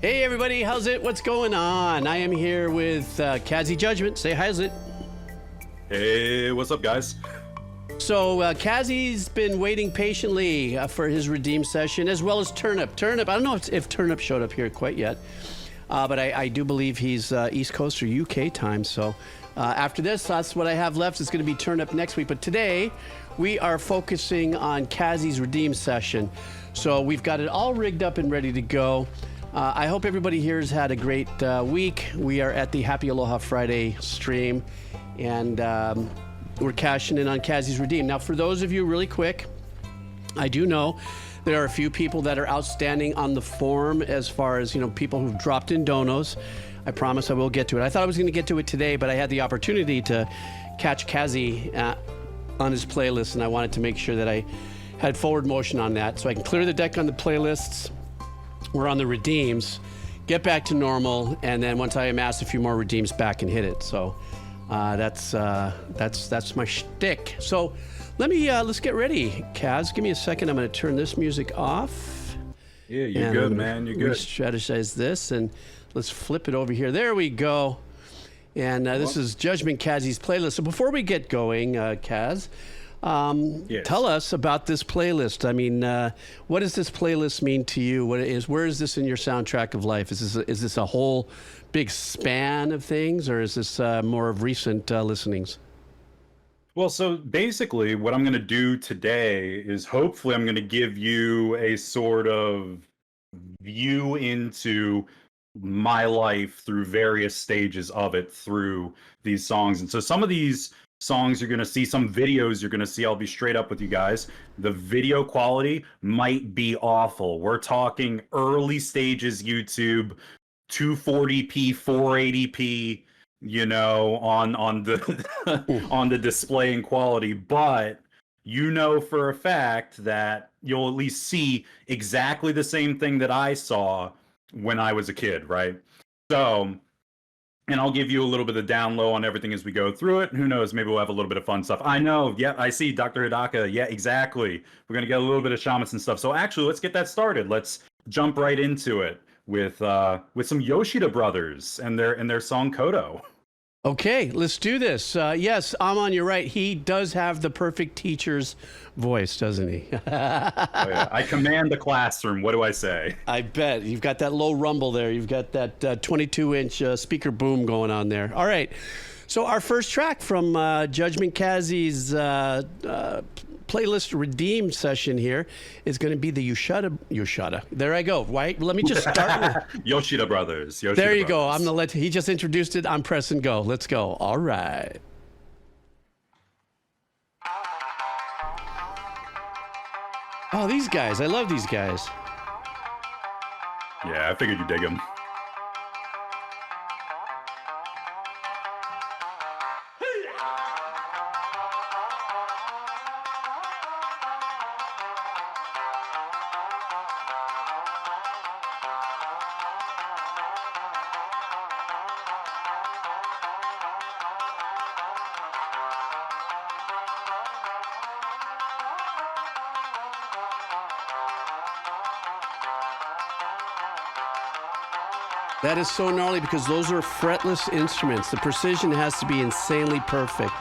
Hey everybody, how's it? What's going on? I am here with Kazzy Judgment. Say how's it? Hey, what's up, guys? So Kazzy's been waiting patiently for his redeem session, as well as Turnip. Turnip, I don't know if Turnip showed up here quite yet, but I do believe he's East Coast or UK time. So after this, that's what I have left. It's going to be Turnip next week. But today, we are focusing on Kazzy's redeem session. So we've got it all rigged up and ready to go. I hope everybody here has had a great week. We are at the Happy Aloha Friday stream, and we're cashing in on Kazzy's redeem. Now, for those of you, really quick, I do know there are a few people that are outstanding on the form as far as, people who've dropped in donos. I promise I will get to it. I thought I was going to get to it today, but I had the opportunity to catch Kazzy on his playlist, and I wanted to make sure that I had forward motion on that so I can clear the deck on the playlists. We're on the redeems, get back to normal, and then once I amass a few more redeems, back and hit it. So that's my shtick. So let's get ready, Kaz. Give me a second. I'm going to turn this music off. Yeah, you're good, man. You're good. Re-strategize this, and let's flip it over here. There we go. And this is JudgmentKazzy's playlist. So before we get going, Kaz, yes. Tell us about this playlist. I mean, what does this playlist mean to you? Where is this in your soundtrack of life? Is this a whole big span of things, or is this more of recent listenings? Well, so basically what I'm going to do today is hopefully I'm going to give you a sort of view into my life through various stages of it through these songs. And so some of these songs you're going to see, some videos you're going to see, I'll be straight up with you guys, the video quality might be awful. We're talking early stages YouTube, 240p, 480p, on the on the display and quality, but for a fact that you'll at least see exactly the same thing that I saw when I was a kid, right? So, and I'll give you a little bit of down low on everything as we go through it. Who knows? Maybe we'll have a little bit of fun stuff. I know. Yeah, I see Dr. Hidaka. Yeah, exactly. We're going to get a little bit of shamans stuff. So actually, let's get that started. Let's jump right into it with some Yoshida brothers and their song Kodo. Okay, let's do this. Yes, Amon, you're right. He does have the perfect teacher's voice, doesn't he? Oh, yeah. I command the classroom. What do I say? I bet. You've got that low rumble there. You've got that 22-inch speaker boom going on there. All right. So our first track from JudgmentKazzy's playlist redeem session here is going to be the Yoshida. There I go. Right? Let me just start with Yoshida Brothers. There you go. He just introduced it. I'm pressing go. Let's go. All right. Oh, these guys. I love these guys. Yeah, I figured you'd dig them. That is so gnarly because those are fretless instruments. The precision has to be insanely perfect.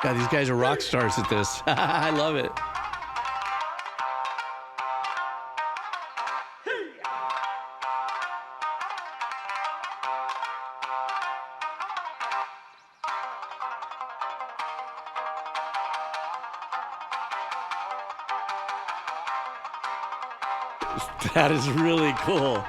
God, these guys are rock stars at this. I love it. That is really cool.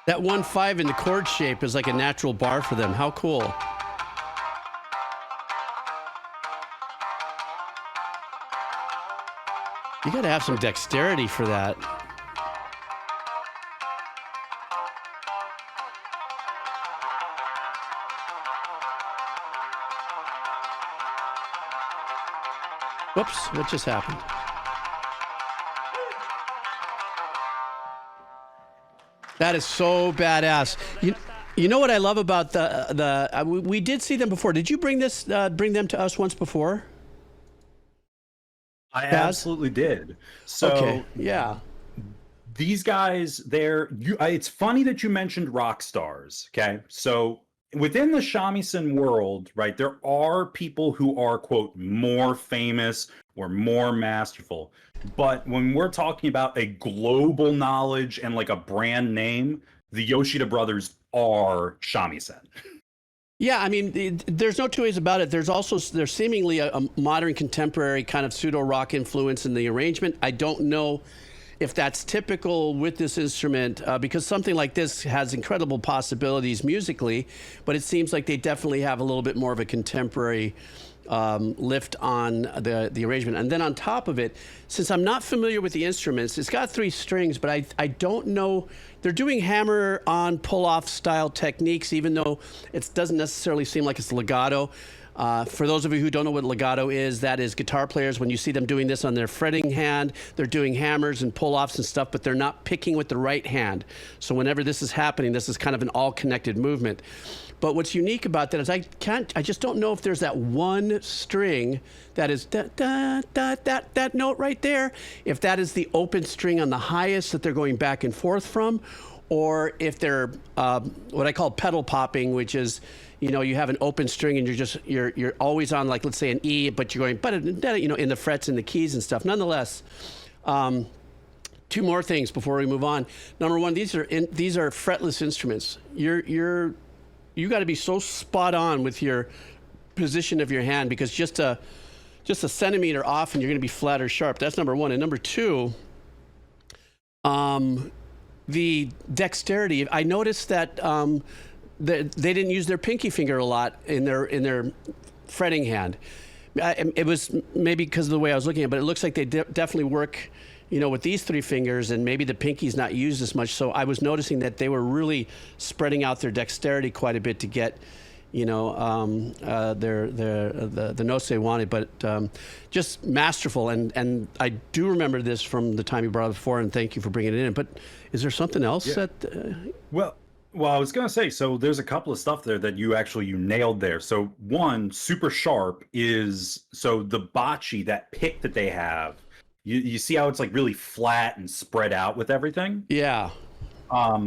That 1/5 in the chord shape is like a natural bar for them. How cool. You got to have some dexterity for that. Whoops, what just happened? That is so badass. You know what I love about we did see them before. Did you bring them to us once before? I absolutely did. So okay, yeah. These guys, it's funny that you mentioned rock stars. Okay, so within the shamisen world, right, there are people who are, quote, more famous or more masterful. But when we're talking about a global knowledge and like a brand name, the Yoshida brothers are shamisen. Yeah, I mean, there's no two ways about it. There's seemingly a modern contemporary kind of pseudo rock influence in the arrangement. I don't know if that's typical with this instrument, because something like this has incredible possibilities musically, but it seems like they definitely have a little bit more of a contemporary lift on the arrangement. And then on top of it, since I'm not familiar with the instruments, it's got 3 strings, but I don't know. They're doing hammer-on pull-off style techniques, even though it doesn't necessarily seem like it's legato. For those of you who don't know what legato is, that is guitar players, when you see them doing this on their fretting hand, they're doing hammers and pull-offs and stuff, but they're not picking with the right hand. So whenever this is happening, this is kind of an all-connected movement. But what's unique about that is I just don't know if there's that one string that is that note right there, if that is the open string on the highest that they're going back and forth from, or if they're what I call pedal popping, which is, you know, you have an open string and you're always on, like, let's say an E, but you're going, you know, in the frets and the keys and stuff. Nonetheless, 2 more things before we move on. Number 1, these are fretless instruments. You got to be so spot on with your position of your hand, because just a centimeter off and you're going to be flat or sharp. That's number 1. And number 2, the dexterity. I noticed that they didn't use their pinky finger a lot in their fretting hand. It was maybe because of the way I was looking at it, but it looks like they definitely work, you know, with these 3 fingers, and maybe the pinky's not used as much. So I was noticing that they were really spreading out their dexterity quite a bit to get, you know, the notes they wanted. But just masterful. And I do remember this from the time you brought it before, and thank you for bringing it in. But is there something else that? Well, I was gonna say, so there's a couple of stuff there that you nailed there. So one, super sharp, is so the bocce, that pick that they have. You see how it's like really flat and spread out with everything? Yeah.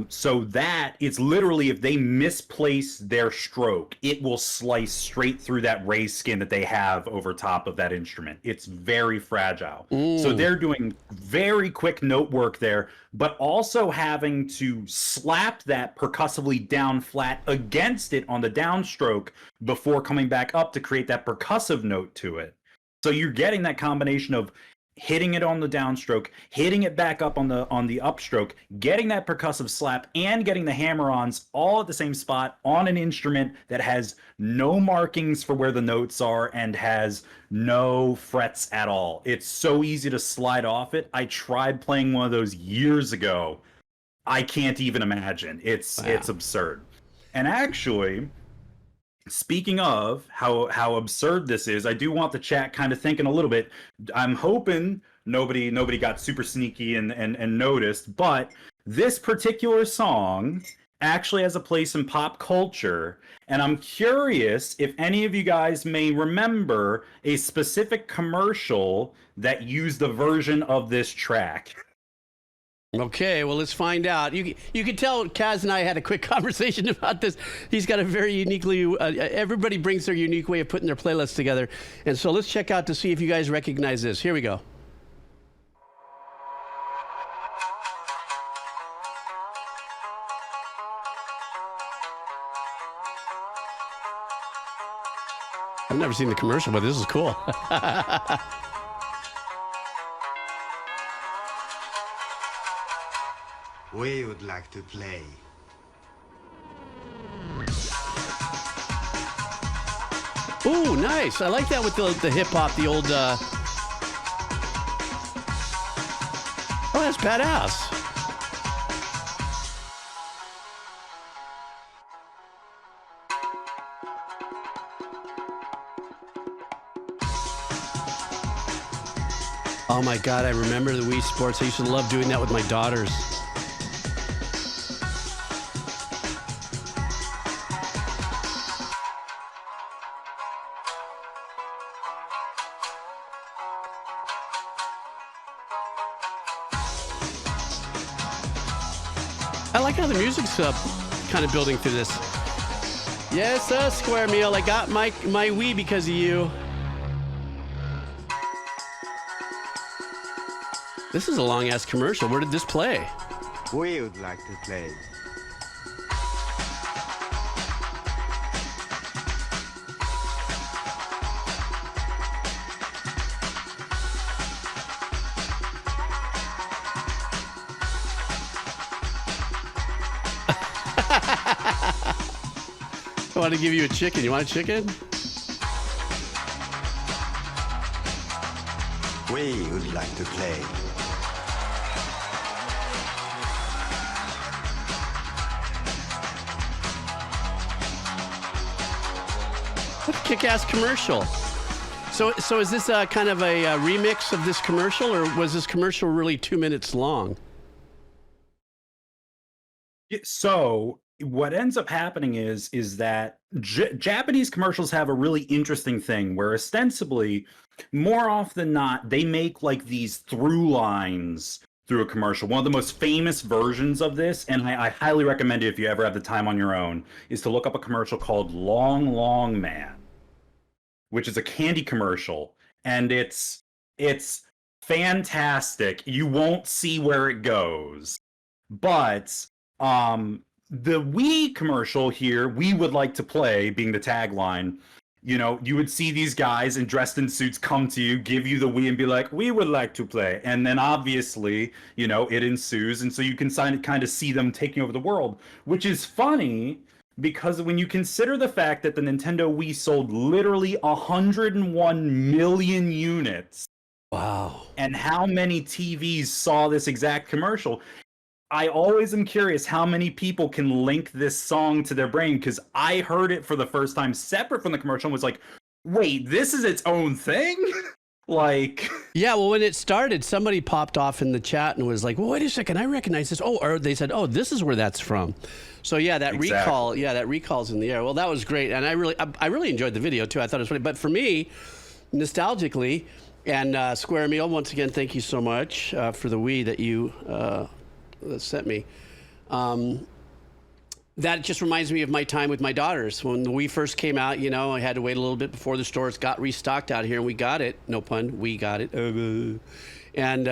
So that it's literally, if they misplace their stroke, it will slice straight through that raised skin that they have over top of that instrument. It's very fragile. So they're doing very quick note work there, but also having to slap that percussively down flat against it on the downstroke before coming back up to create that percussive note to it. So you're getting that combination of hitting it on the downstroke, hitting it back up on the upstroke, getting that percussive slap, and getting the hammer-ons all at the same spot on an instrument that has no markings for where the notes are and has no frets at all. It's so easy to slide off it. I tried playing one of those years ago. I can't even imagine. It's absurd. And actually, speaking of how absurd this is, I do want the chat kind of thinking a little bit. I'm hoping nobody got super sneaky and noticed, but this particular song actually has a place in pop culture, and I'm curious if any of you guys may remember a specific commercial that used a version of this track. Okay, well, let's find out. You can tell Kaz and I had a quick conversation about this. He's got a very uniquely, everybody brings their unique way of putting their playlists together. And so let's check out to see if you guys recognize this. Here we go. I've never seen the commercial, but this is cool. We would like to play. Ooh, nice. I like that with the hip hop, the old. Oh, that's badass. Oh my God, I remember the Wii Sports. I used to love doing that with my daughters. I like how the music's kind of building through this. Yes, Square Meal. I got my Wii because of you. This is a long-ass commercial. Where did this play? We would like to play. I want to give you a chicken. You want a chicken? We would like to play. What a kick-ass commercial. So is this kind of a remix of this commercial, or was this commercial really 2 minutes long? So what ends up happening is that Japanese commercials have a really interesting thing where ostensibly, more often than not, they make like these through lines through a commercial. One of the most famous versions of this, and I highly recommend it if you ever have the time on your own, is to look up a commercial called Long Long Man, which is a candy commercial, and it's fantastic. You won't see where it goes, but the Wii commercial here, we would like to play, being the tagline. You know, you would see these guys in dressed in suits come to you, give you the Wii, and be like, "We would like to play." And then obviously, you know, it ensues, and so you can kind of see them taking over the world, which is funny because when you consider the fact that the Nintendo Wii sold literally 101 million units. Wow. And how many TVs saw this exact commercial? I always am curious how many people can link this song to their brain, because I heard it for the first time separate from the commercial and was like, wait, this is its own thing? Like... Yeah, well, when it started, somebody popped off in the chat and was like, well, wait a second, I recognize this. Oh, or they said, oh, this is where that's from. So yeah, that recall, that recall's in the air. Well, that was great. And I really enjoyed the video too. I thought it was funny. But for me, nostalgically, and Square Meal, once again, thank you so much for the Wii that you... sent me. That just reminds me of my time with my daughters. When the Wii first came out, you know, I had to wait a little bit before the stores got restocked out here, and we got it. No pun, we got it. And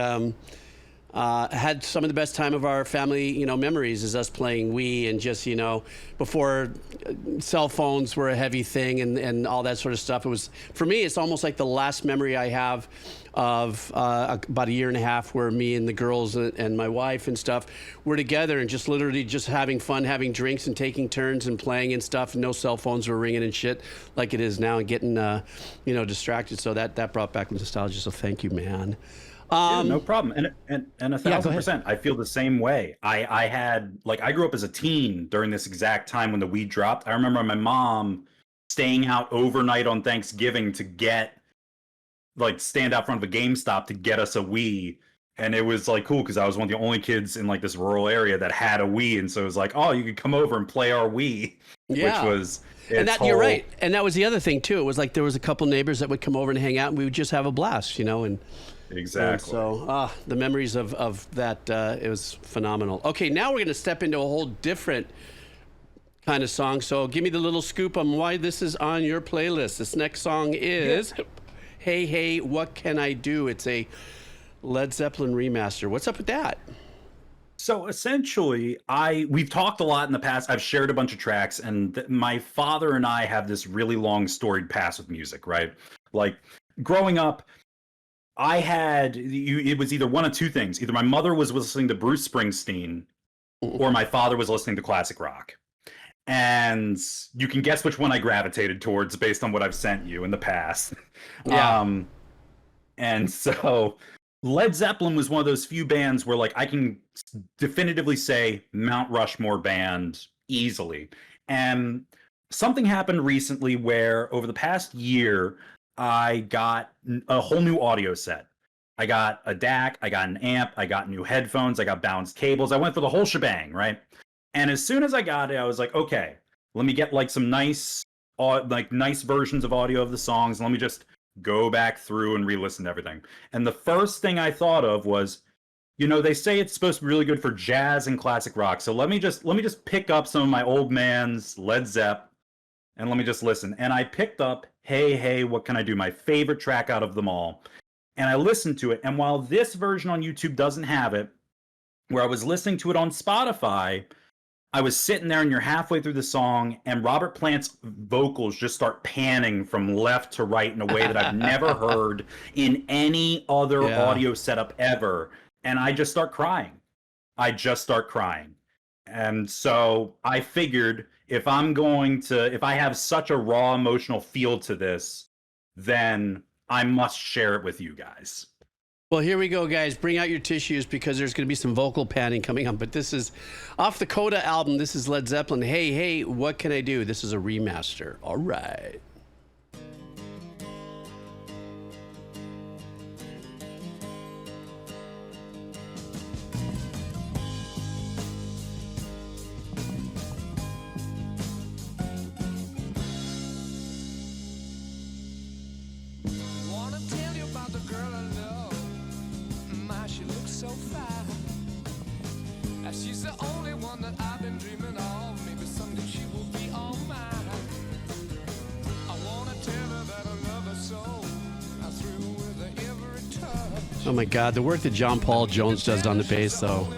had some of the best time of our family, you know, memories is us playing Wii, and just, you know, before cell phones were a heavy thing and all that sort of stuff. It was, for me, it's almost like the last memory I have of about a year and a half where me and the girls and my wife and stuff were together and just literally just having fun, having drinks and taking turns and playing and stuff. And no cell phones were ringing and shit like it is now, and getting, you know, distracted. So that brought back nostalgia. So thank you, man. Yeah, no problem. And 1,000%. I feel the same way. I had, like, I grew up as a teen during this exact time when the Wii dropped. I remember my mom staying out overnight on Thanksgiving to stand out front of a GameStop to get us a Wii. And it was like cool because I was one of the only kids in like this rural area that had a Wii. And so it was like, oh, you could come over and play our Wii, which was... And that, you're right. And that was the other thing too. It was like there was a couple neighbors that would come over and hang out, and we would just have a blast, you know. And Exactly. So the memories of that, it was phenomenal. Okay, now we're going to step into a whole different kind of song. So give me the little scoop on why this is on your playlist. This next song is Hey, Hey, What Can I Do? It's a Led Zeppelin remaster. What's up with that? So essentially, we've talked a lot in the past. I've shared a bunch of tracks, and my father and I have this really long storied past with music, right? Like growing up, it was either one of two things. Either my mother was listening to Bruce Springsteen or my father was listening to classic rock. And you can guess which one I gravitated towards based on what I've sent you in the past. Yeah. And so Led Zeppelin was one of those few bands where like I can definitively say Mount Rushmore band easily. And something happened recently where over the past year, I got a whole new audio set. I got a DAC, I got an amp, I got new headphones, I got balanced cables. I went for the whole shebang, right? And as soon as I got it, I was like, okay, let me get like some nice versions of audio of the songs. And let me just go back through and re-listen to everything. And the first thing I thought of was, they say it's supposed to be really good for jazz and classic rock. So let me just pick up some of my old man's Led Zepp and let me just listen. And I picked up Hey, Hey, What Can I Do? My favorite track out of them all. And I listened to it. And while this version on YouTube doesn't have it, where I was listening to it on Spotify, I was sitting there and you're halfway through the song and Robert Plant's vocals just start panning from left to right in a way that I've never heard in any other audio setup ever. And I just start crying. And so I figured if I have such a raw emotional feel to this, then I must share it with you guys. Well, here we go, guys. Bring out your tissues because there's going to be some vocal panning coming up. But this is off the Coda album. This is Led Zeppelin. Hey, Hey, What Can I Do? This is a remaster. All right. She's the only one that I've been dreaming of. Maybe someday she will be all mine. I wanna tell her that I love her so. I'm through with her every touch. Oh my God, the work that John Paul Jones does on the bass, though.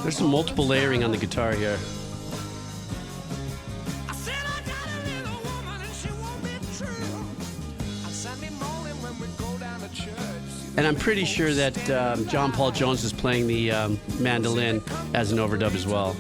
There's some multiple layering on the guitar here. And I'm pretty sure that John Paul Jones is playing the mandolin as an overdub as well.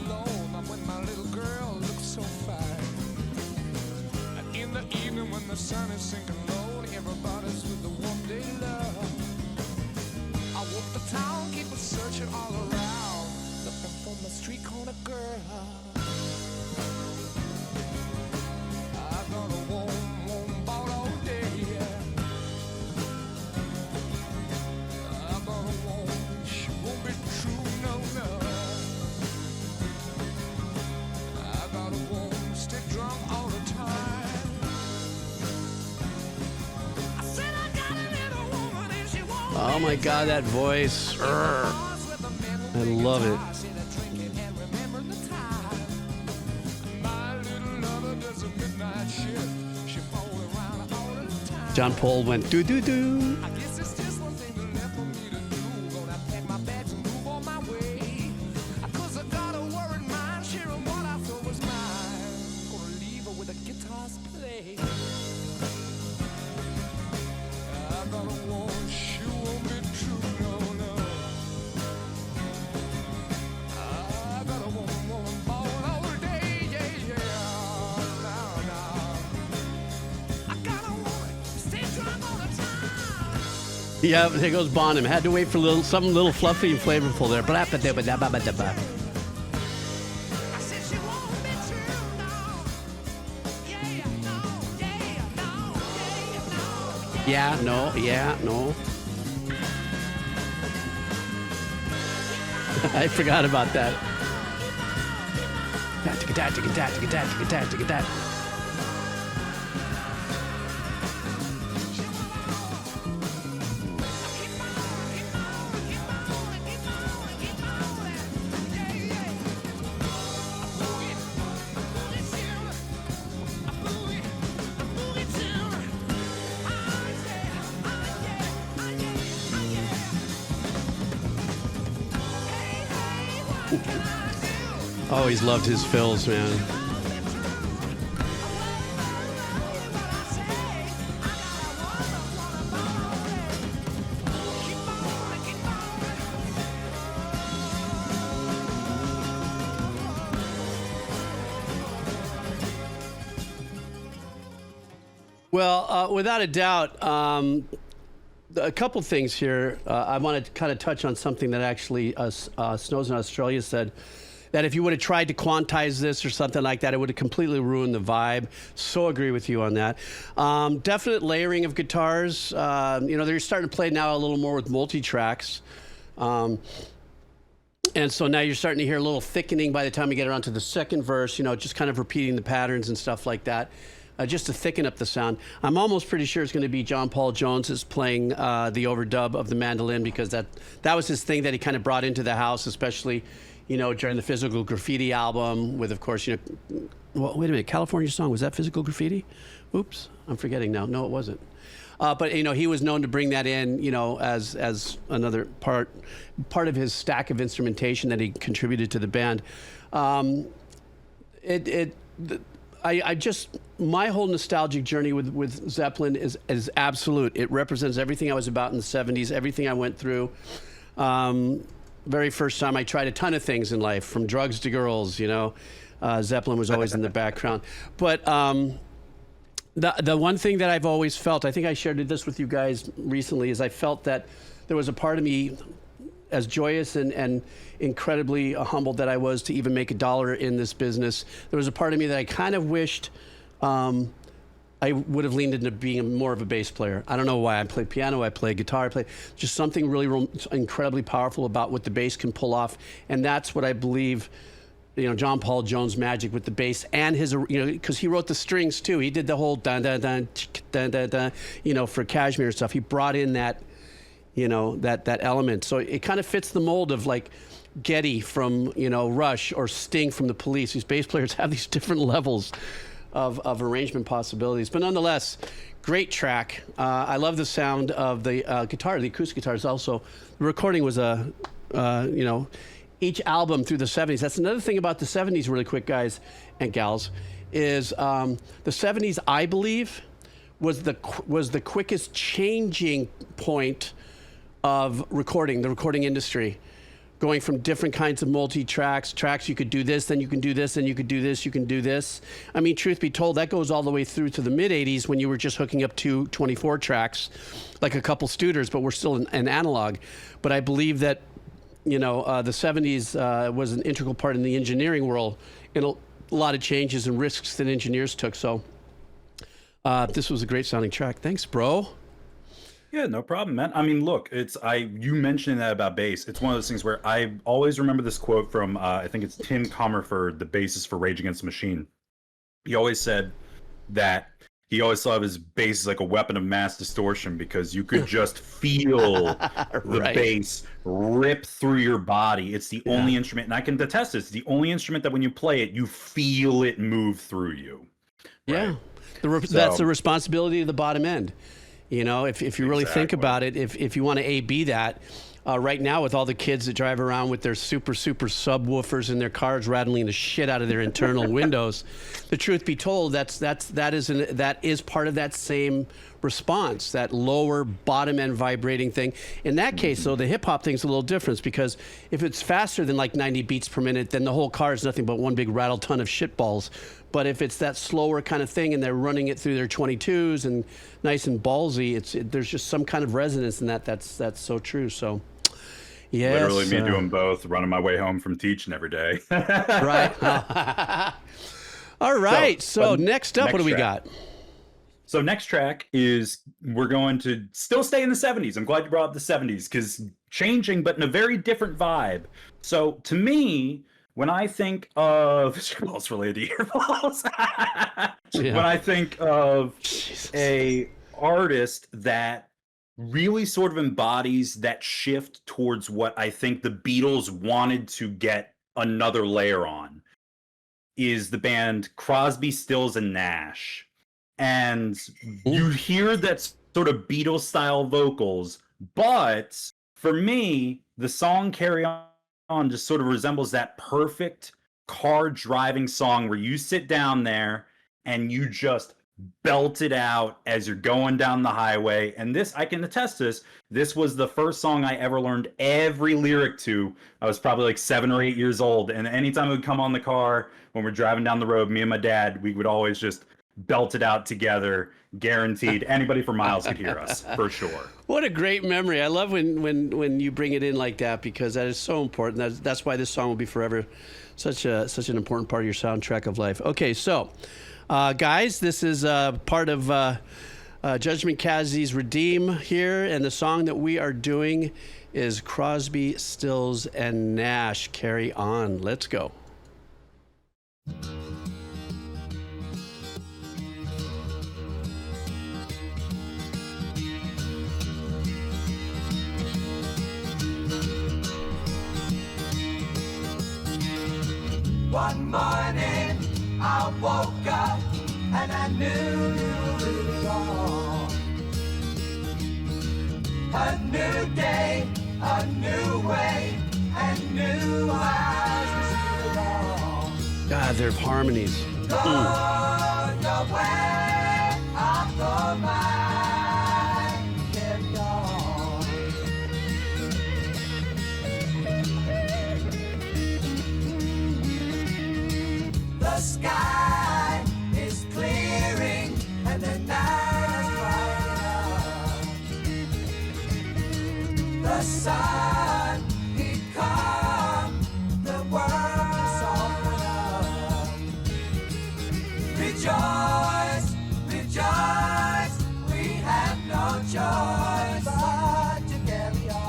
Oh my God, that voice. I love it. John Paul went do-do-do. Yeah, there goes Bonham. Had to wait for something little fluffy and flavorful there. Yeah, no, yeah, no. I forgot about that. Always loved his fills, man. Well, without a doubt, a couple things here. I want to kind of touch on something that actually Snows in Australia said, that if you would have tried to quantize this or something like that, it would have completely ruined the vibe. So agree with you on that. Definite layering of guitars. They're starting to play now a little more with multi-tracks. And so now you're starting to hear a little thickening by the time you get around to the second verse, just kind of repeating the patterns and stuff like that. Just to thicken up the sound. I'm almost pretty sure it's going to be John Paul Jones is playing the overdub of the mandolin, because that was his thing that he kind of brought into the house, especially, during the Physical Graffiti album with, of course, well, wait a minute, California Song, was that Physical Graffiti? Oops, I'm forgetting now. No, it wasn't. But he was known to bring that in, as another part of his stack of instrumentation that he contributed to the band. My whole nostalgic journey with Zeppelin is absolute. It represents everything I was about in the 70s, everything I went through. Very first time I tried a ton of things in life, from drugs to girls, Zeppelin was always in the background. But the one thing that I've always felt, I think I shared this with you guys recently, is I felt that there was a part of me, as joyous and incredibly humbled that I was to even make $1 in this business, there was a part of me that I kind of wished I would have leaned into being more of a bass player. I don't know why. I play piano, I play guitar, I play just something really incredibly powerful about what the bass can pull off. And that's what I believe, John Paul Jones' magic with the bass and his, because he wrote the strings too. He did the whole dun dun dun dun dun dun, for Kashmir stuff. He brought in that, that element. So it kind of fits the mold of like Geddy from, Rush, or Sting from the Police. These bass players have these different levels of arrangement possibilities. But nonetheless, great track. I love the sound of the guitar, the acoustic guitars also. The recording was each album through the 70s. That's another thing about the 70s, really quick, guys and gals, is the 70s, I believe, was the quickest changing point of recording, the recording industry. Going from different kinds of multi-tracks, you could do this, then you can do this, then you could do this, you can do this. I mean, truth be told, that goes all the way through to the mid-'80s when you were just hooking up 2 24 tracks, like a couple Studers, but we're still an analog. But I believe that, the 70s was an integral part in the engineering world, and a lot of changes and risks that engineers took. So this was a great sounding track. Thanks, bro. Yeah, no problem, man. I mean, look, you mentioned that about bass. It's one of those things where I always remember this quote from, I think it's Tim Comerford, the bassist for Rage Against the Machine. He always said that he always thought of his bass as like a weapon of mass distortion, because you could just feel the bass rip through your body. It's the only instrument, and I can attest it's the only instrument that when you play it, you feel it move through you. Right? Yeah, that's the responsibility of the bottom end. If you really think about it, if you want to A/B that, right now with all the kids that drive around with their super subwoofers in their cars rattling the shit out of their internal windows, the truth be told, that is part of that same response, that lower bottom end vibrating thing. In that case, though, the hip hop thing's a little different, because if it's faster than like 90 beats per minute, then the whole car is nothing but one big rattle ton of shit balls. But if it's that slower kind of thing and they're running it through their 22s and nice and ballsy, there's just some kind of resonance in that. That's so true. So, yes. Literally me doing both, running my way home from teaching every day. Right. All right. So next up, what do we got? So next track is, we're going to still stay in the 70s. I'm glad you brought up the 70s because changing, but in a very different vibe. So to me, when I think of earballs related to earballs, Yeah. when I think of Jesus. a artist that really sort of embodies that shift towards what I think the Beatles wanted to get another layer on, is the band Crosby, Stills, and Nash. And you hear that sort of Beatles style vocals, but for me, the song Carry On just sort of resembles that perfect car driving song where you sit down there and you just belt it out as you're going down the highway. And this, I can attest to this, this was the first song I ever learned every lyric to. I was probably like 7 or 8 years old, and anytime it would come on the car when we're driving down the road, me and my dad, we would always just belt it out together. Guaranteed anybody for miles could hear us, for sure. What a great memory. I love when you bring it in like that, because that is so important. That's why this song will be forever such an important part of your soundtrack of life. Okay, so guys, this is part of JudgmentKazzy's Redeem here, and the song that we are doing is Crosby, Stills, and Nash, Carry On. Let's go. One morning I woke up and I knew it all. A new day, a new way, and new eyes to see it all. God, their harmonies. Go your way, I'll go mine. Carry on. The sky is clearing and the night is brightening up. The sun, he come, the world is open up. Rejoice, rejoice, we have no choice but to carry on.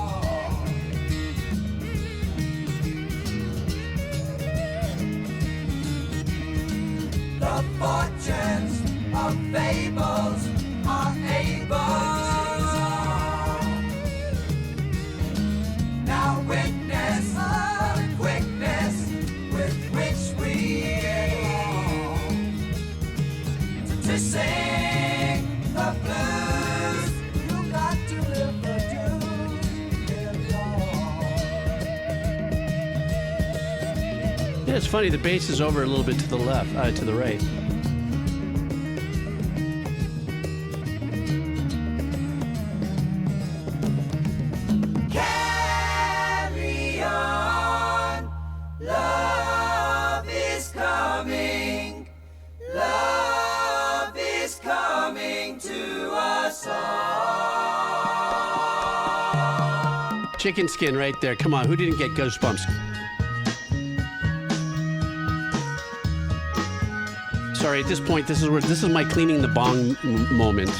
The fortunes of fables are able to now witness the quickness with which we to sing the blues. You got to live the dues. Carry on. Yeah, it's funny. The bass is over a little bit to the left, to the right. Carry on. Love is coming. Love is coming to us all. Chicken skin right there. Come on, who didn't get goosebumps? Sorry, at this point, this is my cleaning the bong moment.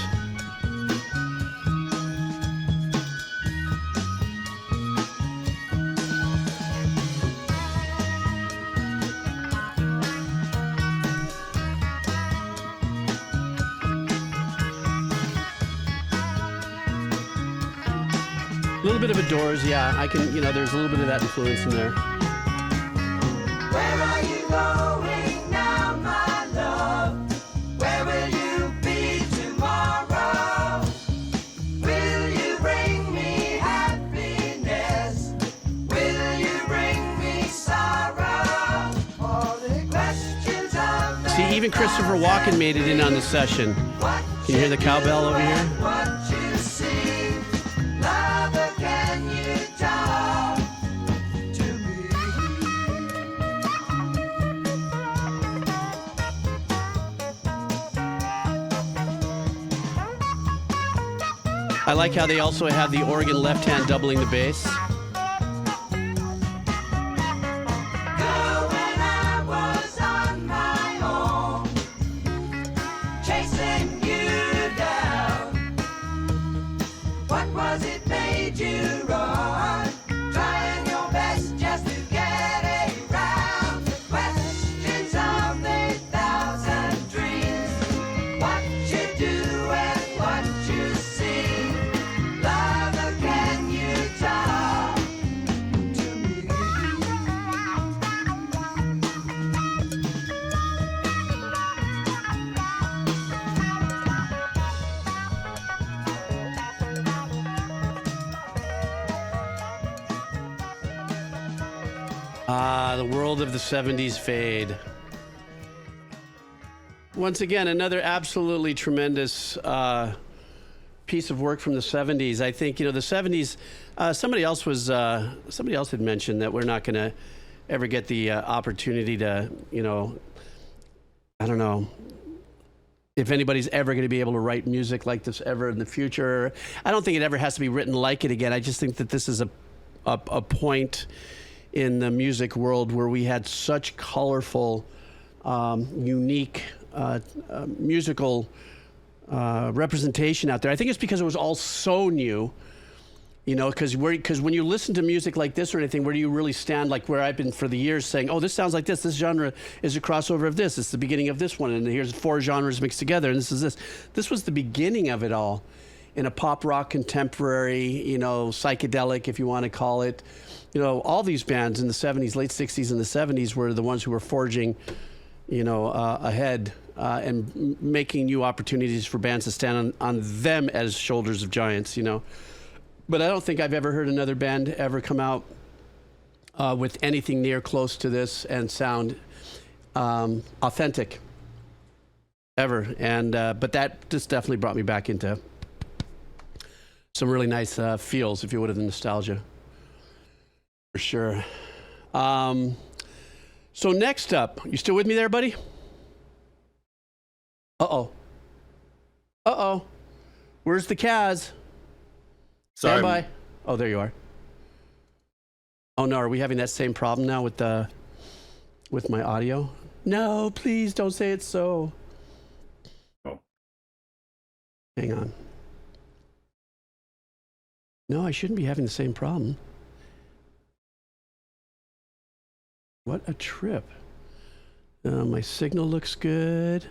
A little bit of a Doors, yeah. I can, there's a little bit of that influence in there. Where are you going now, my love? Where will you be tomorrow? Will you bring me happiness? Will you bring me sorrow? All the questions of See, even Christopher Walken made it in on the session. what Can you hear the cowbell over here? what you see. Lover, can you talk to me? I like how they also have the organ left hand doubling the bass. Girl, when I was on my own, chasing you The world of the 70s fade. Once again, another absolutely tremendous piece of work from the 70s. I think, the 70s, somebody else had mentioned that we're not going to ever get the opportunity to, I don't know if anybody's ever going to be able to write music like this ever in the future. I don't think it ever has to be written like it again. I just think that this is a point in the music world where we had such colorful, unique musical representation out there. I think it's because it was all so new, because when you listen to music like this or anything, where do you really stand? Like where I've been for the years saying, oh, this sounds like this. This genre is a crossover of this. It's the beginning of this one. And here's 4 genres mixed together. And this is this. This was the beginning of it all in a pop rock contemporary, psychedelic, if you want to call it. All these bands in the 70s, late 60s and the 70s were the ones who were forging, ahead and making new opportunities for bands to stand on them as shoulders of giants, But I don't think I've ever heard another band ever come out with anything near close to this and sound authentic ever. And but that just definitely brought me back into some really nice feels, if you would, of the nostalgia, for sure. So next up, you still with me there, buddy? Uh-oh. Where's the Kaz? Sorry. Stand by. Oh, there you are. Oh no, are we having that same problem now with my audio? No, please don't say it's so. Oh. Hang on. No, I shouldn't be having the same problem. What a trip. My signal looks good.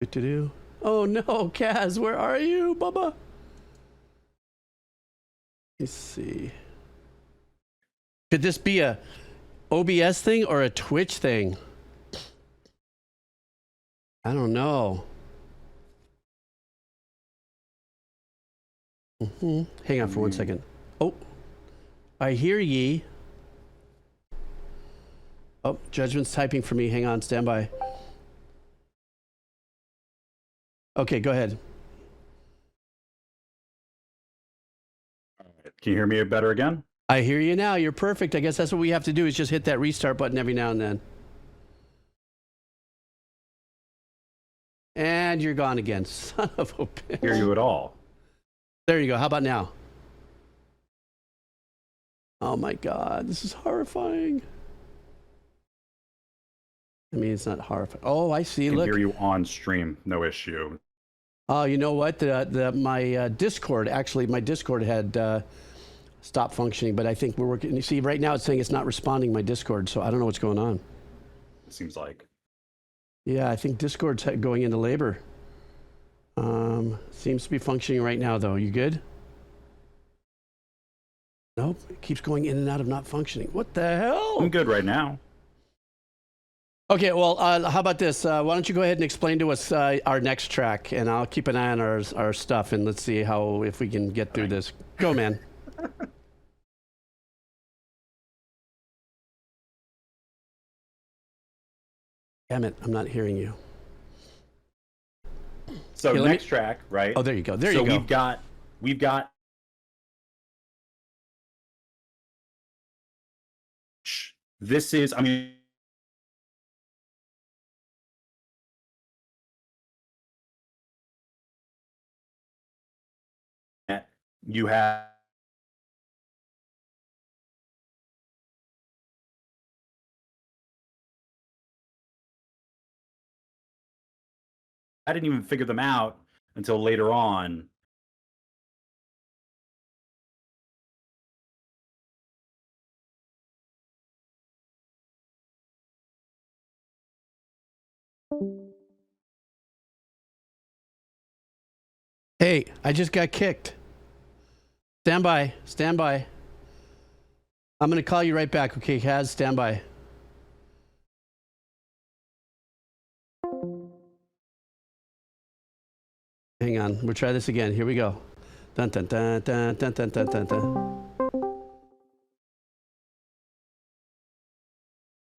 Good to do. Oh no, Kaz, where are you, Bubba? Let's see. Could this be a OBS thing or a Twitch thing? I don't know. Hang on for 1 second. Oh, I hear ye. Oh, Judgment's typing for me. Hang on, stand by. Okay, go ahead. Can you hear me better again? I hear you now. You're perfect. I guess that's what we have to do, is just hit that restart button every now and then. And you're gone again. Son of a bitch. Hear you at all? There you go. How about now? Oh my God, this is horrifying. I mean, it's not horrifying. Oh, I see. I can Look. hear you on stream, no issue. Oh, you know what? My Discord, actually, my Discord had stopped functioning, but I think we're working. You see, right now it's saying it's not responding, my Discord, so I don't know what's going on. It seems like. Yeah, I think Discord's going into labor. Seems to be functioning right now, though. You good? Nope. It keeps going in and out of not functioning. What the hell? I'm good right now. Okay, well, how about this? Why don't you go ahead and explain to us our next track, and I'll keep an eye on our stuff, and let's see if we can get through this. Go, man. Damn it, I'm not hearing you. So Okay, next track, right? Oh, there you go. There you so go. we've got this is, I mean, you have I didn't even figure them out until later on. Hey, I just got kicked. Stand by. Stand by. I'm going to call you right back. Okay, Kaz, stand by. Hang on. We'll try this again. Here we go. Dun, dun, dun, dun, dun, dun, dun, dun, dun.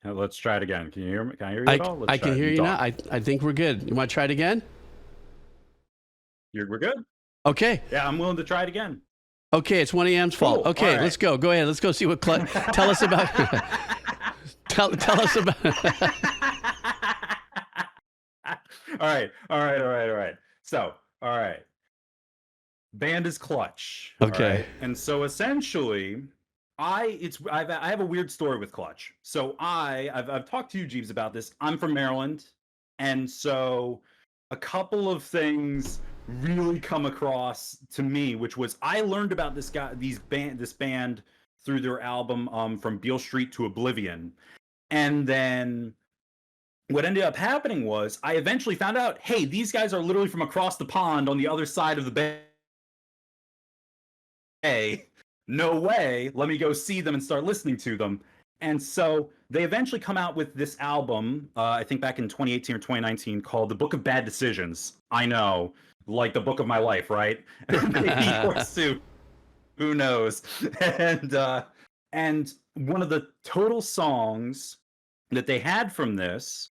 Let's try it again. Can you hear me? Can I hear you at all? Let's I try can it. hear you now. Talk. I think we're good. You want to try it again? We're good? Okay. Yeah, I'm willing to try it again. Okay, it's 1AM's fault. Cool. Okay, All right. let's go. Go ahead. Let's go see what tell us about tell us about All right. So, all right. Band is Clutch. Okay. all right? And so essentially, I have a weird story with Clutch. So I've talked to you, Jeeves, about this. I'm from Maryland, and so a couple of things really come across to me, which was I learned about this band through their album From Beale Street to Oblivion. And then what ended up happening was I eventually found out, hey, these guys are literally from across the pond on the other side of the bay. Hey, no way. Let me go see them and start listening to them. And so they eventually come out with this album, I think back in 2018 or 2019, called The Book of Bad Decisions. I know, like the book of my life, right? Maybe yours too. Who knows? And one of the total songs that they had from this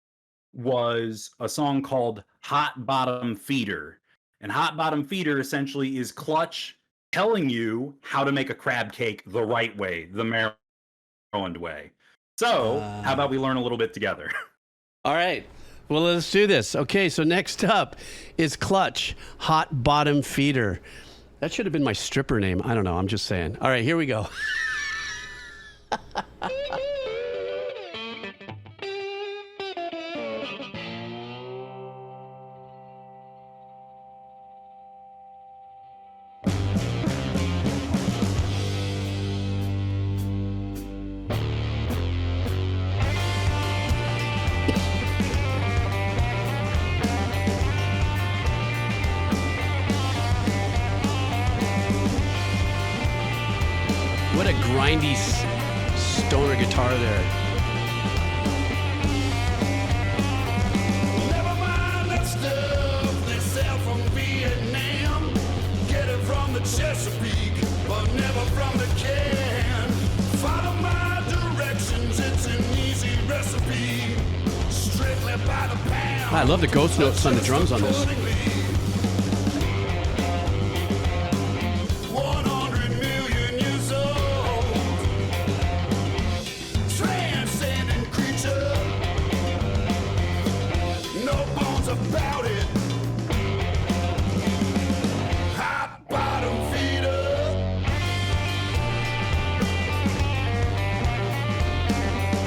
was a song called Hot Bottom Feeder. And Hot Bottom Feeder essentially is Clutch telling you how to make a crab cake the right way, the Maryland way. So, how about we learn a little bit together? All right. Well, let's do this. Okay, so next up is Clutch, Hot Bottom Feeder. That should have been my stripper name. I don't know. I'm just saying. All right, here we go. What a grindy stoner guitar there. Never mind that stuff they sell from Vietnam. Get it from the Chesapeake, but never from the can. Follow my directions, it's an easy recipe. Strictly by the pound. I love the ghost notes on the drums on this. 100 million years old. Transcendent creature. No bones about it. Hot bottom feeder.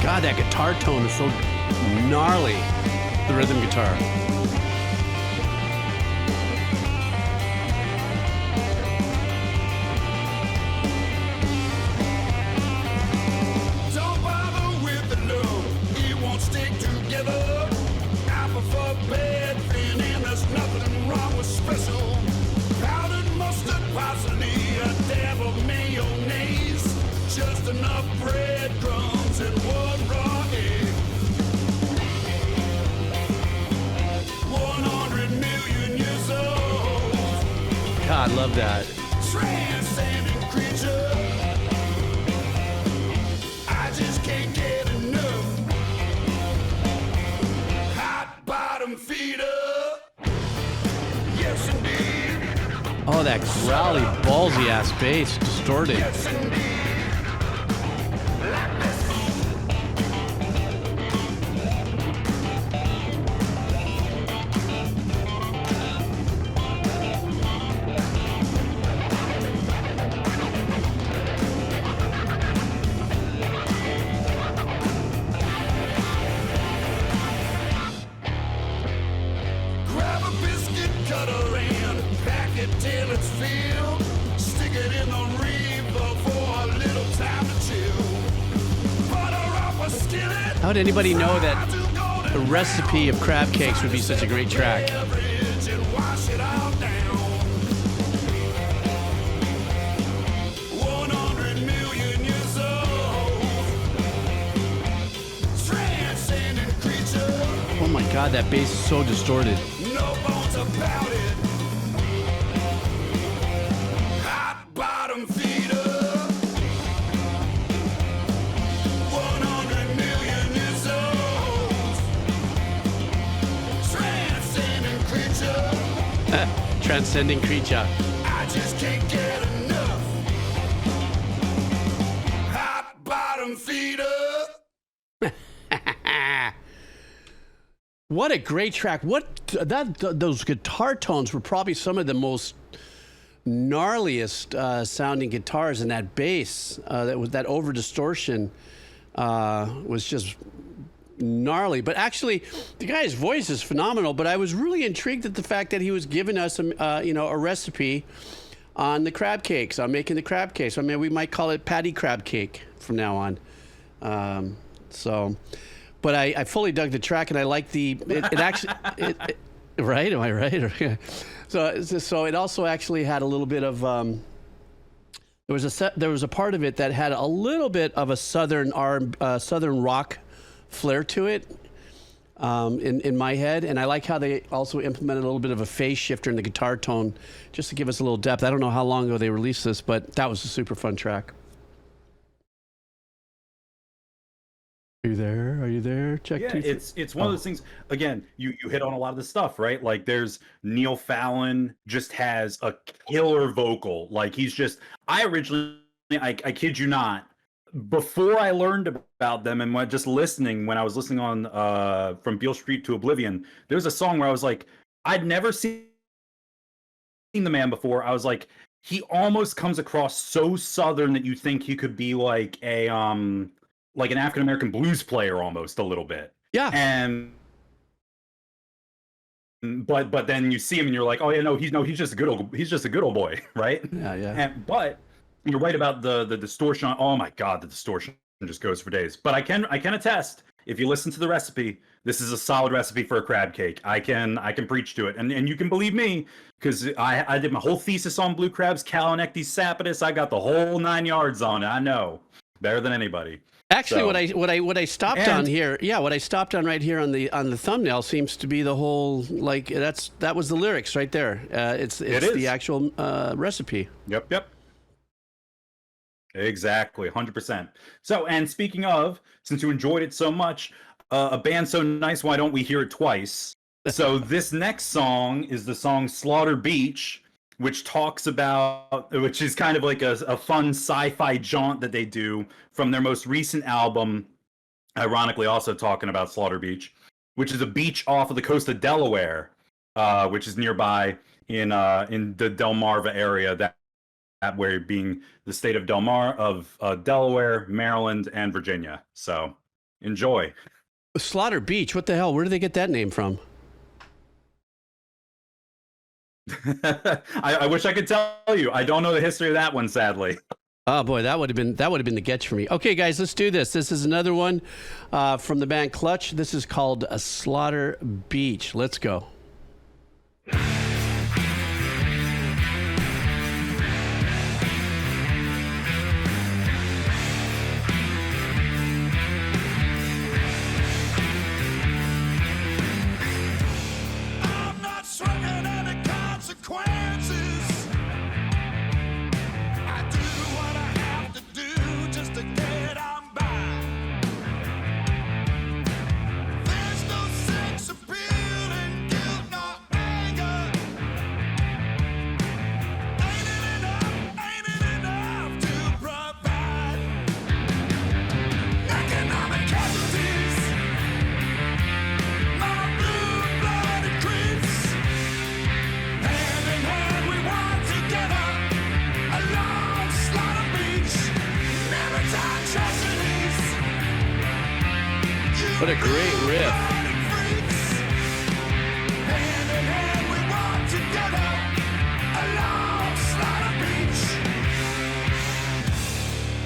God, that guitar tone is so gnarly. The rhythm guitar. Don't bother with the love, it won't stick together. I prefer bad thin and there's nothing wrong with special. Powdered mustard, parsley, a dab of mayonnaise. Just enough breadcrumbs and one raw egg. 100 million years old. God, I love that. Transcendent creature. I just can't get enough. Hot bottom feeder. Yes, indeed. Oh, that growly, ballsy ass bass, distorted. Yes, indeed. Like this. Grab a biscuit cutter and pack it till it's filled. Stick it in the reefer for a little time to chill. Butter up a skillet. How would anybody know that Fry to golden the recipe of crab cakes would be such a great track? beverage and wash it all down. 100 million years old. Transcendent creature. Oh my God, that bass is so distorted. No bones about it. Hot bottom feeder. 100 million years transcending creature. I just can't get enough. Hot bottom feeder. What a great track. Those guitar tones were probably some of the most gnarliest sounding guitars, and that bass, that over distortion was just gnarly. But actually, the guy's voice is phenomenal. But I was really intrigued at the fact that he was giving us a recipe on the crab cakes, on making the crab cakes. I mean, we might call it patty crab cake from now on. But I fully dug the track, and I like it actually. Right? Am I right? So it also actually had a little bit of there was a part of it that had a little bit of a southern rock flair to it in my head, and I like how they also implemented a little bit of a phase shifter in the guitar tone just to give us a little depth. I don't know how long ago they released this, but that was a super fun track. Are you there? Are you there? Check. Yeah, it's one of those things. Again, you hit on a lot of the stuff, right? Like, there's Neil Fallon just has a killer vocal. Like, he's just. I kid you not, before I learned about them and just listening, when I was listening on From Beale Street to Oblivion, there was a song where I was like, I'd never seen the man before. I was like, he almost comes across so southern that you think he could be like like an African-American blues player almost a little bit. Yeah. But then you see him and you're like, oh yeah, he's just a good old boy, right? Yeah. But you're right about the distortion. Oh my God, the distortion just goes for days. But I can attest, if you listen to the recipe, this is a solid recipe for a crab cake. I can preach to it. And you can believe me, because I did my whole thesis on blue crabs, Calanectes sapidus. I got the whole 9 yards on it. I know. Better than anybody. Actually, what I stopped on here, what I stopped on right here on the thumbnail seems to be the whole, like, that was the lyrics right there. It's the actual recipe. Yep. Exactly, 100%. So, and speaking of, since you enjoyed it so much, a band so nice, why don't we hear it twice? So this next song is the song Slaughter Beach, which is kind of like a fun sci-fi jaunt that they do from their most recent album, ironically also talking about Slaughter Beach, which is a beach off of the coast of Delaware, which is nearby in the Delmarva area, that way being the state of Delaware, Maryland, and Virginia. So enjoy. Slaughter Beach, what the hell? Where did they get that name from? I wish I could tell you. I don't know the history of that one, sadly. Oh boy, that would have been the catch for me. Okay, guys, let's do this. This is another one from the band Clutch. This is called Slaughter Beach. Let's go. I'm not swinging any consequences. I do what I have to do just to get on by. There's no sex appeal and guilt nor anger. Ain't it enough to provide economic casualties? My blue-blooded creeps, hand in hand we walk together along Slaughter Beach, maritime tragedies. What a great riff. Blue-blooded freaks, hand in hand we walk together along Slaughter Beach.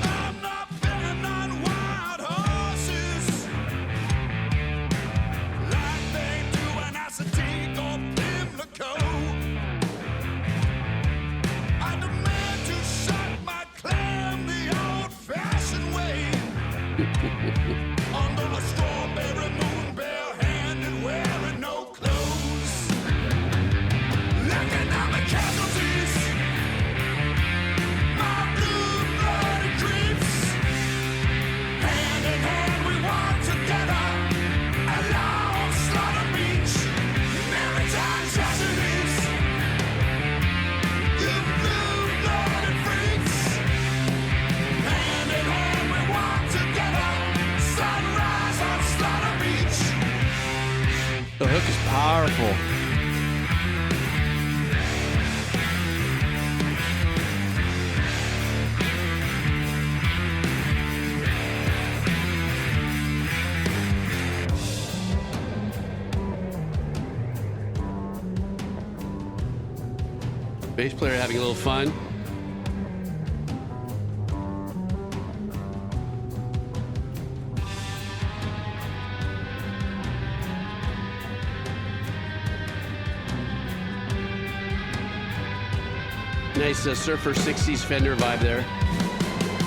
I'm not betting on wild horses like they do in acetate or Pimlico. I demand to shut my clam the old-fashioned way under a strawberry moon, bare-handed, wearing no clothes. Economic casualties, my blue-blooded creeps. Hand in hand we walk together along Slaughter Beach, maritime tragedies. The hook is powerful. Bass player having a little fun. Nice Surfer 60s Fender vibe there.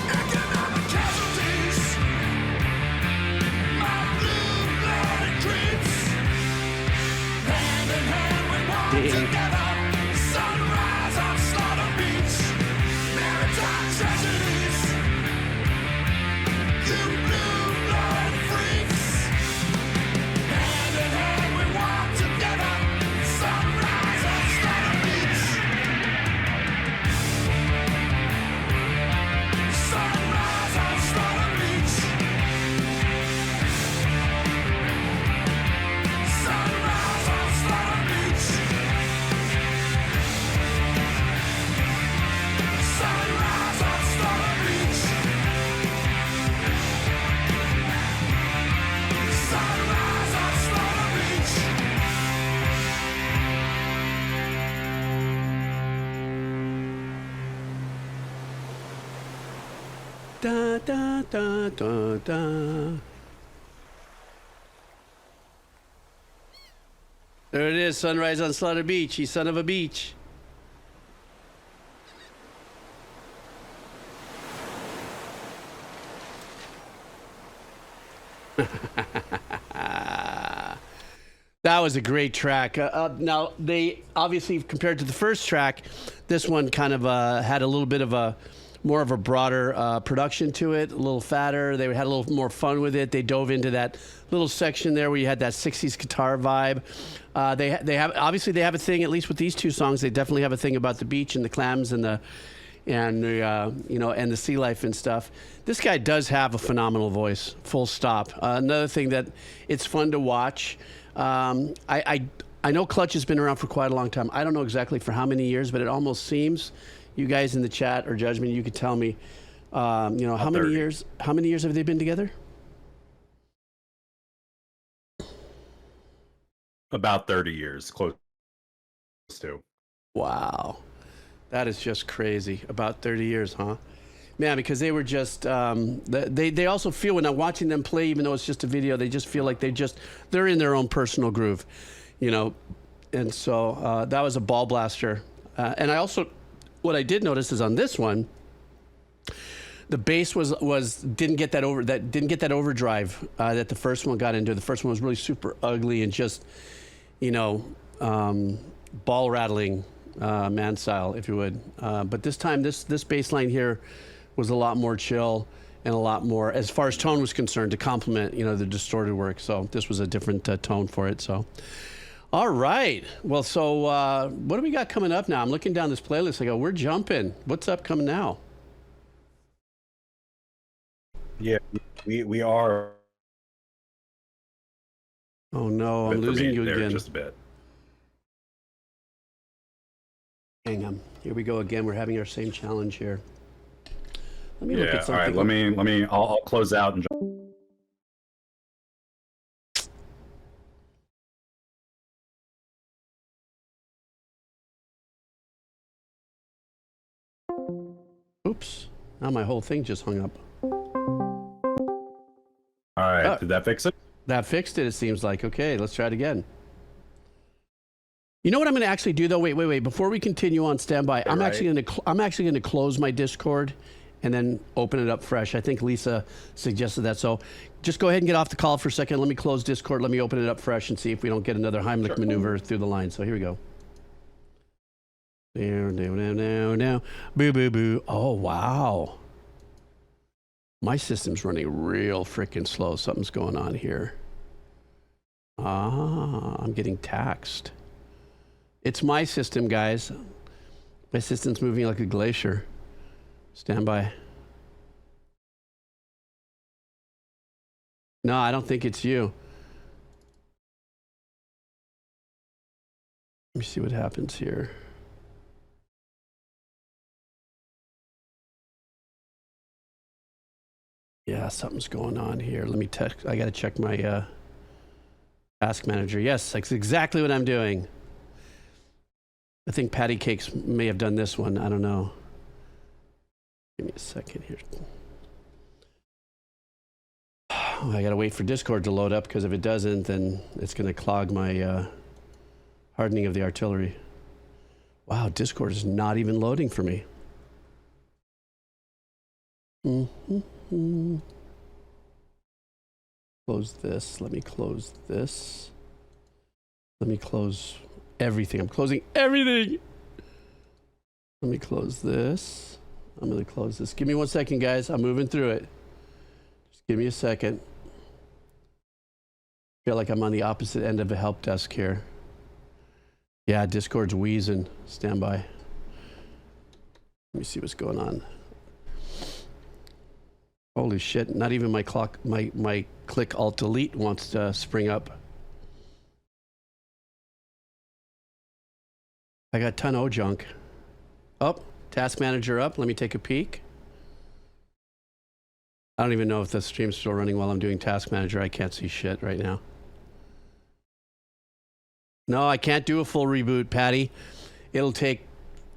Economic casualties, my blue-blooded creeps. Hand in hand we walk together. Sunrise on Slaughter Beach. Maritime tragedies. You blue-blood freaks. Hand in hand we walk together. Sunrise on Slaughter Beach. Sunrise on Slaughter Beach. Sunrise on Slaughter Beach. Sunrise on Slaughter Beach. Sunrise on Slaughter Beach. Da da da da da. There it is, Sunrise on Slaughter Beach, you son of a beach. That was a great track. Now, they obviously, compared to the first track, this one kind of had a little bit of a more of a broader production to it, a little fatter. They had a little more fun with it. They dove into that little section there where you had that 60s guitar vibe. They have obviously they have a thing, at least with these two songs, they definitely have a thing about the beach and the clams and the you know, and the sea life and stuff. This guy does have a phenomenal voice, full stop. Another thing that it's fun to watch. I know Clutch has been around for quite a long time. I don't know exactly for how many years, but it almost seems, you guys in the chat or Judgment, you could tell me, you know, how many years have they been together? About 30 years, close to. Wow. That is just crazy. About 30 years, huh? Man, because they were just, they also feel when I'm watching them play, even though it's just a video, they just feel like they're in their own personal groove, you know? And so that was a ball blaster. And I also, what I did notice is on this one, the bass didn't get that overdrive that the first one got into. The first one was really super ugly and just, you know, ball rattling man style, if you would. But this time, this bass line here was a lot more chill and a lot more, as far as tone was concerned, to complement, you know, the distorted work. So this was a different tone for it. So, all right. Well, so what do we got coming up now? I'm looking down this playlist. I go, we're jumping. What's up coming now? Yeah, we are. Oh no, I'm losing you again. Just a bit. Hang on. Here we go again. We're having our same challenge here. Let me look at something. All right. Let me. I'll close out and. Oops. Now my whole thing just hung up. All right. Did that fix it? That fixed it, it seems like. Okay, let's try it again. You know what I'm going to actually do, though? Wait. Before we continue on standby, I'm actually going to close my Discord and then open it up fresh. I think Lisa suggested that. So just go ahead and get off the call for a second. Let me close Discord. Let me open it up fresh and see if we don't get another Heimlich maneuver through the line. So here we go. Now. Boo, boo, boo. Oh, wow. My system's running real freaking slow. Something's going on here. I'm getting taxed. It's my system, guys. My system's moving like a glacier. Stand by. No, I don't think it's you. me see what happens here. Yeah, something's going on here. Let me text. I got to check my task manager. Yes, that's exactly what I'm doing. I think Patty Cakes may have done this one. I don't know. Give me a second here. Oh, I got to wait for Discord to load up, because if it doesn't, then it's going to clog my hardening of the artillery. Wow, Discord is not even loading for me. Close this. Let me close this. Let me close everything. I'm closing everything. Let me close this. I'm going to close this. Give me 1 second, guys. I'm moving through it. Just give me a second. Feel like I'm on the opposite end of a help desk here. Yeah, Discord's wheezing. Stand by. Let me see what's going on. Holy shit, not even my click alt delete wants to spring up. I got ton O junk. Up, task manager up. Let me take a peek. I don't even know if the stream's still running while I'm doing task manager. I can't see shit right now. No, I can't do a full reboot, Patty. It'll take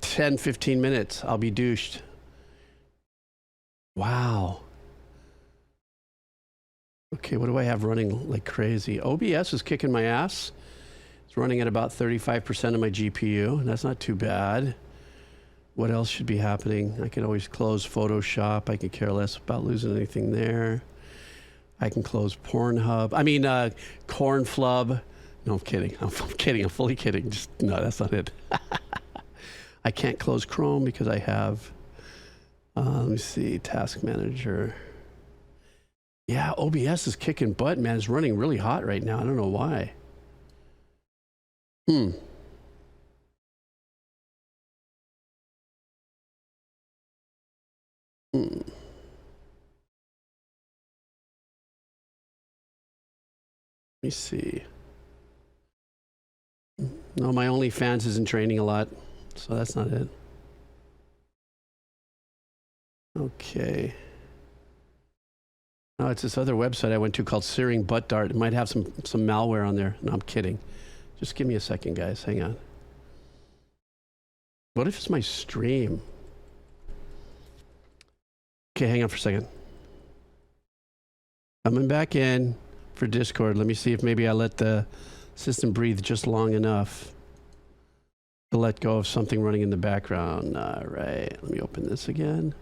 10, 15 minutes. I'll be douched. Wow. Okay, what do I have running like crazy? OBS is kicking my ass. It's running at about 35% of my GPU. That's not too bad. What else should be happening? I can always close Photoshop. I could care less about losing anything there. I can close Pornhub. I mean, Cornflub. No, I'm kidding. I'm kidding. I'm fully kidding. Just, no, that's not it. I can't close Chrome because I have, let me see, Task Manager. Yeah, OBS is kicking butt, man. It's running really hot right now. I don't know why. Let me see. No, my OnlyFans isn't training a lot, so that's not it. Okay. No, it's this other website I went to called Searing Butt Dart. It might have some malware on there. No, I'm kidding. Just give me a second, guys. Hang on. What if it's my stream? Okay, hang on for a second. Coming back in for Discord. Let me see if maybe I let the system breathe just long enough to let go of something running in the background. All right, let me open this again.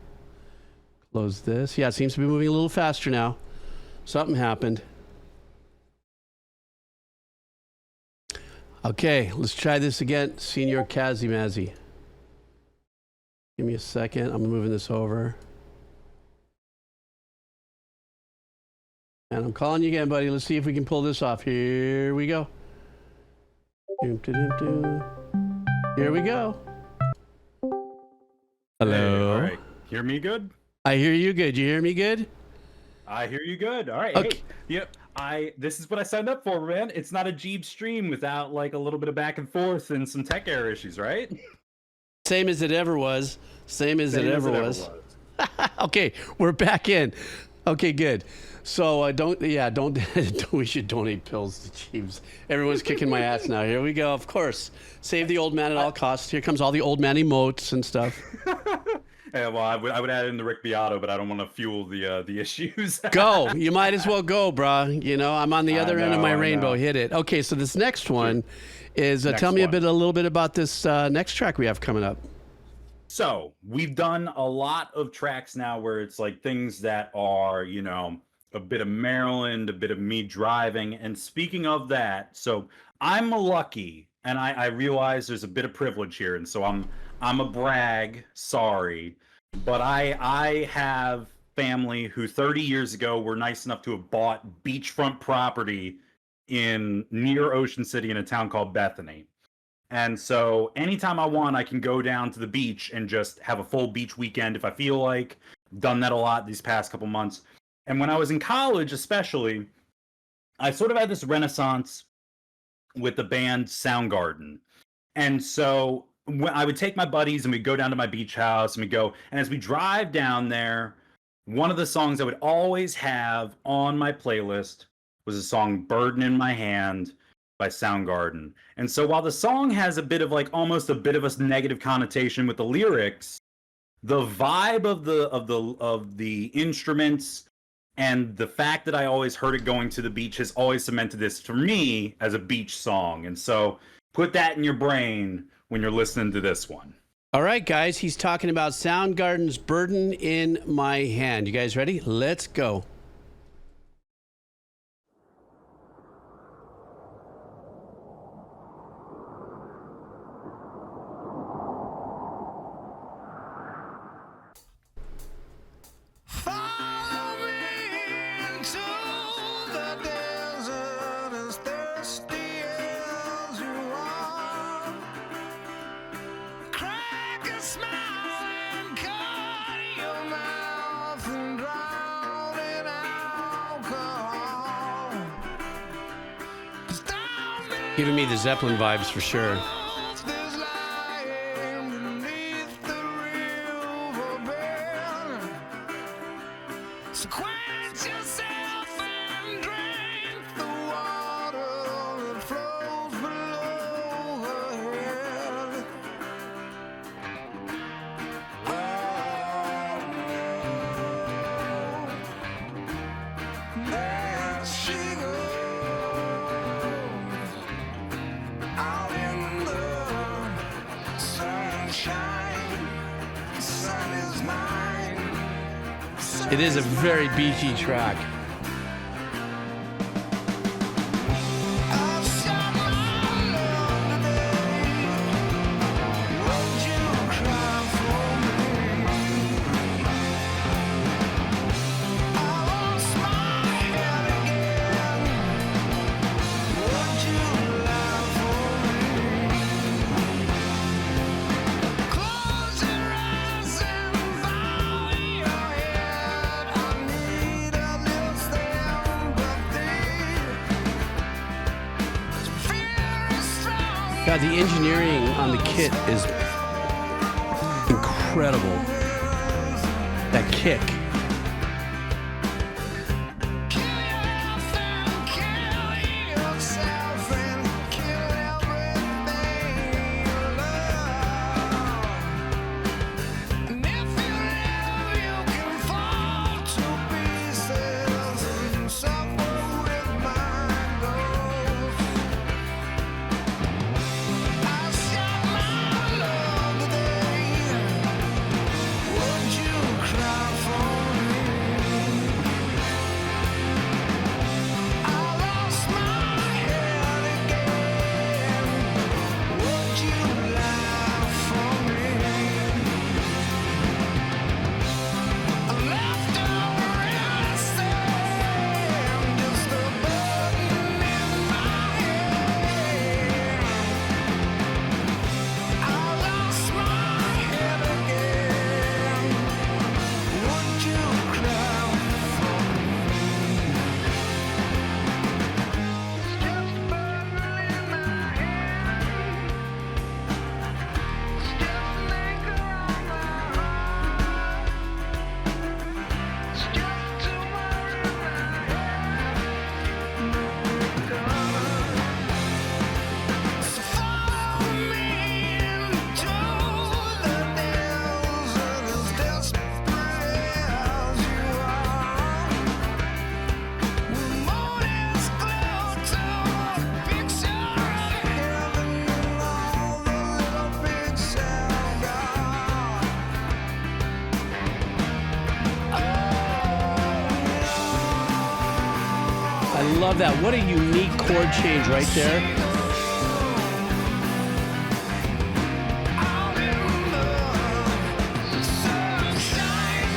Close this. Yeah, it seems to be moving a little faster now. Something happened. Okay, let's try this again. Senior Kazzy Mazzy. Give me a second. I'm moving this over. And I'm calling you again, buddy. Let's see if we can pull this off. Here we go. Here we go. Hello. Hey, all right. Hear me good? I hear you good. You hear me good? I hear you good. All right. Okay. Hey, yeah, this is what I signed up for, man. It's not a Jeep stream without like a little bit of back and forth and some tech error issues, right? Same as it ever was. Same as it ever was. Okay, we're back in. Okay, good. So don't we should donate pills to Jeeves. Everyone's kicking my ass now. Here we go. Of course. Save the old man at all costs. Here comes all the old man emotes and stuff. Yeah, well, I would add in the Rick Beato, but I don't want to fuel the issues. Go. You might as well go, brah. You know, I'm on the other end of my rainbow. Hit it. Okay, so this next one is tell me a little bit about this next track we have coming up. So we've done a lot of tracks now where it's like things that are, you know, a bit of Maryland, a bit of me driving. And speaking of that, so I'm lucky, and I realize there's a bit of privilege here, and so I'm a brag, sorry, but I have family who 30 years ago were nice enough to have bought beachfront property near Ocean City in a town called Bethany. And so anytime I want, I can go down to the beach and just have a full beach weekend if I feel like. Done that a lot these past couple months. And when I was in college, especially, I sort of had this renaissance with the band Soundgarden. And so when I would take my buddies and we'd go down to my beach house and we'd go, and as we drive down there, one of the songs I would always have on my playlist was a song Burden in My Hand by Soundgarden. And so while the song has a bit of like almost a bit of a negative connotation with the lyrics, the vibe of the instruments and the fact that I always heard it going to the beach has always cemented this for me as a beach song. And so put that in your brain when you're listening to this one. All right, guys, he's talking about Soundgarden's Burden in My Hand. You guys ready? Let's go. Follow me into the desert as thirsty as you are. Crack a smile and cut your mouth and drown in alcohol. 'Cause down below Giving me the Zeppelin vibes for sure. there's lying beneath the riverbed. So quench yourself and drink the water that flows below her head. Oh, there she goes, out in the sunshine. The sun is mine. It is a very beachy track. I've shot my love today. Won't you cry for me? I lost my head again. Won't you laugh for me? Close your eyes and bow your head. I need a little sympathy. Fear is strong. God, the engineering on the kit is incredible. That kick. Kill yourself and kill yourself and kill everything you love. And if you live, you can fall to pieces and suffer with my ghost. I shot my love today. Won't you cry for me? I lost my head again. Won't you laugh for me? I left over in the sand, just a burden in my hand. I lost my head again. Won't you cry for me? Just burden in my hand. Just linger on my heart. Just tumor in my head. No regard. So follow me into the desert as desperate as you are. When mornings glow to a picture of heaven and all the little pigs have got. I love that. What a unique chord change right there. Out in the sunshine,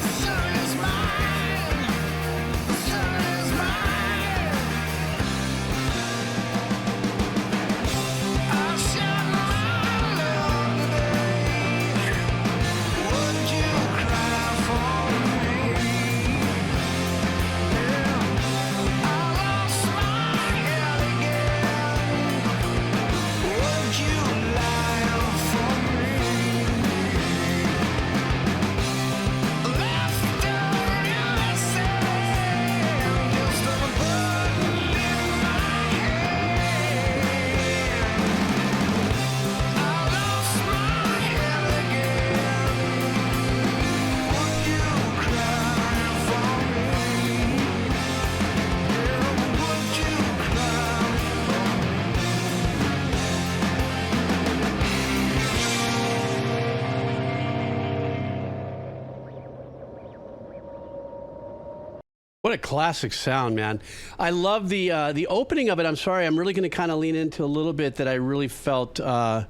the sun is mine. The sun is mine. I shot my love today. Would you cry for me? I lost my head again. What a classic sound, man. I love the opening of it. I'm sorry, I'm really going to kind of lean into a little bit that I really felt. I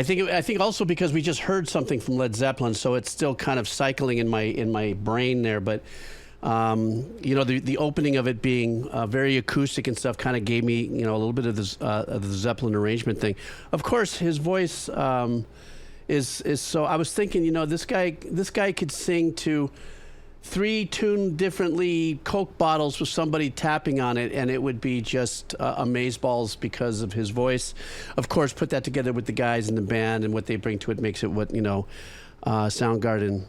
think also because we just heard something from Led Zeppelin, so it's still kind of cycling in my brain there. But you know, the opening of it being very acoustic and stuff kind of gave me, you know, a little bit of this of the Zeppelin arrangement thing. Of course, his voice is so. I was thinking, you know, this guy could sing to 3 tuned differently Coke bottles with somebody tapping on it, and it would be just amazeballs because of his voice. Of course, put that together with the guys in the band and what they bring to it makes it what, you know, Soundgarden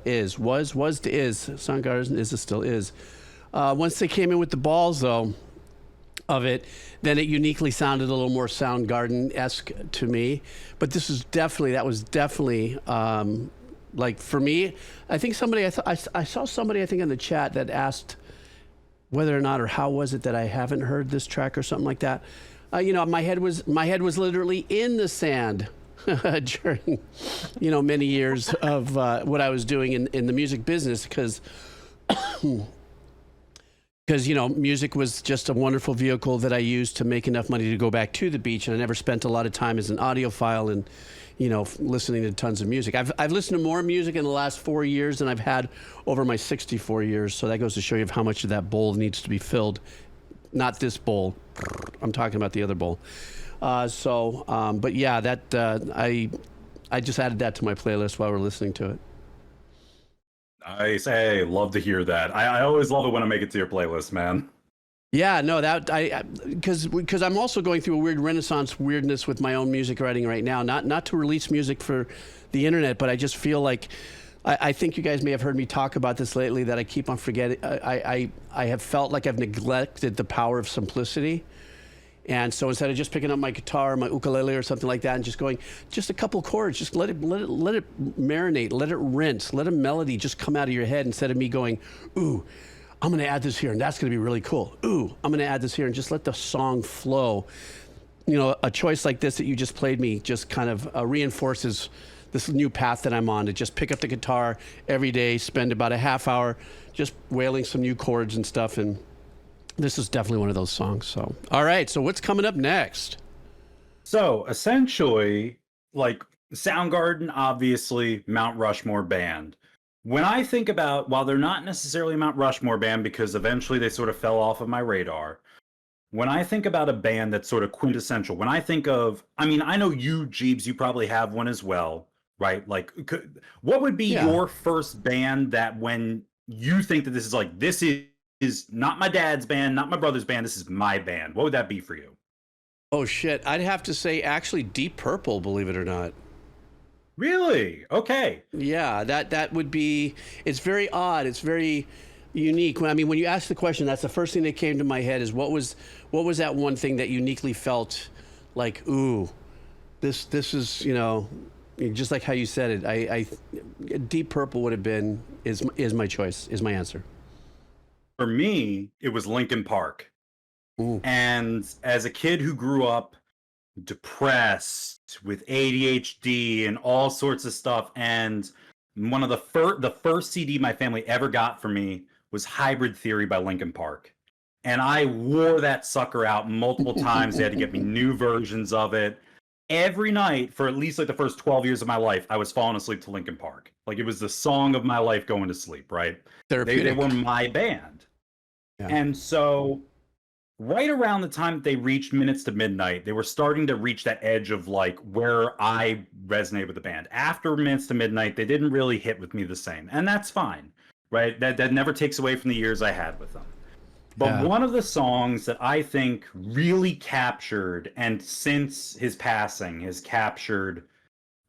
is. Soundgarden is, still is. Once they came in with the balls, though, of it, then it uniquely sounded a little more Soundgarden-esque to me. But that was definitely like, for me, I think I saw somebody, I think, in the chat that asked whether or not, or how was it that I haven't heard this track or something like that. You know, my head was literally in the sand during, you know, many years of what I was doing in the music business, because you know, music was just a wonderful vehicle that I used to make enough money to go back to the beach, and I never spent a lot of time as an audiophile and, you know, listening to tons of music. I've listened to more music in the last 4 years than I've had over my 64 years, so that goes to show you how much of that bowl needs to be filled. Not this bowl. I'm talking about the other bowl. But yeah, that I just added that to my playlist while we're listening to it. Nice. Hey, love to hear that. I always love it when I make it to your playlist, man. Yeah, no, because I'm also going through a weird renaissance weirdness with my own music writing right now. Not to release music for the internet, but I just feel like I think you guys may have heard me talk about this lately, that I keep on forgetting. I have felt like I've neglected the power of simplicity. And so instead of just picking up my guitar or my ukulele or something like that and just going just a couple chords, just let it marinate, let it rinse, let a melody just come out of your head, instead of me going, ooh, I'm going to add this here and that's going to be really cool. Ooh, I'm going to add this here, and just let the song flow. You know, a choice like this that you just played me just kind of reinforces this new path that I'm on, to just pick up the guitar every day, spend about a half hour just wailing some new chords and stuff. And this is definitely one of those songs. So, all right. So what's coming up next? So essentially, like, Soundgarden, obviously Mount Rushmore band. When I think about, while they're not necessarily a Mount Rushmore band because eventually they sort of fell off of my radar, when I think about a band that's sort of quintessential, when I think of, I mean, I know you, Jeebs, you probably have one as well, right? Like, what would be your first band that, when you think that this is like, this is not my dad's band, not my brother's band, this is my band, what would that be for you? Oh, shit. I'd have to say, actually, Deep Purple, believe it or not. Really? Okay. Yeah, that would be, it's very odd. It's very unique. I mean, when you ask the question, that's the first thing that came to my head, is what was that one thing that uniquely felt like, ooh, this is, you know, just like how you said it. Deep Purple would have been, is my choice, is my answer. For me, it was Linkin Park. Ooh. And as a kid who grew up depressed with ADHD and all sorts of stuff, and one of the first CD my family ever got for me was Hybrid Theory by Linkin Park. And I wore that sucker out multiple times. They had to get me new versions of it. Every night for at least like the first 12 years of my life, I was falling asleep to Linkin Park. Like, it was the song of my life going to sleep, right? They were my band. Yeah. And so right around the time that they reached Minutes to Midnight, they were starting to reach that edge of like where I resonate with the band. After Minutes to Midnight, they didn't really hit with me the same. And that's fine, right? That never takes away from the years I had with them. But one of the songs that I think really captured, and since his passing has captured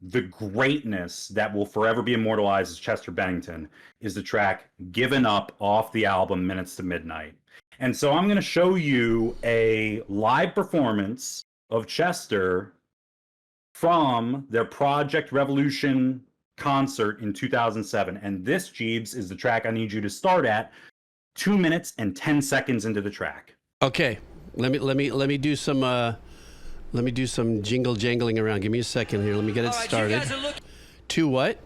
the greatness that will forever be immortalized as Chester Bennington, is the track Given Up off the album Minutes to Midnight. And so I'm going to show you a live performance of Chester from their Project Revolution concert in 2007. And this, Jeebs, is the track I need you to start at 2 minutes and 10 seconds into the track. Okay. Let me do some jingle jangling around. Give me a second here. Let me get it started. To what?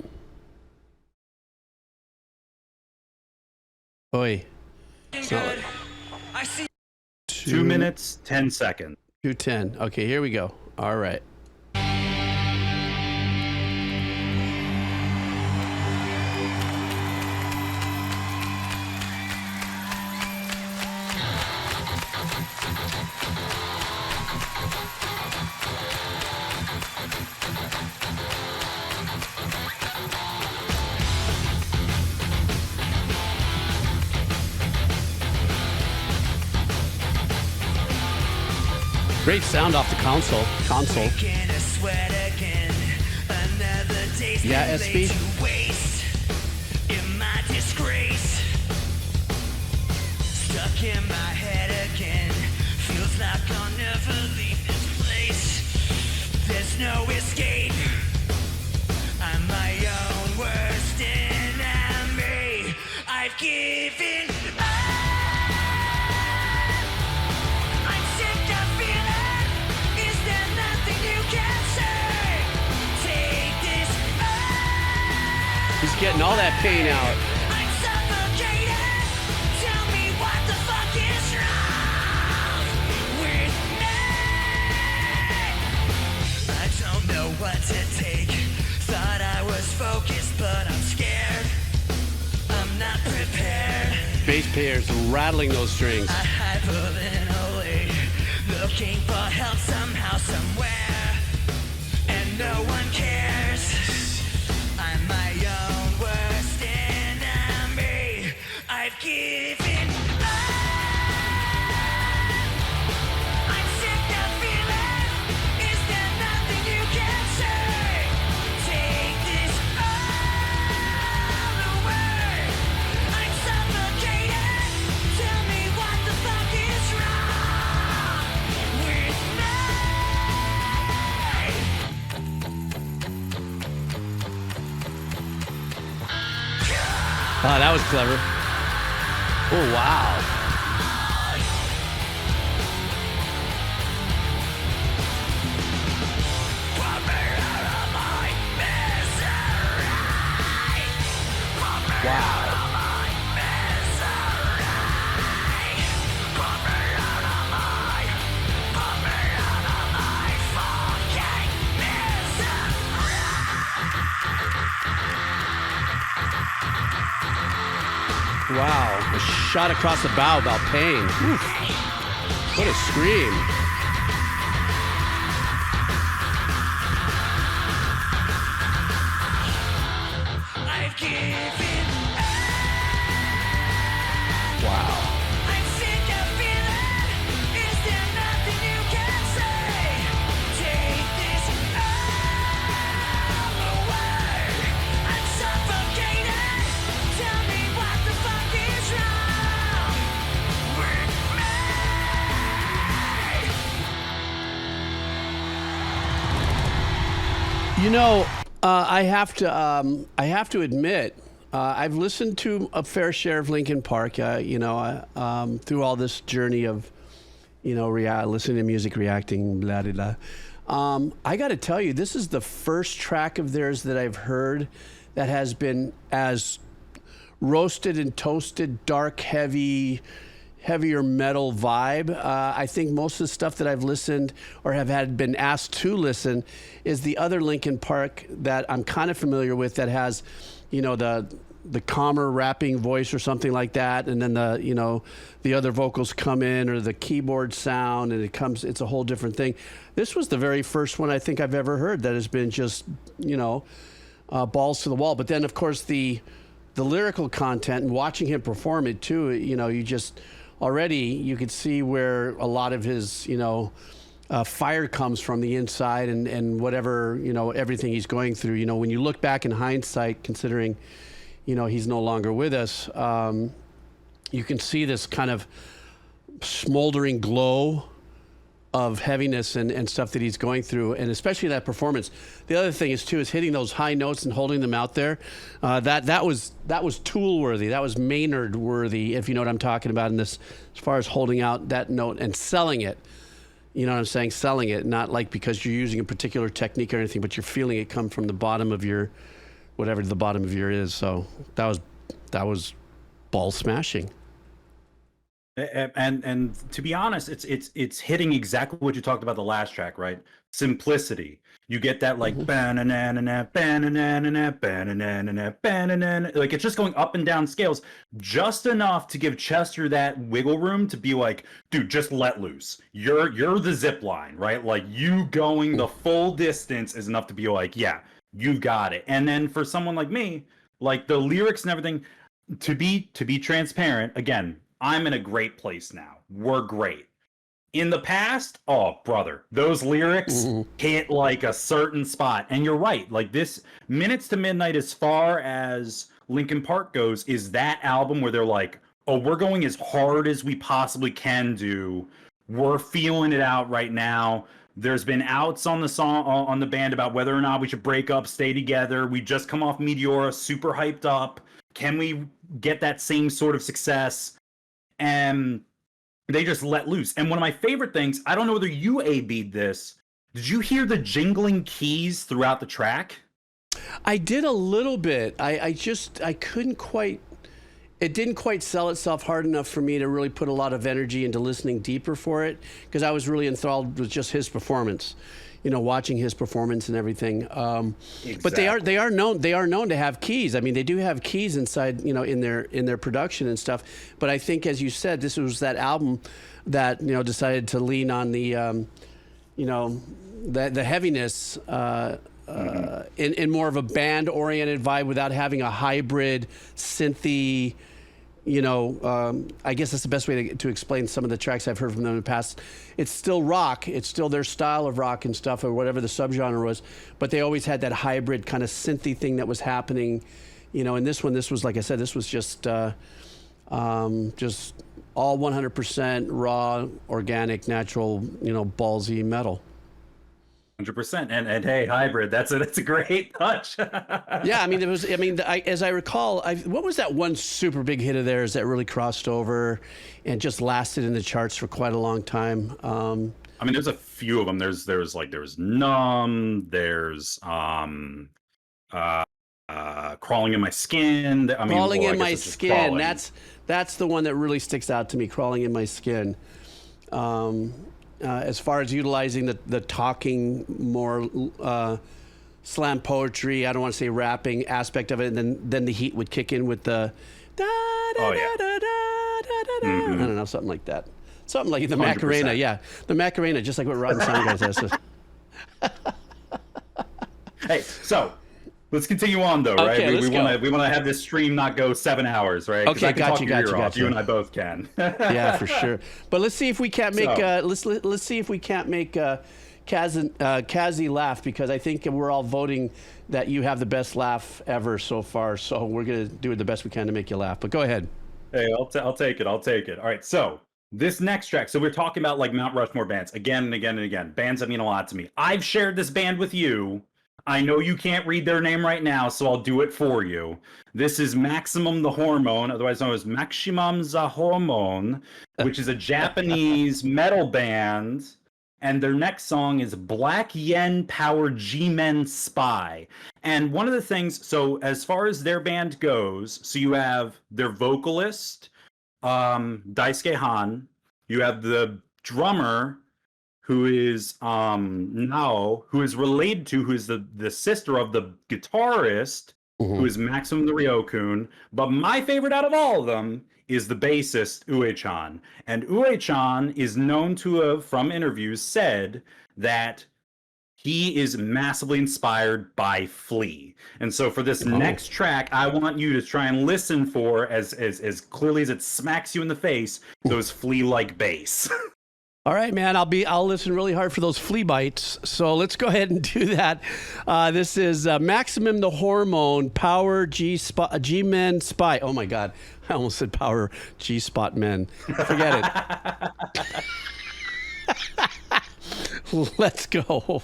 Oi. It's not like I see 2 minutes, 10 seconds. 2:10. Okay, here we go. All right. Great sound off the console. Yeah, SB. Stuck in my head again. Feels like I'll never leave this place. There's no escape. I'm my own worst enemy. I've given up. I'm sick of feeling. Is there nothing you can say? Take this up. He's getting all that pain out. I'm suffocated. Tell me what the fuck is wrong with me. I don't know what to take. Thought I was focused, but I'm scared. I'm not prepared. Bass players rattling those strings. I hyperventilate, looking for help somehow, somewhere, and no one cares. I'm my own worst enemy. I've given up. I'm sick of feeling. Is there nothing you can say? Take this all away. I'm suffocated. Tell me what the fuck is wrong with me. Oh, that was clever. Oh, wow. Wow. Wow. A shot across the bow about pain. Oof. What a scream. I've given up. Wow. I'm sick of feeling. Is there nothing you can say? Take this all away. I'm suffocated. Tell me what the fuck is wrong with me. You know, I have to admit, I've listened to a fair share of Linkin Park. Through all this journey of, listening to music, reacting, blah blah blah. I got to tell you, this is the first track of theirs that I've heard that has been as roasted and toasted, dark, heavier metal vibe. I think most of the stuff that I've listened or have been asked to listen is the other Linkin Park that I'm kind of familiar with that has, the calmer rapping voice or something like that, and then the other vocals come in, or the keyboard sound, and it's a whole different thing. This was the very first one I think I've ever heard that has been just balls to the wall. But then of course the lyrical content and watching him perform it too, you just already you could see where a lot of his fire comes from the inside, and whatever everything he's going through. When you look back in hindsight, considering he's no longer with us, you can see this kind of smoldering glow of heaviness and stuff that he's going through, and especially that performance. The other thing is hitting those high notes and holding them out there. That was Tool worthy. That was Maynard worthy, if you know what I'm talking about in this, as far as holding out that note and selling it. You know what I'm saying? Selling it, not like because you're using a particular technique or anything, but you're feeling it come from the bottom of your, whatever the bottom of your is. So that was ball smashing. And to be honest, it's hitting exactly what you talked about the last track, right? Simplicity. You get that like ba-na-na-na-na, ba-na-na-na-na, ba-na-na-na-na, ba-na-na-na. Like it's just going up and down scales, just enough to give Chester that wiggle room to be like, dude, just let loose. You're the zip line, right? Like you going the full distance is enough to be like, yeah, you've got it. And then for someone like me, like the lyrics and everything, to be transparent, again, I'm in a great place now. We're great. In the past, oh brother, those lyrics hit like a certain spot. And you're right, like this Minutes to Midnight, as far as Linkin Park goes, is that album where they're like, oh, we're going as hard as we possibly can do. We're feeling it out right now. There's been outs on the song, on the band, about whether or not we should break up, stay together. We just come off Meteora, super hyped up. Can we get that same sort of success? And they just let loose. And one of my favorite things, I don't know whether you A-B'd this, did you hear the jingling keys throughout the track? I did a little bit. I couldn't quite, it didn't quite sell itself hard enough for me to really put a lot of energy into listening deeper for it, because I was really enthralled with just his performance, you know, watching his performance and everything. Exactly. But they are known to have keys. I mean, they do have keys inside, you know, in their production and stuff. But I think, as you said, this was that album that, you know, decided to lean on the, you know, the heaviness in more of a band-oriented vibe without having a hybrid synthy. You know, I guess that's the best way to explain some of the tracks I've heard from them in the past. It's still rock. It's still their style of rock and stuff, or whatever the subgenre was. But they always had that hybrid kind of synthy thing that was happening. You know, in this one, this was, like I said, this was just all 100% raw, organic, natural, you know, ballsy metal. 100%. And hey, hybrid, that's a great touch. Yeah, I mean, it was. I mean, as I recall, what was that one super big hit of theirs that really crossed over and just lasted in the charts for quite a long time? I mean, there's a few of them. There's Numb. There's Crawling in My Skin. I mean, Crawling in I My guess it's just Skin. Crawling. That's the one that really sticks out to me. Crawling in My Skin. As far as utilizing the talking, more slam poetry, I don't want to say rapping aspect of it, and then the heat would kick in with the da da da da da da. I don't know, something like that. Something like the 100%. Macarena, yeah. The Macarena, just like what Rotten Sound Guys has. Hey, so let's continue on though, Okay, right? We want to have this stream not go 7 hours, right? Okay, I can talk your ear off. got you. You and I both can. Yeah, for sure. But let's see if we can't make let's see if we can't make Kazzy laugh, because I think we're all voting that you have the best laugh ever so far. So we're gonna do the best we can to make you laugh. But go ahead. Hey, I'll take it. All right, so this next track. So we're talking about like Mount Rushmore bands again and again and again. Bands that mean a lot to me. I've shared this band with you. I know you can't read their name right now, so I'll do it for you. This is Maximum the Hormone, otherwise known as Maximum the Hormone, which is a Japanese metal band. And their next song is Black Yen Power G-Men Spy. And one of the things, so as far as their band goes, so you have their vocalist, Daisuke Han. You have the drummer, who is Nao, who is related to, who is the sister of the guitarist, who is Maximum the Ryokun. But my favorite out of all of them is the bassist, Ue-chan. And Ue-chan is known to have, from interviews, said that he is massively inspired by Flea. And so for this next track, I want you to try and listen for, as clearly as it smacks you in the face, those Flea-like bass. All right, man. I'll listen really hard for those flea bites. So let's go ahead and do that. This is Maximum the Hormone, Power G-Men Spy. Oh my God, I almost said Power G-Spot Men. Forget it. Let's go.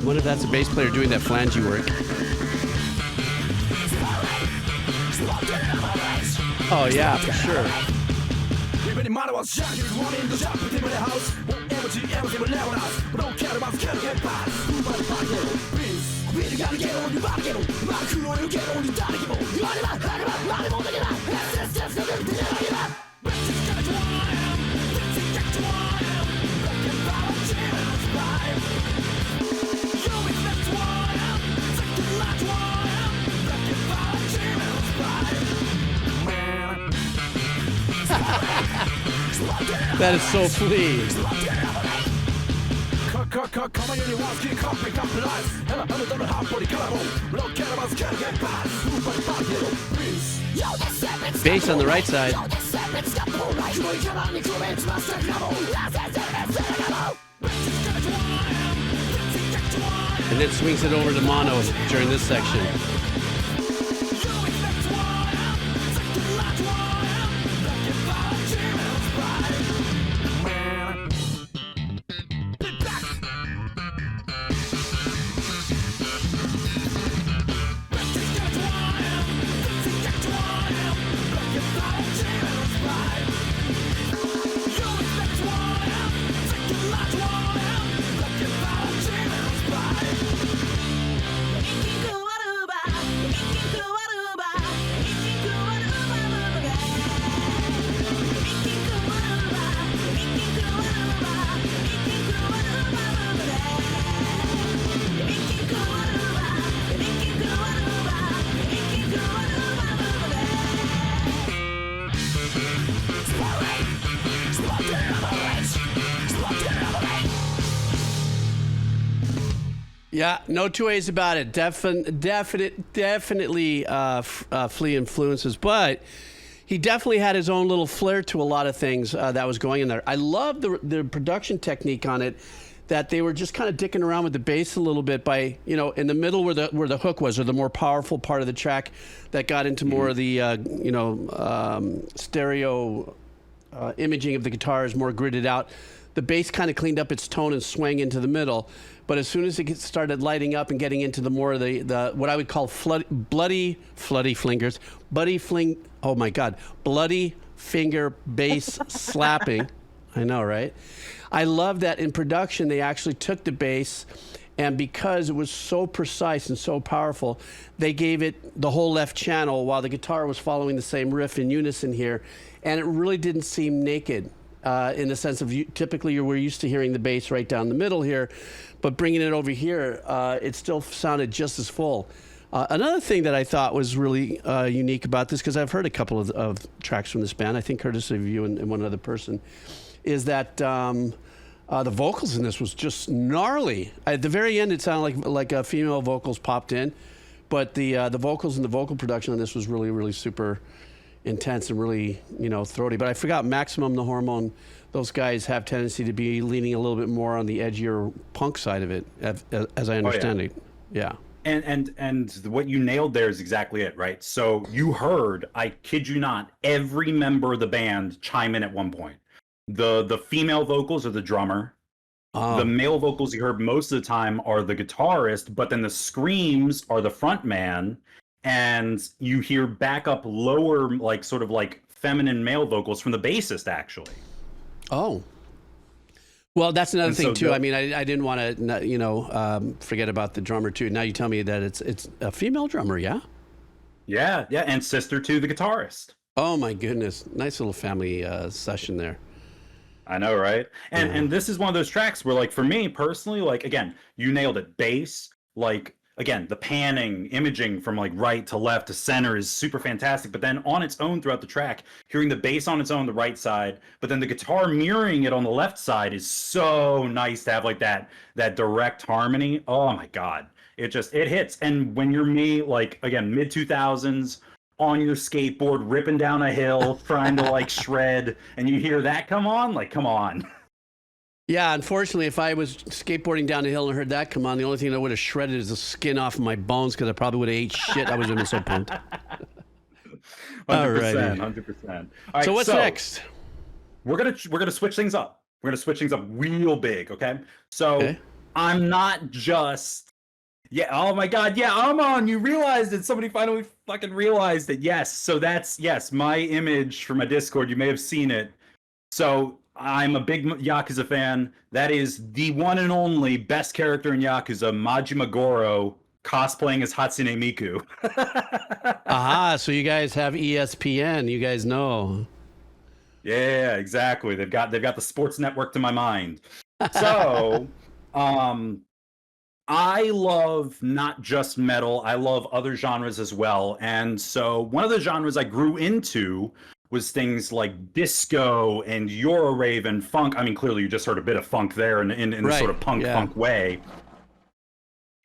wonder if that's a bass player doing that flangey work. Oh yeah, for sure. That is so Flea. Bass on the right side. And then swings it over to mono during this section. Yeah, no two ways about it. Definitely Flea influences, but he definitely had his own little flair to a lot of things that was going in there. I love the production technique on it, that they were just kind of dicking around with the bass a little bit by, you know, in the middle where the hook was, or the more powerful part of the track that got into more of the, stereo imaging of the guitars, more gridded out. The bass kind of cleaned up its tone and swang into the middle. But as soon as it started lighting up and getting into the more of the what I would call bloody finger bass slapping. I know, right? I love that in production they actually took the bass, and because it was so precise and so powerful, they gave it the whole left channel while the guitar was following the same riff in unison here, and it really didn't seem naked. In the sense of typically we're used to hearing the bass right down the middle here, but bringing it over here, it still sounded just as full. Another thing that I thought was really unique about this, because I've heard a couple of tracks from this band, I think courtesy of you and one other person, is that the vocals in this was just gnarly. At the very end, it sounded like female vocals popped in, but the vocals and the vocal production on this was really, really super intense and really, throaty. But I forgot Maximum the Hormone. Those guys have tendency to be leaning a little bit more on the edgier punk side of it, as I understand it. Yeah. And what you nailed there is exactly it, right? So you heard, I kid you not, every member of the band chime in at one point. The female vocals are the drummer. The male vocals you heard most of the time are the guitarist, but then the screams are the front man. And you hear backup lower, sort of feminine male vocals from the bassist, actually. Oh. Well, that's another thing, too. I mean, I didn't want to, forget about the drummer, too. Now you tell me that it's a female drummer, yeah? Yeah, and sister to the guitarist. Oh, my goodness. Nice little family session there. I know, right? And this is one of those tracks where, for me personally, again, you nailed it. Bass, again, the panning, imaging from right to left to center is super fantastic. But then on its own throughout the track, hearing the bass on its own, the right side, but then the guitar mirroring it on the left side is so nice to have that direct harmony. Oh my God. It hits. And when you're me, again, mid 2000s on your skateboard, ripping down a hill, trying to shred, and you hear that come on, come on. Yeah, unfortunately, if I was skateboarding down the hill and heard that come on, the only thing that would have shredded is the skin off of my bones, because I probably would have ate shit. I would have been so pumped. 100%, 100%. All right, so what's next? We're gonna switch things up. We're gonna switch things up real big, okay? So I'm not just. Yeah. Oh my God. Yeah. Amon, you realized it. Somebody finally fucking realized it. Yes. So that's my image for my Discord. You may have seen it. So I'm a big Yakuza fan. That is the one and only best character in Yakuza, Majima Goro, cosplaying as Hatsune Miku. Aha, so you guys have ESPN. You guys know. Yeah, exactly. They've got the sports network to my mind. So, I love not just metal, I love other genres as well. And so one of the genres I grew into was things like disco and Eurorave and funk. I mean, clearly you just heard a bit of funk there in the Right, sort of punk yeah. way.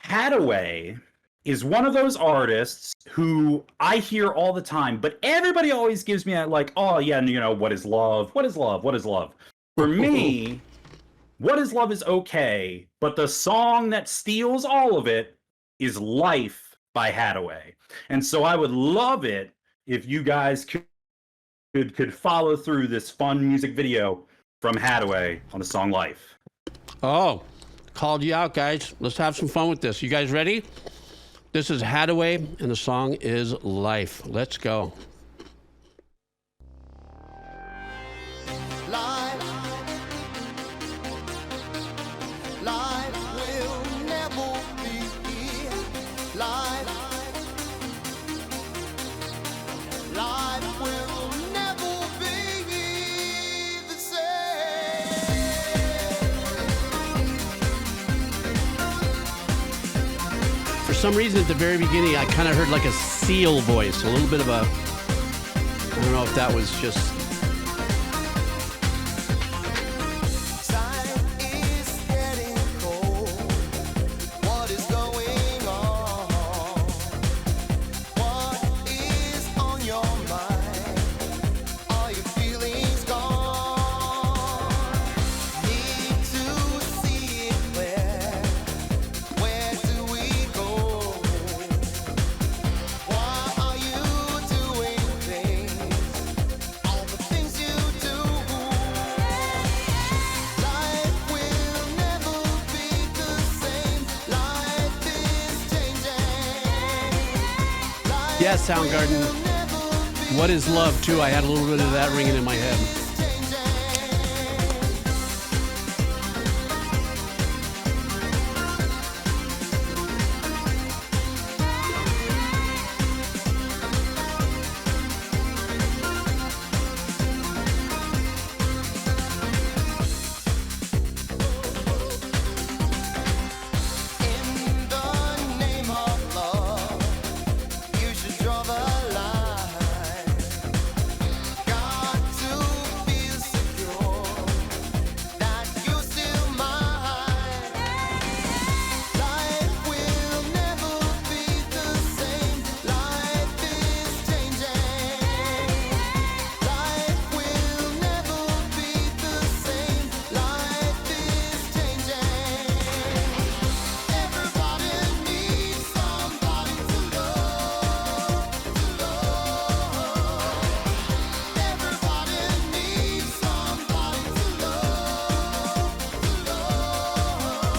Hadaway is one of those artists who I hear all the time, but everybody always gives me that like, oh yeah, you know, what is love? What is love? What is love? For me, What is Love is okay, but the song that steals all of it is Life by Hadaway. And so I would love it if you guys could follow through this fun music video from Hadaway on the song Life. Oh, called you out, guys. Let's have some fun with this. You guys ready? This is Hadaway, and the song is Life. Let's go. Life will never be here. Life will never be the same. For some reason, at the very beginning, I kind of heard like a seal voice, a little bit of a, I don't know if that was just. Time is getting cold. What is going on? What is on your mind? Are your feelings gone? Need to see it clear. Where do we go? Why are you doing things? All the things you do. Life will never be the same. Life is changing. Yeah, Soundgarden. What is love, too? I had a little bit of that ringing in my head. In the name of love, you should draw the line. Got to feel secure that you're still mine. Life will never be the same. Life is changing. Life will never be the same. Life is changing. Everybody needs somebody to love, Everybody needs somebody to love.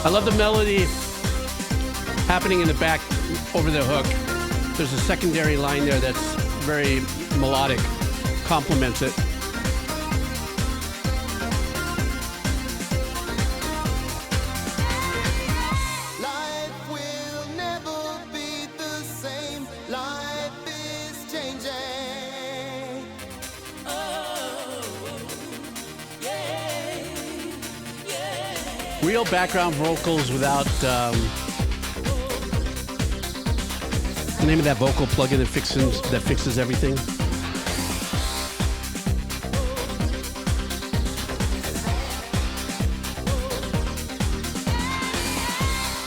I love the melody happening in the back over the hook. There's a secondary line there that's very melodic, complements it. Life will never be the same. Life is changing. Real background vocals without the name of that vocal plugin that fixes everything.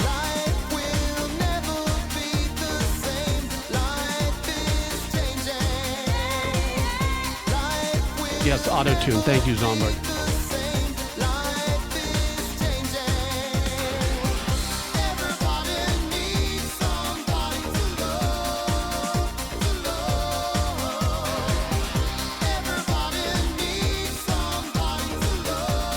Life will never be the same. Life is changing. Life will Yes, auto tune. Thank you, Zombard. the same. Life is changing. Everybody needs somebody to love, Everybody needs somebody to love,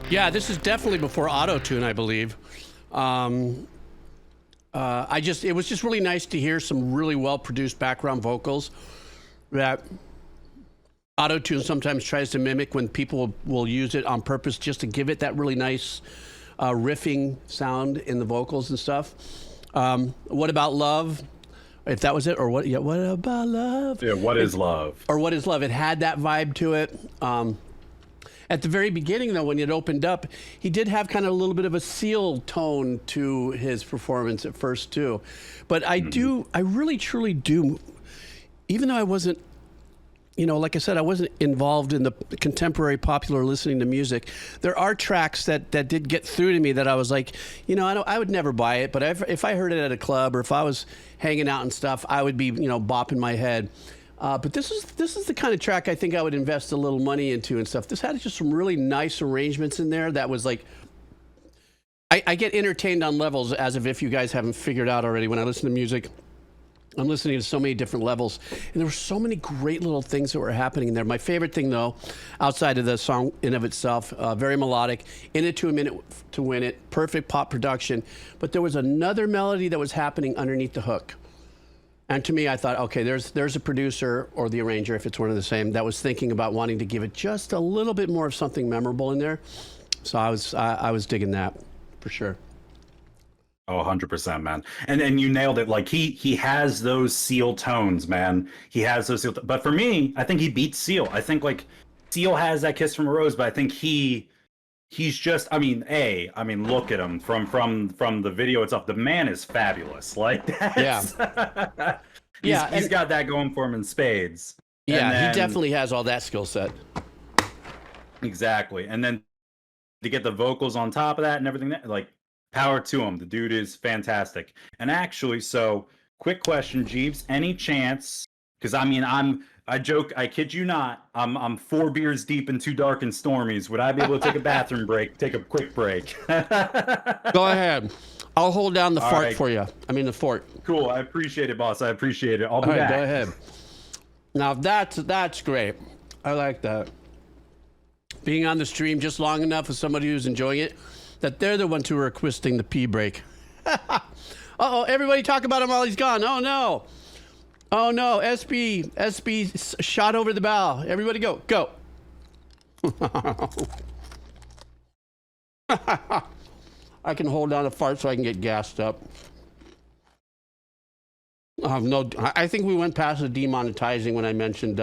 Yeah, this is definitely before auto-tune, I believe. It was just really nice to hear some really well-produced background vocals that auto-tune sometimes tries to mimic when people will use it on purpose just to give it that really nice riffing sound in the vocals and stuff. What About Love? If that was it, or what? Yeah, What About Love? Yeah, What Is Love? Or What Is Love? It had that vibe to it. At the very beginning, though, when it opened up, he did have kind of a little bit of a Seal tone to his performance at first, too. But I really, truly do, even though I wasn't, like I said, I wasn't involved in the contemporary popular listening to music, there are tracks that did get through to me that I was like, I would never buy it, but if I heard it at a club or if I was hanging out and stuff, I would be, bopping my head. But this is the kind of track I think I would invest a little money into and stuff. This had just some really nice arrangements in there that was like, I get entertained on levels as if you guys haven't figured out already. When I listen to music, I'm listening to so many different levels, and there were so many great little things that were happening in there. My favorite thing, though, outside of the song in of itself, very melodic, In It to a Minute to Win It, perfect pop production, but there was another melody that was happening underneath the hook. And to me, I thought, okay, there's a producer or the arranger, if it's one of the same, that was thinking about wanting to give it just a little bit more of something memorable in there. So I was digging that for sure. Oh, 100%, man. And you nailed it. Like he has those Seal tones, man. He has those Seal. But for me, I think he beats Seal. I think like Seal has that Kiss from a Rose, but I think he's just. I mean, look at him from the video itself. The man is fabulous. Like that's, yeah, he's got that going for him in spades. Yeah, he definitely has all that skill set. Exactly, and then to get the vocals on top of that and everything, like. Power to him. The dude is fantastic. And actually, so quick question, Jeeves, any chance, because I joke, I kid you not, I'm 4 beers deep in Too Dark and Stormies. Would I be able to take a bathroom break, take a quick break? Go ahead. I'll hold down the fart for you. The fort. Cool. I appreciate it, boss. I appreciate it. I'll be back. Go ahead. Now that's great. I like that. Being on the stream just long enough with somebody who's enjoying it, that they're the ones who are requesting the pee break. Uh-oh, everybody talk about him while he's gone. Oh, no. Oh, no, SB shot over the bow. Everybody go. I can hold down a fart so I can get gassed up. I think we went past the demonetizing when I mentioned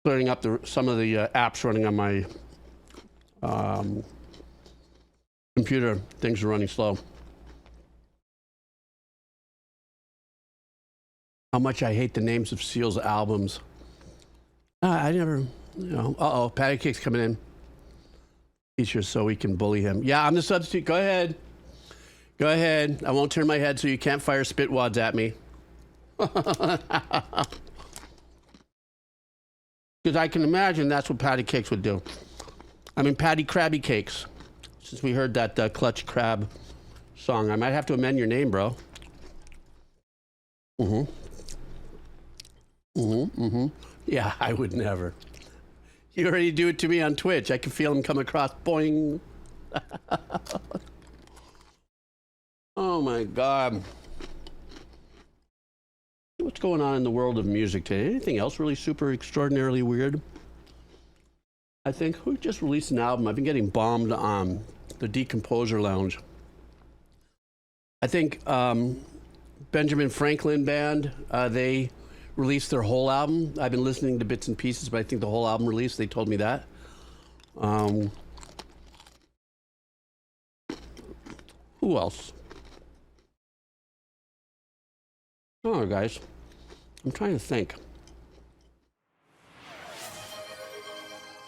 clearing up some of the apps running on my computer. Things are running slow. How much I hate the names of Seal's albums. I never, uh-oh, Patty Cake's coming in. Teacher, so we can bully him. Yeah, I'm the substitute. Go ahead. I won't turn my head so you can't fire spit wads at me. Because I can imagine that's what Patty Cakes would do. Patty Krabby Cakes. Since we heard that Clutch Crab song, I might have to amend your name, bro. Yeah, I would never. You already do it to me on Twitch. I can feel him come across. Boing. Oh my God. What's going on in the world of music today? Anything else really super extraordinarily weird? I think who just released an album? I've been getting bombed on the Decomposer Lounge. I think Benjamin Franklin Band, they released their whole album. I've been listening to bits and pieces, but I think the whole album released. They told me that. Who else? Oh, guys. I'm trying to think.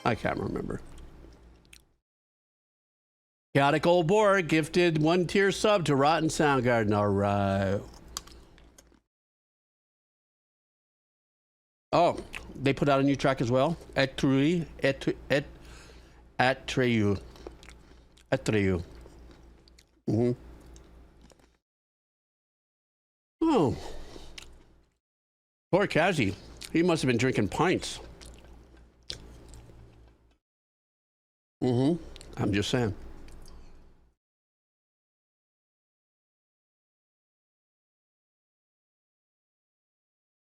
I can't remember. Chaotic Old Boar gifted 1-tier sub to Rotten Soundgarden. All right. Oh, they put out a new track as well. Atreyu. Oh. Poor Kazzy. He must have been drinking pints. I'm just saying.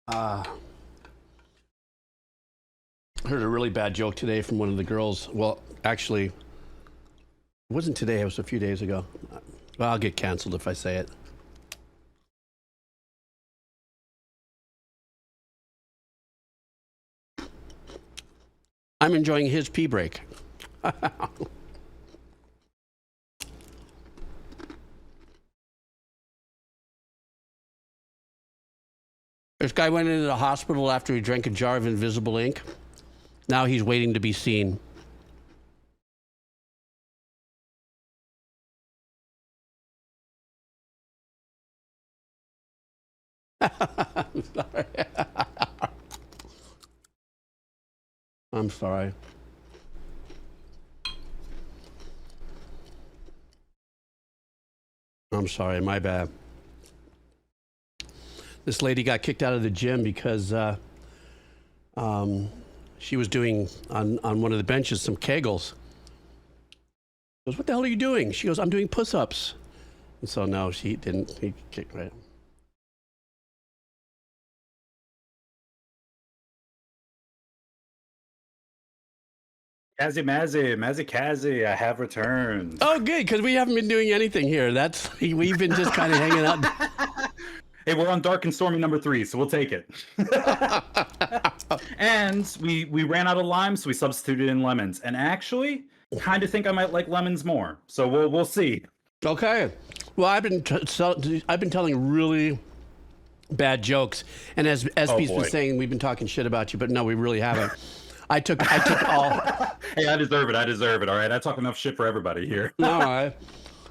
I heard a really bad joke today from one of the girls. Well, actually, it wasn't today. It was a few days ago. Well, I'll get canceled if I say it. I'm enjoying his pee break. This guy went into the hospital after he drank a jar of invisible ink. Now he's waiting to be seen. I'm sorry. I'm sorry. I'm sorry, my bad. This lady got kicked out of the gym because she was doing on one of the benches some kegels. She goes, "What the hell are you doing?" She goes, "I'm doing push-ups." And so no, she didn't. He kicked right. Kazzy, I have returned. Oh, good, because we haven't been doing anything here. We've been just kind of hanging out. Hey, we're on Dark and Stormy number 3, so we'll take it. And we ran out of limes, so we substituted in lemons. And actually, kind of think I might like lemons more. So we'll see. Okay. Well, I've been telling really bad jokes, and as SB's been saying, we've been talking shit about you, but no, we really haven't. I took all. Hey, I deserve it. All right, I talk enough shit for everybody here. No,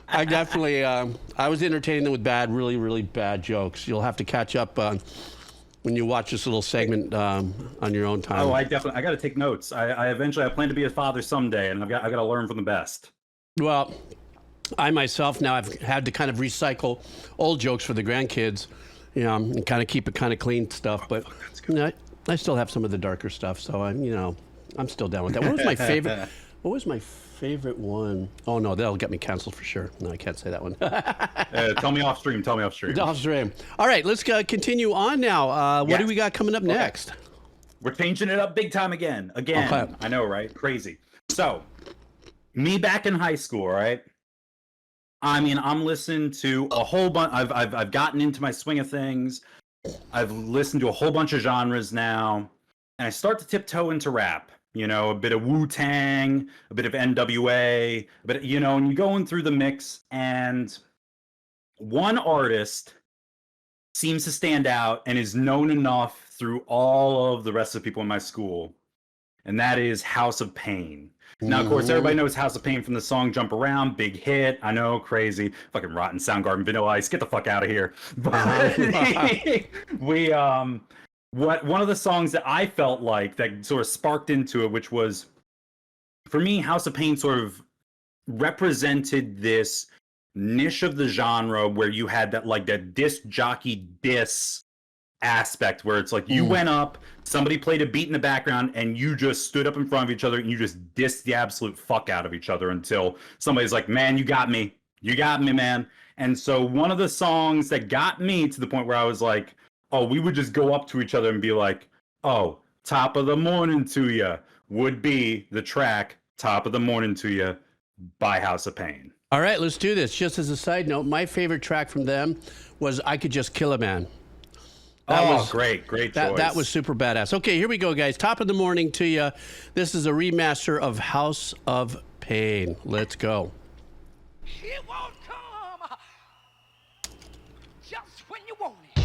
I definitely. I was entertaining them with bad, really, really bad jokes. You'll have to catch up when you watch this little segment on your own time. Oh, I got to take notes. I eventually plan to be a father someday, and I got to learn from the best. Well, I myself now I've had to kind of recycle old jokes for the grandkids, and kind of keep it kind of clean stuff. But I still have some of the darker stuff, so I'm still down with that. What was my favorite? What was my favorite one? Oh no, that'll get me canceled for sure. No, I can't say that one. Tell me off stream. Off stream. All right, let's continue on now. What do we got coming up next? We're changing it up big time again. Okay. I know, right? Crazy. So, me back in high school, right? I mean, I'm listening to a whole bunch. I've gotten into my swing of things. I've listened to a whole bunch of genres now, and I start to tiptoe into rap. A bit of Wu-Tang, a bit of NWA, but and you're going through the mix, and one artist seems to stand out and is known enough through all of the rest of the people in my school, and that is House of Pain. Now, of course, everybody knows House of Pain from the song Jump Around, big hit. I know, crazy. Fucking Rotten, Soundgarden, Vanilla Ice, get the fuck out of here. But one of the songs that I felt like that sort of sparked into it, which was, for me, House of Pain sort of represented this niche of the genre where you had that disc jockey diss aspect where it's like you went up, somebody played a beat in the background, and you just stood up in front of each other and you just dissed the absolute fuck out of each other until somebody's like, "Man, you got me, man." And so one of the songs that got me to the point where I was like, oh, we would just go up to each other and be like, "Oh, Top of the Morning to Ya" would be the track Top of the Morning to Ya by House of Pain. All right, let's do this. Just as a side note, my favorite track from them was I Could Just Kill a Man. That was great choice. That was super badass. Okay, here we go, guys. Top of the Morning to Ya. This is a remaster of House of Pain. Let's go. It won't come just when you want it.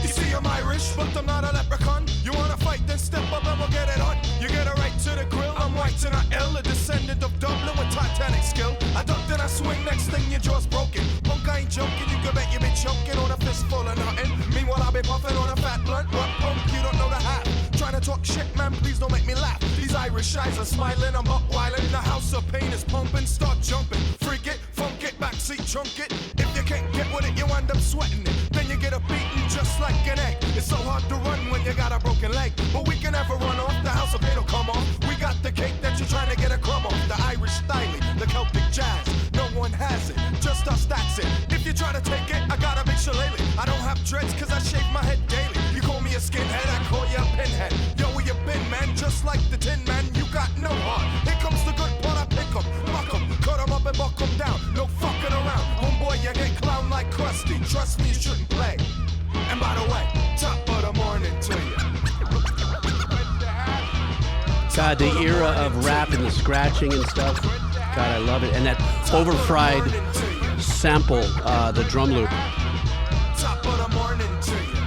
You see, I'm Irish, but I'm not a leprechaun. You wanna fight, then step up and we'll get it on. You get a right to the grill, I'm white and I ill, a descendant of Dublin with Titanic skill. I duck then I swing, next thing your jaw's broken. Punk, I ain't joking, you can bet you been choking on a fistful of nothing. Meanwhile, I'll be puffing on a fat blunt. What punk, you don't know the half. Trying to talk shit, man, please don't make me laugh. These Irish eyes are smiling, I'm buck wildin'. The House of Pain is pumping, start jumping. Freak it, funk it, backseat chunk it. If you can't get with it, you end up sweating it. Then you get a beating just like like an egg. It's so hard to run when you got a broken leg. But we can never run off, the house of pain will come off. We got the cake that you're trying to get a crumb off. The Irish styling, the Celtic jazz. No one has it, just us, that's it. If you try to take it, I gotta make sure lately. I don't have dreads cause I shave my head daily. You call me a skinhead, I call you a pinhead. Yo, where you been, man? Just like the Tin Man, you got no heart. Here comes the good part, I pick 'em, fuck 'em, cut 'em up and buck 'em down. No fucking around, homeboy, you get clown like Krusty. Trust me, you shouldn't play. And by the way, top of the morning to you. God, the era of rap and the scratching and stuff. God, I love it. And that overfried sample, the drum loop. Top of the morning to you.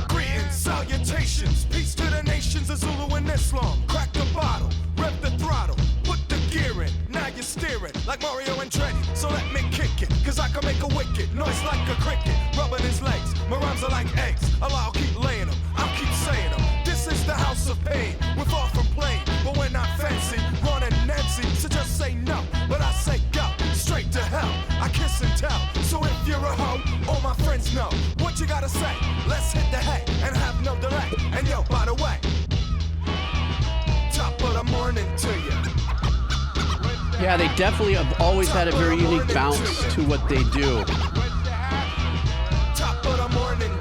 Greetings, salutations, peace to the nations of Zulu and Islam. Crack the bottle, rev the throttle, put the gear in. Now you're steering like Mario and Andretti. So let me kick it, cause I can make a wicked noise like a cricket. Rubbing his legs, my rhymes are like eggs. I'll keep laying them, I'll keep saying them. This is the house of pain, we're far from plain, but we're not fancy. Ron and Nancy, so just say no, but I say go, straight to hell. I kiss and tell, so if you're a hoe, all my friends know what you gotta say. Let's hit the hay and have no delay. And yo, by the way, top of the morning to you. Yeah, they definitely have always had a very unique bounce to what they do.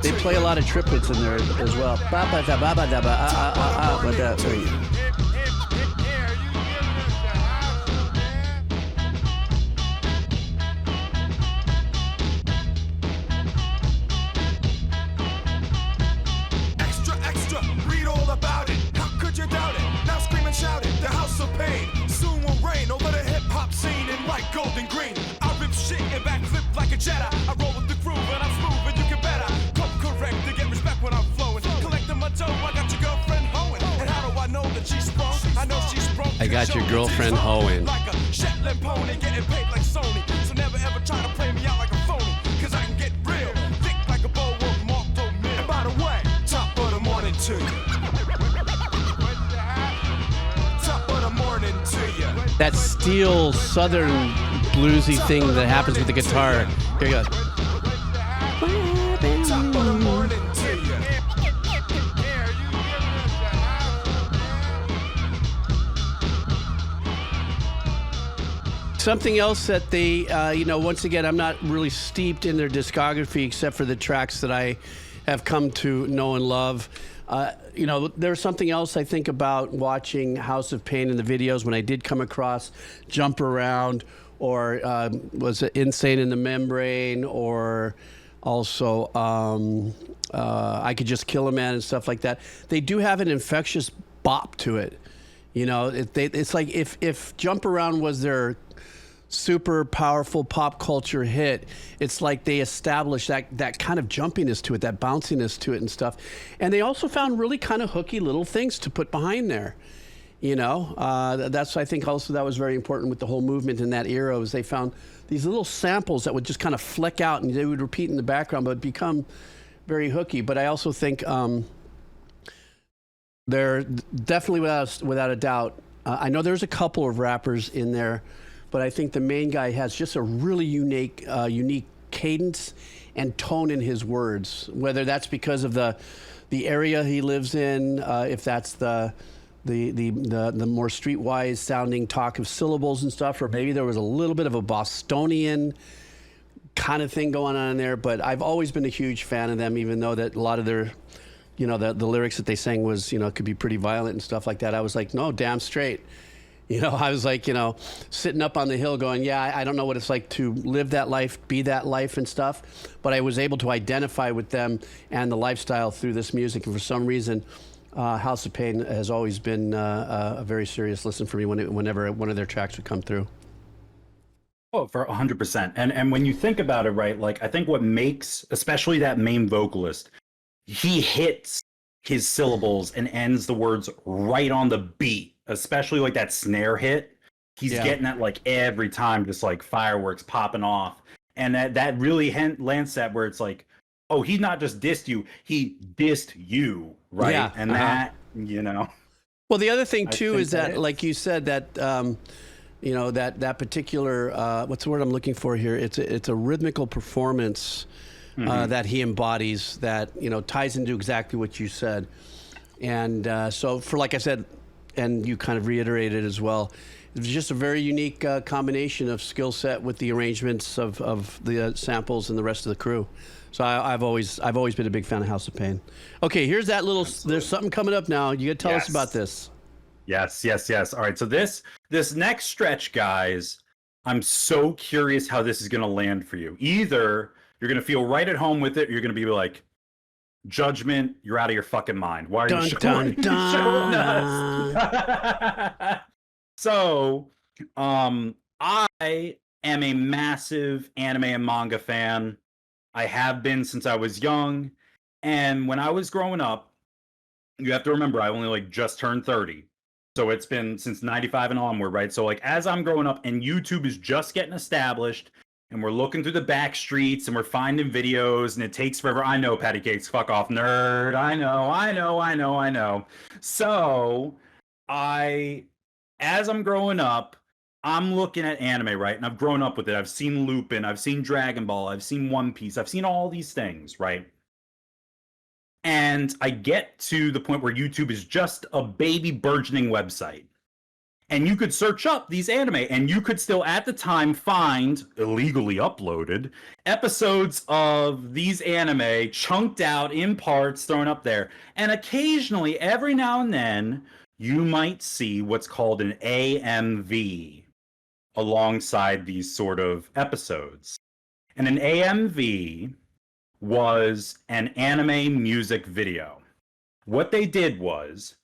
They play a lot of triplets in there as well. Extra, extra, read all about it. How could you doubt it? Now scream and shout it. The house of pain soon will reign over the hip-hop scene in white, gold, and green. I rip shit and backflip like a Jedi. I roll with the groove and I'm smooth and you can better. Come correct to get respect when I'm flowing. Collecting my dough, I got your girlfriend hoeing. And how do I know that she's sprung? I know she's sprung. I got your girlfriend hoeing. Like a Shetland pony, getting paid like Sony. So never ever try to play me out like a phony. Cause I can get real, thick like a bowl of Marco Mill. And by the way, top of the morning to you. Top of the morning to you. That steel southern bluesy thing that happens with the guitar. Here you go. Top of the morning to you. Something else that they, once again, I'm not really steeped in their discography except for the tracks that I have come to know and love. There's something else I think about watching House of Pain in the videos when I did come across Jump Around or was it Insane in the Membrane or also I Could Just Kill a Man and stuff like that. They do have an infectious bop to it. It's like if Jump Around was their super powerful pop culture hit, it's like they established that kind of jumpiness to it, that bounciness to it and stuff. And they also found really kind of hooky little things to put behind there. That's, I think also that was very important with the whole movement in that era, was they found these little samples that would just kind of flick out and they would repeat in the background, but become very hooky. But I also think they're definitely without a doubt. I know there's a couple of rappers in there, but I think the main guy has just a really unique cadence and tone in his words. Whether that's because of the area he lives in, if that's the more streetwise sounding talk of syllables and stuff, or maybe there was a little bit of a Bostonian kind of thing going on in there. But I've always been a huge fan of them, even though that a lot of their, the lyrics that they sang was, could be pretty violent and stuff like that. I was like, no, damn straight. I was like, sitting up on the hill going, yeah, I don't know what it's like to live that life, be that life and stuff. But I was able to identify with them and the lifestyle through this music. And for some reason, House of Pain has always been a very serious listen for me whenever one of their tracks would come through. Oh, for 100%. And when you think about it, right, like I think what makes, especially that main vocalist, he hits his syllables and ends the words right on the beat. Especially like that snare hit, he's getting that like every time, just like fireworks popping off, and that really lands that where it's like, oh, he not just dissed you, he dissed you, right? Yeah, and that, Well, the other thing too is that, that like you said, that You know, that particular, what's the word I'm looking for here? It's a rhythmical performance that he embodies that, you know, ties into exactly what you said. And so for, like I said, and you kind of reiterated as well, it was just a very unique combination of skill set with the arrangements of the samples and the rest of the crew. So I've always been a big fan of House of Pain. Okay, here's that little. Absolutely. There's something coming up now. You got to tell us about this. Yes. All right. So this next stretch, guys, I'm so curious how this is going to land for you. Either you're going to feel right at home with it, or you're going to be like, Judgment, you're out of your fucking mind. Why are you showing us? So, I am a massive anime and manga fan. I have been since I was young. And when I was growing up, you have to remember, I only like just turned 30. So it's been since 95 and onward, right? So like as I'm growing up and YouTube is just getting established and we're looking through the back streets and we're finding videos and it takes forever. I know, Patty Cakes, fuck off, nerd. I know. So as I'm growing up, I'm looking at anime, right? And I've grown up with it. I've seen Lupin, I've seen Dragon Ball, I've seen One Piece, I've seen all these things, right? And I get to the point where YouTube is just a baby burgeoning website. And you could search up these anime and you could still at the time find illegally uploaded episodes of these anime chunked out in parts thrown up there. And occasionally, every now and then, you might see what's called an AMV alongside these sort of episodes. And an AMV was an anime music video. What they did was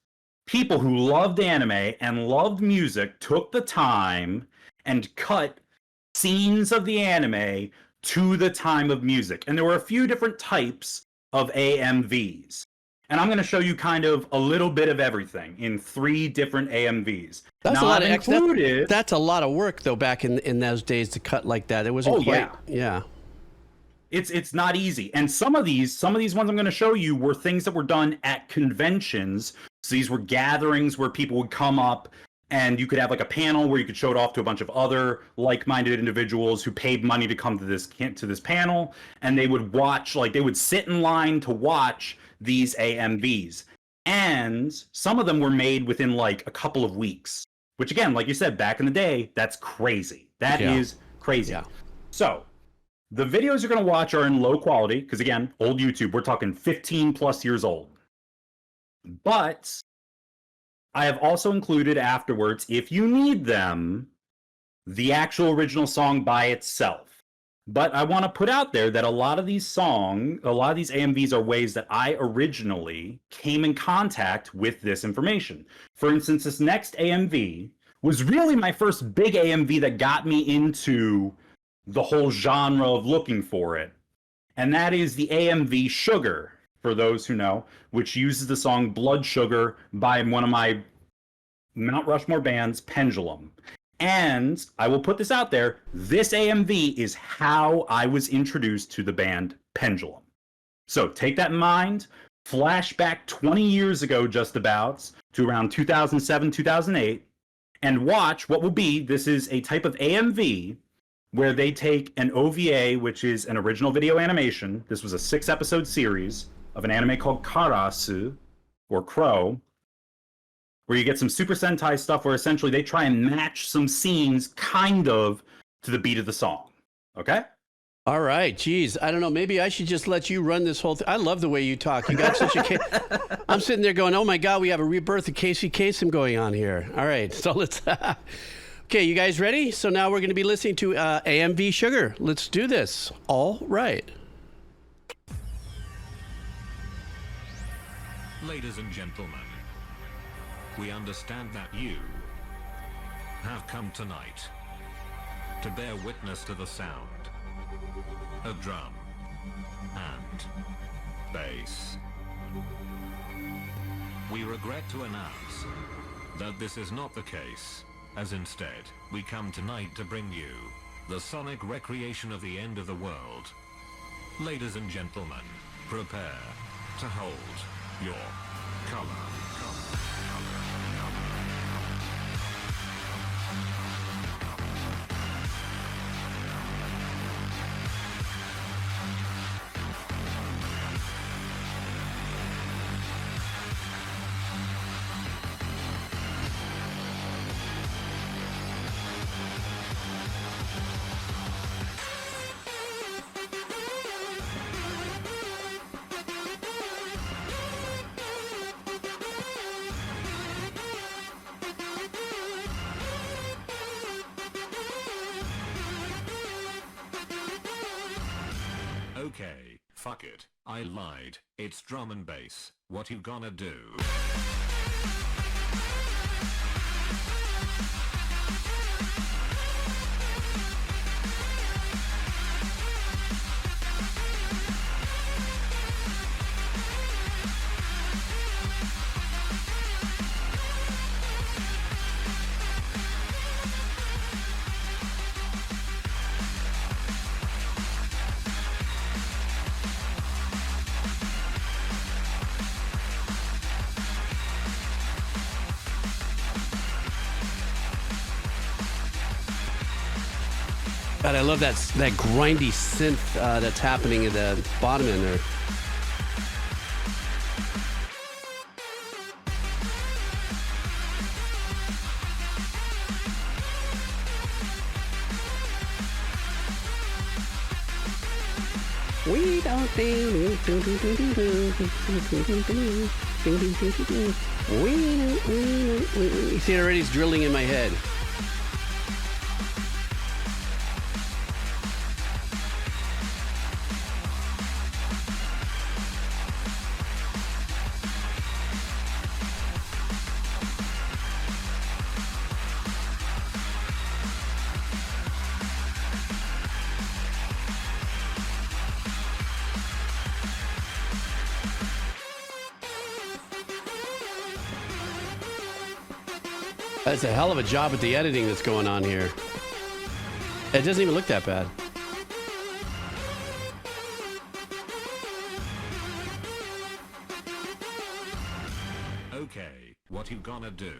people who loved anime and loved music took the time and cut scenes of the anime to the time of music. And there were a few different types of AMVs. And I'm going to show you kind of a little bit of everything in 3 different AMVs. That's now, a lot I've included... that's a lot of work though back in those days to cut like that. It wasn't quite. Yeah. It's not easy. And some of these ones I'm going to show you were things that were done at conventions. So these were gatherings where people would come up and you could have like a panel where you could show it off to a bunch of other like-minded individuals who paid money to come to this panel, and they would watch, like they would sit in line to watch these AMVs. And some of them were made within like a couple of weeks, which again, like you said, back in the day, that's crazy. That is crazy. Yeah. So the videos you're going to watch are in low quality because, again, old YouTube, we're talking 15 plus years old. But I have also included afterwards, if you need them, the actual original song by itself. But I want to put out there that a lot of these AMVs are ways that I originally came in contact with this information. For instance, this next AMV was really my first big AMV that got me into the whole genre of looking for it. And that is the AMV Sugar, for those who know, which uses the song Blood Sugar by one of my Mount Rushmore bands, Pendulum. And I will put this out there, this AMV is how I was introduced to the band Pendulum. So take that in mind, flashback 20 years ago just about, to around 2007, 2008, and watch what will be, this is a type of AMV where they take an OVA, which is an original video animation. This was a 6-episode series of an anime called Karasu, or Crow, where you get some Super Sentai stuff where essentially they try and match some scenes kind of to the beat of the song. Okay? All right. Geez, I don't know. Maybe I should just let you run this whole thing. I love the way you talk. You got such a... I'm sitting there going, oh my God, we have a rebirth of Casey Kasem going on here. All right. So let's... Okay, you guys ready? So now we're going to be listening to AMV Sugar. Let's do this. All right. Ladies and gentlemen, we understand that you have come tonight to bear witness to the sound of drum and bass. We regret to announce that this is not the case, as instead we come tonight to bring you the sonic recreation of the end of the world. Ladies and gentlemen, prepare to hold your color. fuck it, I lied. It's drum and bass. What you gonna do? God, I love that grindy synth that's happening at the bottom end there. We don't You see, it already is drilling in my head. That's a hell of a job with the editing that's going on here. It doesn't even look that bad. Okay, what you gonna do?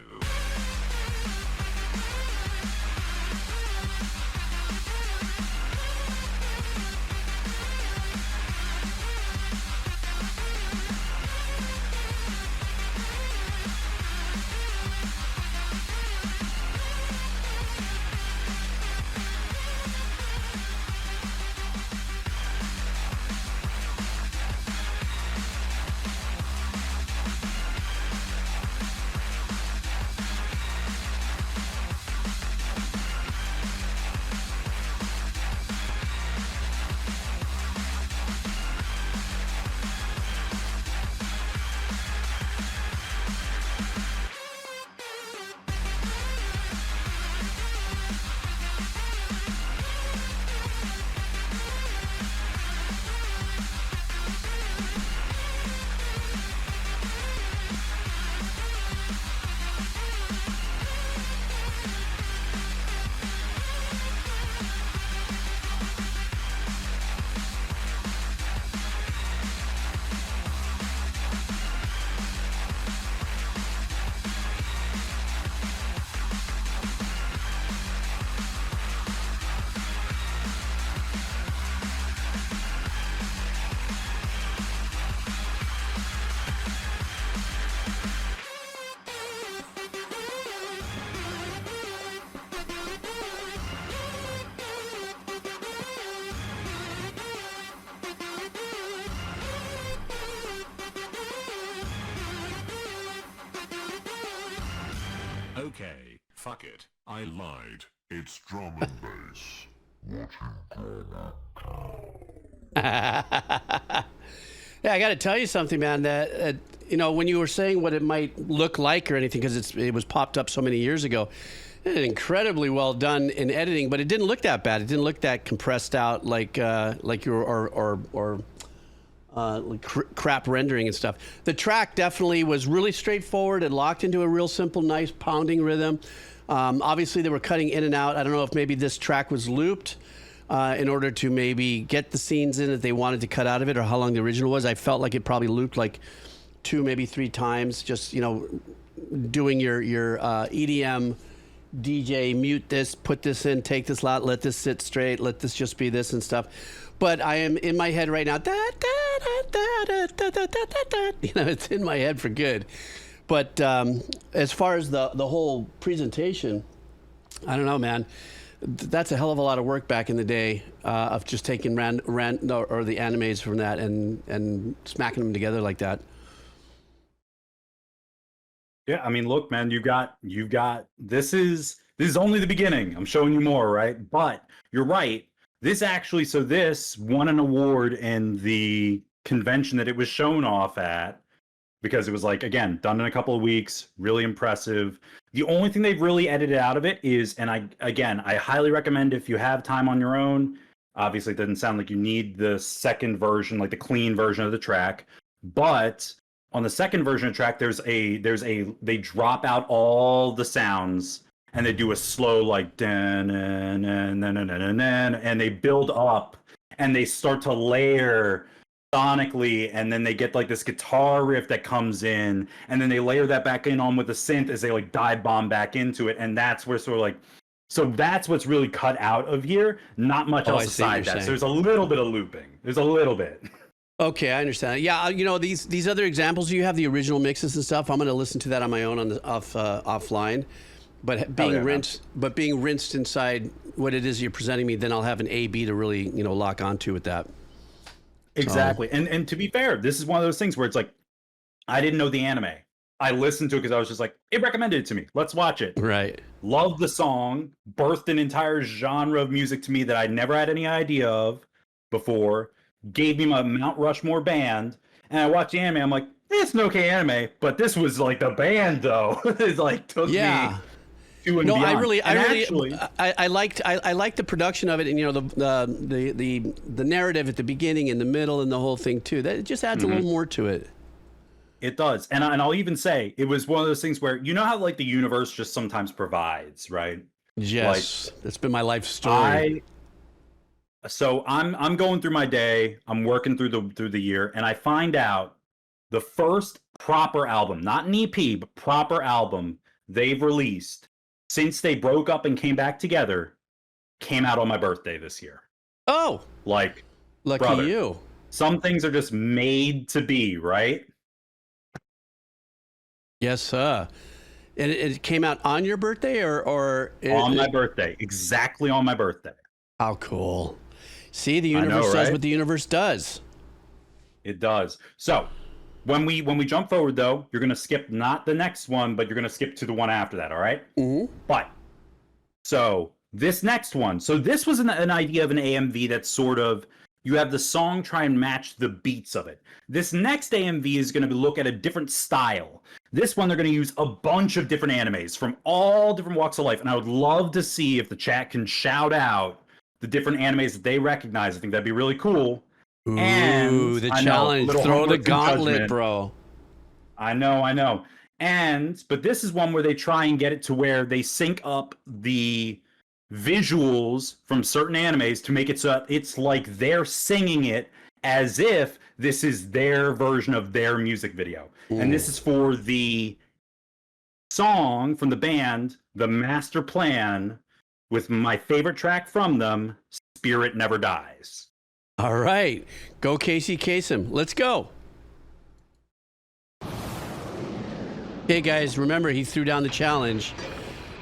Okay, fuck it, I lied. It's drum and bass. Yeah, I got to tell you something, man. That you know, when you were saying what it might look like or anything, because it was popped up so many years ago, incredibly well done in editing, but it didn't look that bad. It didn't look that compressed out like your crap rendering and stuff. The track definitely was really straightforward. It locked into a real simple, nice pounding rhythm. Obviously, they were cutting in and out. I don't know if maybe this track was looped in order to maybe get the scenes in that they wanted to cut out of it, or how long the original was. I felt like it probably looped like 2, maybe 3 times, just, you know, doing your EDM DJ, mute this, put this in, take this out, let this sit straight, let this just be this and stuff. But I am in my head right now, you know, it's in my head for good. But as far as the whole presentation, I don't know, man. That's a hell of a lot of work back in the day of just taking the animes from that and smacking them together like that. Yeah, I mean, look, man, you've got this is only the beginning. I'm showing you more, right? But you're right. This actually, so this won an award in the convention that it was shown off at, because it was like, again, done in a couple of weeks, really impressive. The only thing they've really edited out of it is, and I highly recommend if you have time on your own, obviously it doesn't sound like you need the second version, like the clean version of the track, but on the second version of the track, they drop out all the sounds and they do a slow like dan and they build up and they start to layer sonically, and then they get like this guitar riff that comes in, and then they layer that back in on with the synth as they like dive bomb back into it, and that's where sort of like, so that's what's really cut out of here. Not much else aside that. So there's a little bit of looping. There's a little bit. Okay, I understand. Yeah, you know, these other examples, you have the original mixes and stuff. I'm going to listen to that on my own on the offline. But being rinsed inside what it is you're presenting me, then I'll have an A/B to really, you know, lock onto with that. Exactly. And to be fair, this is one of those things where it's like, I didn't know the anime. I listened to it because I was just like, it recommended it to me. Let's watch it. Right. Loved the song, birthed an entire genre of music to me that I never had any idea of before, gave me my Mount Rushmore band, and I watched the anime. I'm like, it's an okay anime, but this was like the band though. It like took me to and beyond. I liked the production of it, and you know the narrative at the beginning and the middle and the whole thing too. That it just adds a little more to it. It does, and I'll even say it was one of those things where, you know how like the universe just sometimes provides, right? Yes, like, that's been my life story. So I'm going through my day, I'm working through the year, and I find out the first proper album, not an EP, but proper album they've released since they broke up and came back together, came out on my birthday this year. Oh, like, lucky brother, you. Some things are just made to be, right? Yes, sir. And it came out on your birthday, or on my birthday, exactly on my birthday. How cool! See, the universe does what the universe does. It does. So when we jump forward, though, you're going to skip not the next one, but you're going to skip to the one after that. All right. Mm-hmm. But so this next one. So this was an idea of an AMV that's sort of, you have the song try and match the beats of it. This next AMV is going to look at a different style. This one, they're going to use a bunch of different animes from all different walks of life. And I would love to see if the chat can shout out the different animes that they recognize. I think that'd be really cool. Ooh, and the challenge. Throw the gauntlet, bro. I know. But this is one where they try and get it to where they sync up the visuals from certain animes to make it so it's like they're singing it as if this is their version of their music video. Ooh. And this is for the song from the band, The Master Plan, with my favorite track from them, Spirit Never Dies. All right. Go Casey Kasem. Let's go. Okay, guys, remember, he threw down the challenge.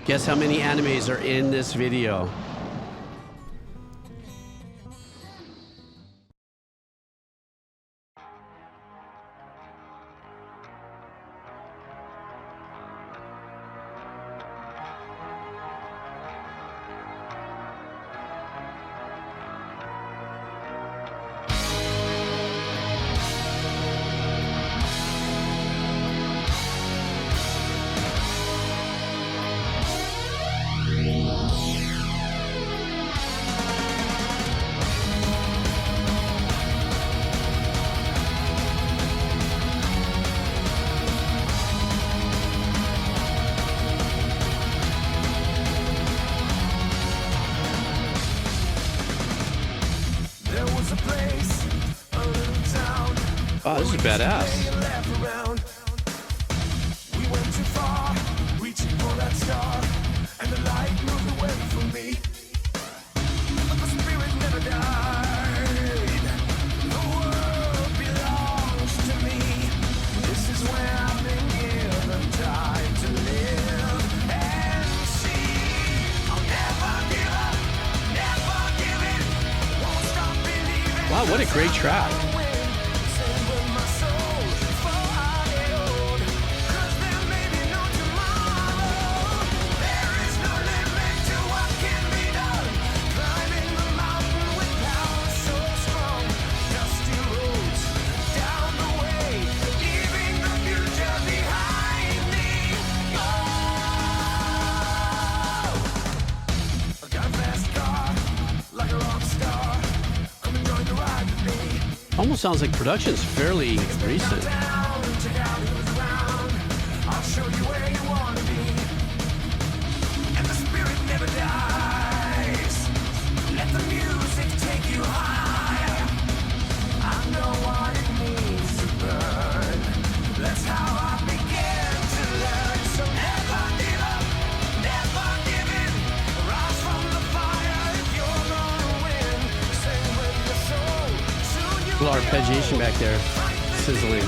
Guess how many animes are in this video? Oh, this is badass. We went too far, reaching for that star, and the light moved away from me. But the spirit never died. The world belongs to me. This is where I've been given time to live and see. I'll never give up, never give in. Won't stop believing. Wow, what a great track. almost sounds like production's fairly recent. I'll show you where you want to be. And the spirit never dies. Let the music take you higher. I know what it means to burn. That's how I began to learn. So never give up, never give in. Rise from the fire if you're gonna win. Sing with your soul, soon you A little arpeggiation back there, sizzling.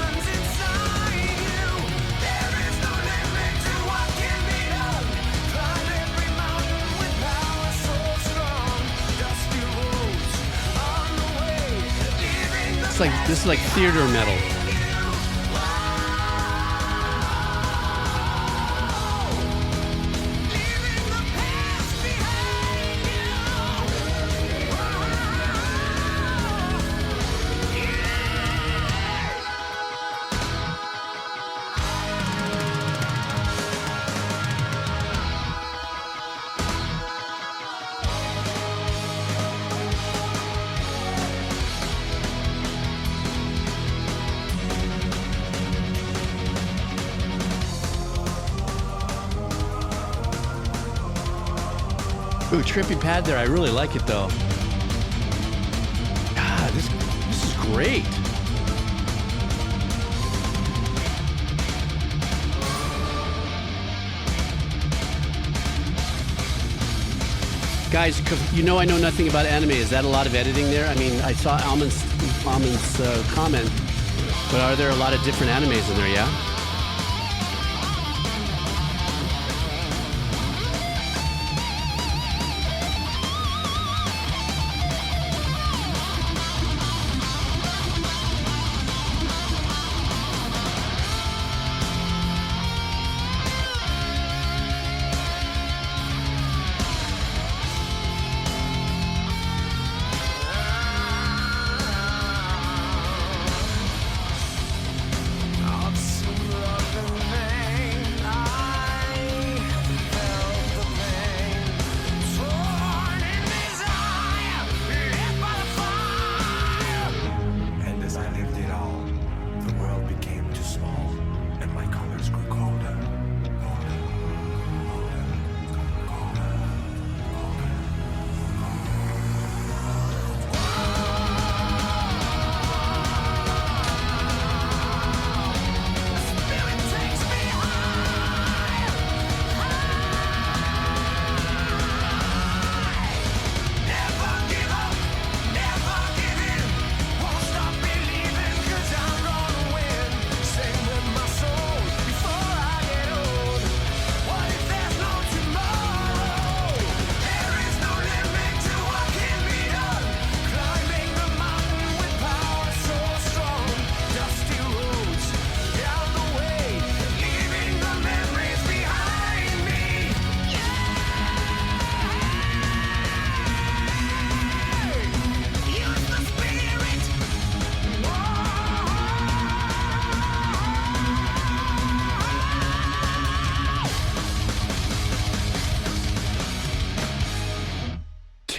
This is like theater metal. Ooh, trippy pad there. I really like it though. God, this is great. Guys, you know I know nothing about anime. Is that a lot of editing there? I mean, I saw Almond's comment, but are there a lot of different animes in there, yeah?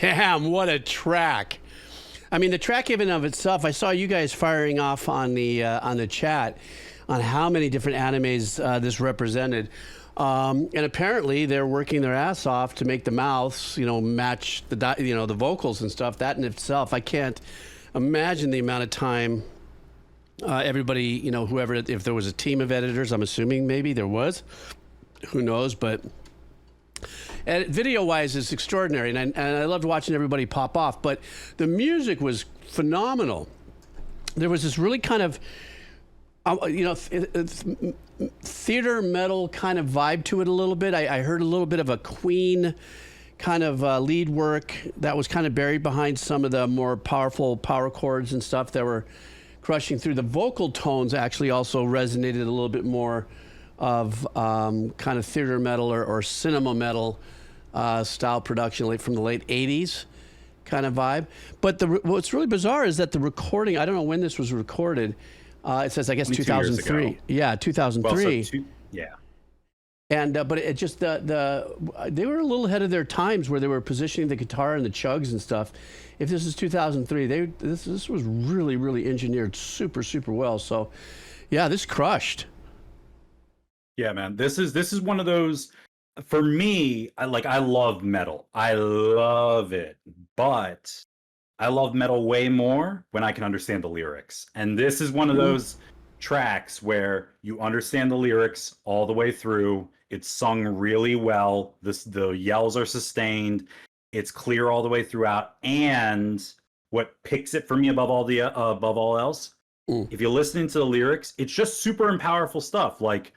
Damn, what a track. I mean, the track in and of itself, I saw you guys firing off on the chat on how many different animes this represented. And apparently they're working their ass off to make the mouths, match the vocals and stuff. That in itself, I can't imagine the amount of time everybody, whoever, if there was a team of editors, I'm assuming maybe there was, who knows, but video-wise, it's extraordinary, and I loved watching everybody pop off. But the music was phenomenal. There was this really kind of, theater metal kind of vibe to it a little bit. I heard a little bit of a Queen kind of lead work that was kind of buried behind some of the more powerful power chords and stuff that were crushing through. The vocal tones actually also resonated a little bit more of kind of theater metal or cinema metal style production from the late 80s kind of vibe. But what's really bizarre is that the recording, I don't know when this was recorded. It says, I guess, 2003. Yeah, 2003. Well, yeah. And but it just they were a little ahead of their times where they were positioning the guitar and the chugs and stuff. If this is 2003, this was really engineered super well. So yeah, this crushed. Yeah, man. This is one of those, for me, I love metal. I love it. But I love metal way more when I can understand the lyrics. And this is one of those tracks where you understand the lyrics all the way through. It's sung really well. The yells are sustained. It's clear all the way throughout. And what picks it for me above all else, if you're listening to the lyrics, it's just super and powerful stuff. Like,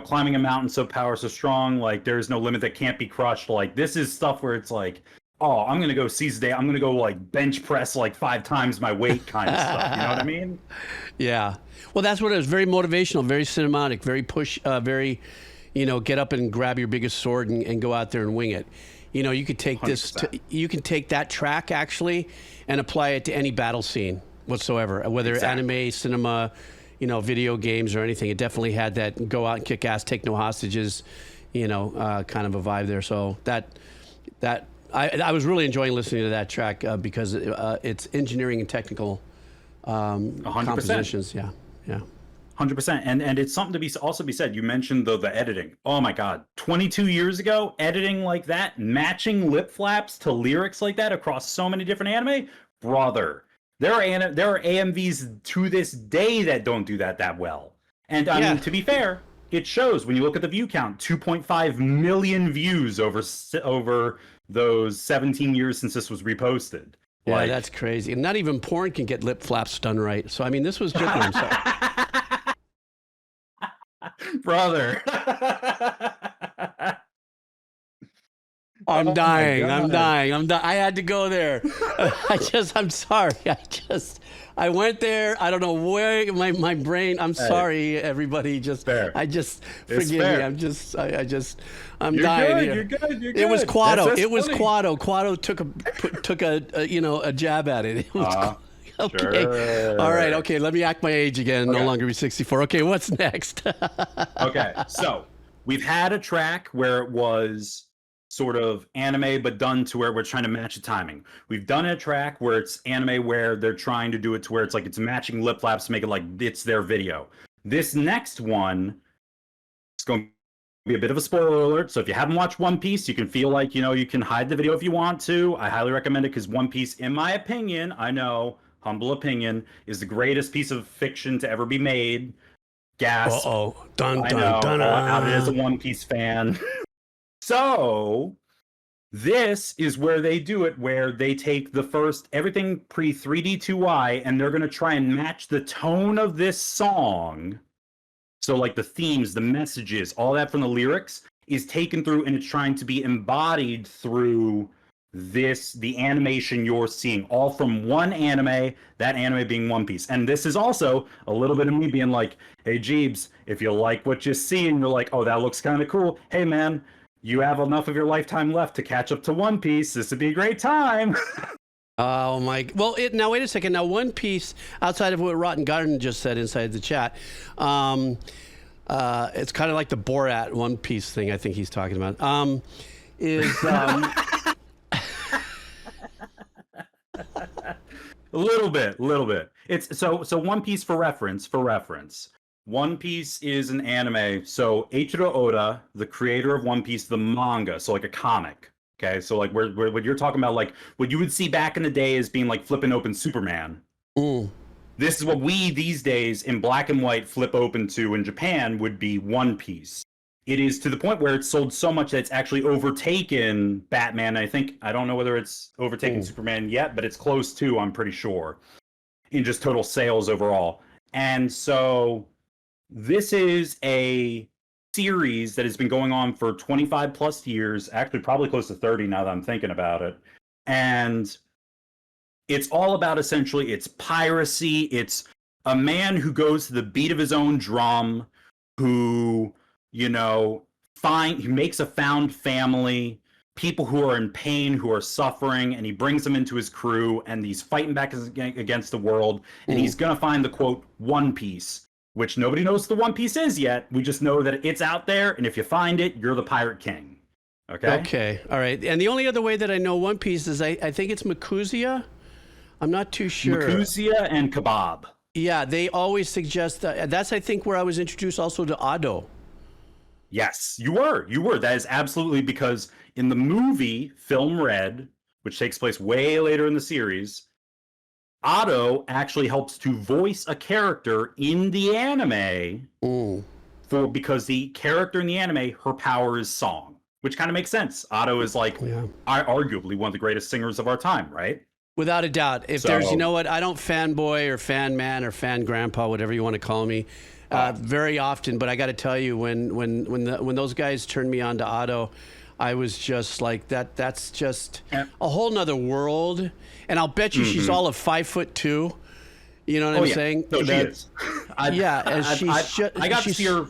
climbing a mountain so power so strong, like there's no limit that can't be crushed. Like, this is stuff where it's like, oh, I'm gonna go seize the day. I'm gonna go like bench press like 5 times my weight kind of stuff. You know what I mean? Yeah. Well, that's what it was. Very motivational, very cinematic, very push, very, get up and grab your biggest sword and go out there and wing it. You could take 100%. You can take that track actually and apply it to any battle scene whatsoever, whether anime, cinema, video games or anything. It definitely had that go out and kick ass, take no hostages, kind of a vibe there. So I was really enjoying listening to that track because it's engineering and technical 100%. compositions. Yeah. 100%. And it's something to also be said. You mentioned the editing. Oh my God. 22 years ago, editing like that, matching lip flaps to lyrics like that across so many different anime, brother. There are AMVs to this day that don't do that well. And I mean, to be fair, it shows when you look at the view count, 2.5 million views over those 17 years since this was reposted. Yeah, that's crazy. And not even porn can get lip flaps done right. So, I mean, this was genuine. Brother. I'm dying. I had to go there. I'm sorry. I went there. I don't know where my brain. I'm sorry, everybody. Fair. Forgive me. I'm dying here. You're good. It was Quado. That's It was funny. Quado. Quado took a jab at it. It was okay. Sure. All right. Okay. Let me act my age again. No longer be 64. Okay. What's next? Okay. So we've had a track where it was sort of anime, but done to where we're trying to match the timing. We've done a track where it's anime where they're trying to do it to where it's like it's matching lip flaps to make it like it's their video. This next one is going to be a bit of a spoiler alert. So if you haven't watched One Piece, you can feel like, you can hide the video if you want to. I highly recommend it because One Piece, in my opinion, I know, humble opinion, is the greatest piece of fiction to ever be made. Gasp. Uh-oh. Dun, I dun, know, dun, out as a One Piece fan. So this is where they do it, where they take the first everything pre 3D2Y and they're going to try and match the tone of this song. So like the themes, the messages, all that from the lyrics is taken through and it's trying to be embodied through the animation you're seeing, all from one anime, that anime being One Piece. And this is also a little bit of me being like, hey Jeebs, if you like what you see and you're like, oh, that looks kind of cool. Hey man, you have enough of your lifetime left to catch up to One Piece. This would be a great time. Oh my! Well, now wait a second. Now, One Piece, outside of what Rotten Garden just said inside the chat, it's kind of like the Borat One Piece thing. I think he's talking about is. A little bit. It's so One Piece for reference. One Piece is an anime. So Eiichiro Oda, the creator of One Piece, the manga, so like a comic. Okay, so like where what you're talking about, like what you would see back in the day as being like flipping open Superman. This is what we these days in black and white flip open to in Japan would be One Piece. It is to the point where it's sold so much that it's actually overtaken Batman. I don't know whether it's overtaken Superman yet, but it's close to, I'm pretty sure, in just total sales overall. And so this is a series that has been going on for 25 plus years, actually probably close to 30 now that I'm thinking about it. And it's all about essentially it's piracy. It's a man who goes to the beat of his own drum, who, he makes a found family, people who are in pain, who are suffering, and he brings them into his crew, and he's fighting back against the world, and he's going to find the, quote, One Piece. which nobody knows what the One Piece is yet. We just know that it's out there, and if you find it, you're the pirate king. Okay? Okay. All right. And the only other way that I know One Piece is I think it's Makuza. I'm not too sure. Yakuza and Kebab. Yeah, they always suggest that. That's, I think, where I was introduced also to Ado. Yes, you were. You were. That is absolutely because in the movie Film Red, which takes place way later in the series, Otto actually helps to voice a character in the anime because the character in the anime, her power is song, which kind of makes sense. Otto is like arguably one of the greatest singers of our time, right? Without a doubt. If there's, you know what, I don't fanboy or fan man or fan grandpa, whatever you want to call me, very often. But I got to tell you, when those guys turned me on to Otto, I was just like, that's just a whole nother world. And I'll bet you she's all of 5'2". You know what I'm saying? No, she is. I got to see her.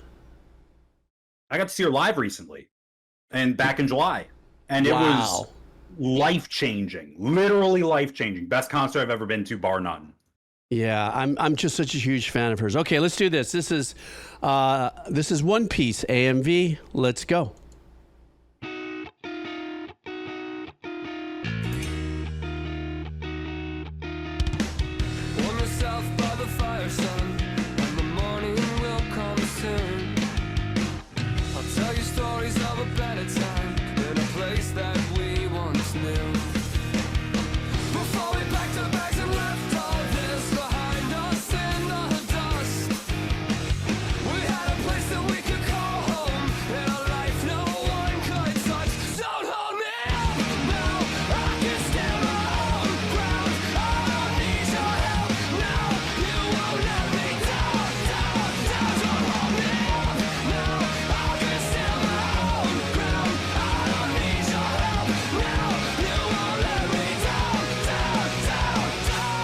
I got to see her live recently, and back in July, and it was life-changing, literally life-changing. Best concert I've ever been to, bar none. Yeah, I'm just such a huge fan of hers. Okay, let's do this. This is One Piece AMV. Let's go. On the south by the fire, son, and the morning will come soon. I'll tell you stories of a better time in a place that we once knew. Before we packed our bags and left all this behind us in the dust, we had a place that we could call home in a life no one could touch. Don't hold me up now, I can stand my own ground. I don't need your help now, you won't let me down, down, down. Don't hold me up now, I can stand my own ground. I don't need your help now, you won't let me down, down, down, down.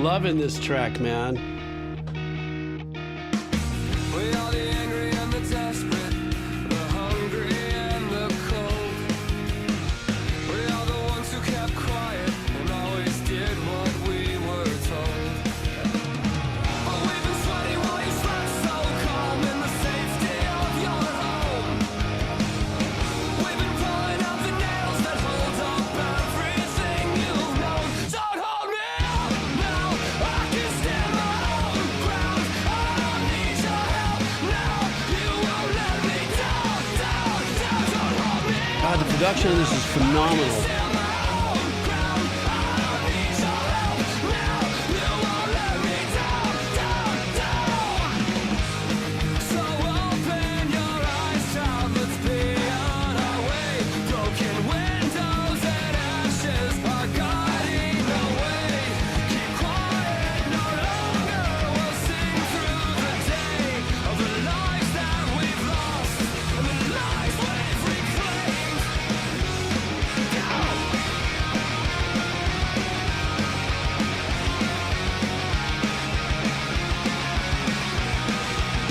Loving this track, man. We are the angry and the desperate, the hungry and the cold. We are the ones who kept quiet and always did what we were told. Oh, we've been sweating while you slept so calm in the safety of your home. We've been pulling out the nails that hold up everything you've known. Don't hold me up now, I can stand my own ground. I don't need your help now, you won't let me down, down, down. Don't hold me up. God, the production of this is phenomenal. Stand my own ground. I don't need your help now, you won't let me down, down, down. So open your eyes, child, let's be on our way. Broken windows and ashes are guiding the way. Keep quiet no longer, we'll sing through the day of the lives that we've lost and the lives we've reclaimed.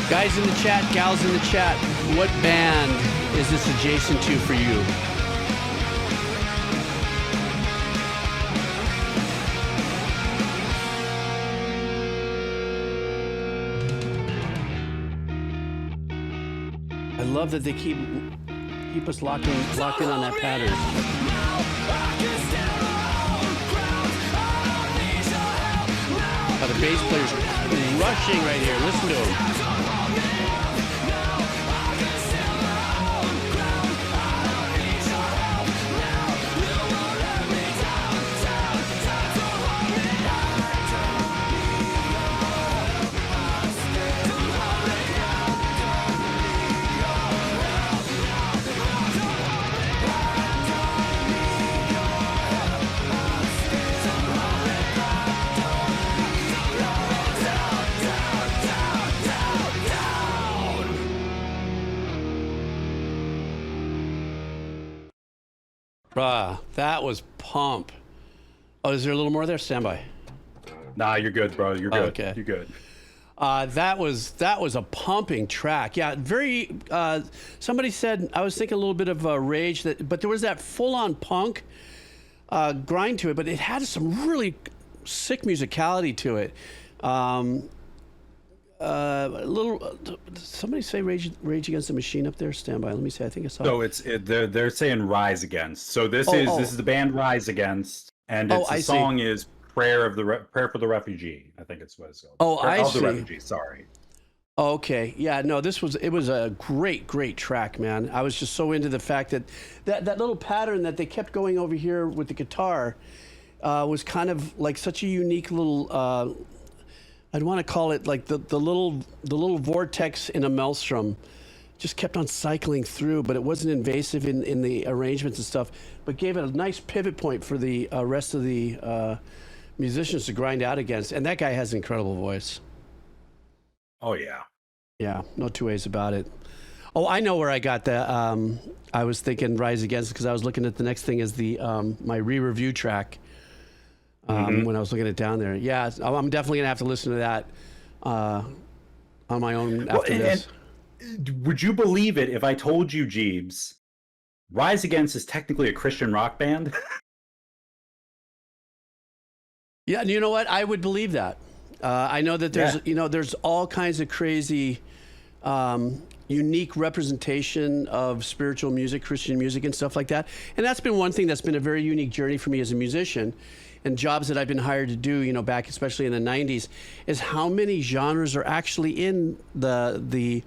Guys in the chat, gals in the chat, what band is this adjacent to for you? I love that they keep us locked in on that pattern. Oh, the bass player's rushing right here. Listen to him. That was pump. Oh, is there a little more there? Stand by. Nah, you're good, bro. You're good. Okay. You're good. That was a pumping track. Yeah, very. Somebody said I was thinking a little bit of Rage, but there was that full-on punk grind to it. But it had some really sick musicality to it. A little. Somebody say Rage Against the Machine up there. Stand by. Let me see. I think I saw. So they're saying Rise Against. So this is the band Rise Against, and the song is Prayer for the Refugee. I think it's what it's called. Oh, I see. The Refugee. Sorry. Okay, yeah, no, it was a great track, man. I was just so into the fact that little pattern that they kept going over here with the guitar was kind of like such a unique little. I'd want to call it like the little vortex in a maelstrom, just kept on cycling through, but it wasn't invasive in the arrangements and stuff, but gave it a nice pivot point for the rest of the musicians to grind out against. And that guy has an incredible voice. Oh yeah. Yeah, no two ways about it. Oh, I know where I got that. I was thinking Rise Against because I was looking at the next thing as the my re-review track when I was looking at it down there. Yeah, I'm definitely gonna have to listen to that on my own after this. And would you believe it if I told you, Jeebs, Rise Against is technically a Christian rock band? Yeah, and you know what? I would believe that. I know that there's there's all kinds of crazy, unique representation of spiritual music, Christian music, and stuff like that. And that's been one thing that's been a very unique journey for me as a musician, and jobs that I've been hired to do, back especially in the '90s, is how many genres are actually in the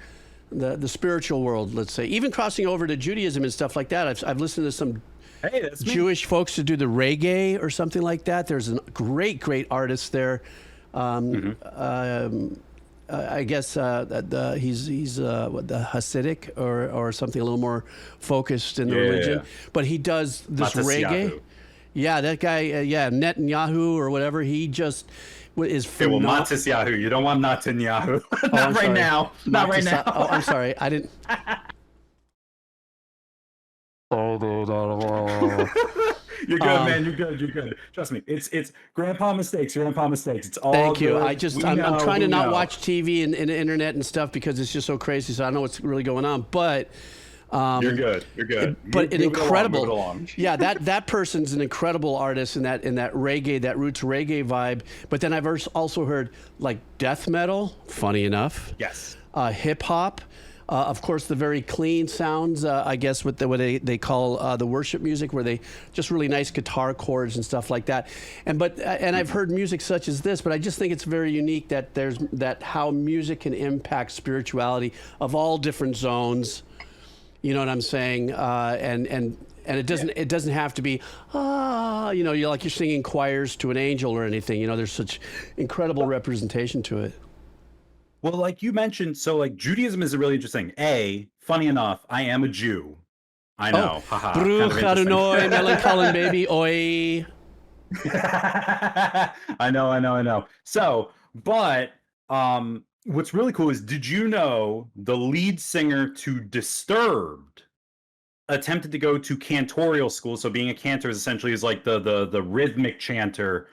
spiritual world. Let's say, even crossing over to Judaism and stuff like that. I've listened to some. Hey, that's me. Jewish folks to do the reggae or something like that. There's a great artist there. I guess he's the Hasidic or something a little more focused in the religion. But he does this reggae. Yeah, that guy. Netanyahu or whatever. He just is phenomenal. Well, Matisyahu. You don't want Netanyahu. Not right now. Not right now. Oh, I'm sorry. I didn't. You're good, man. You're good. Trust me. It's grandpa mistakes. It's all Thank you. good. I'm trying to not watch TV and the internet and stuff because it's just so crazy. So I know what's really going on. But you're good. But an incredible. Move it along. Yeah, that person's an incredible artist in that reggae, that roots reggae vibe. But then I've also heard like death metal. Funny enough. Yes. Hip hop. Of course, the very clean sounds, I guess, with what they call the worship music, where they just really nice guitar chords and stuff like that. And I've heard music such as this, but I just think it's very unique that how music can impact spirituality of all different zones. You know what I'm saying? And it doesn't have to be you're like you're singing choirs to an angel or anything. There's such incredible representation to it. Well, like you mentioned, so like Judaism is really interesting. Funny enough, I am a Jew. I know. Haha. Baruch Adonai Melech Haolam, baby. Oi. I know. So, but what's really cool is, did you know the lead singer to Disturbed attempted to go to cantorial school? So being a cantor is essentially like the rhythmic chanter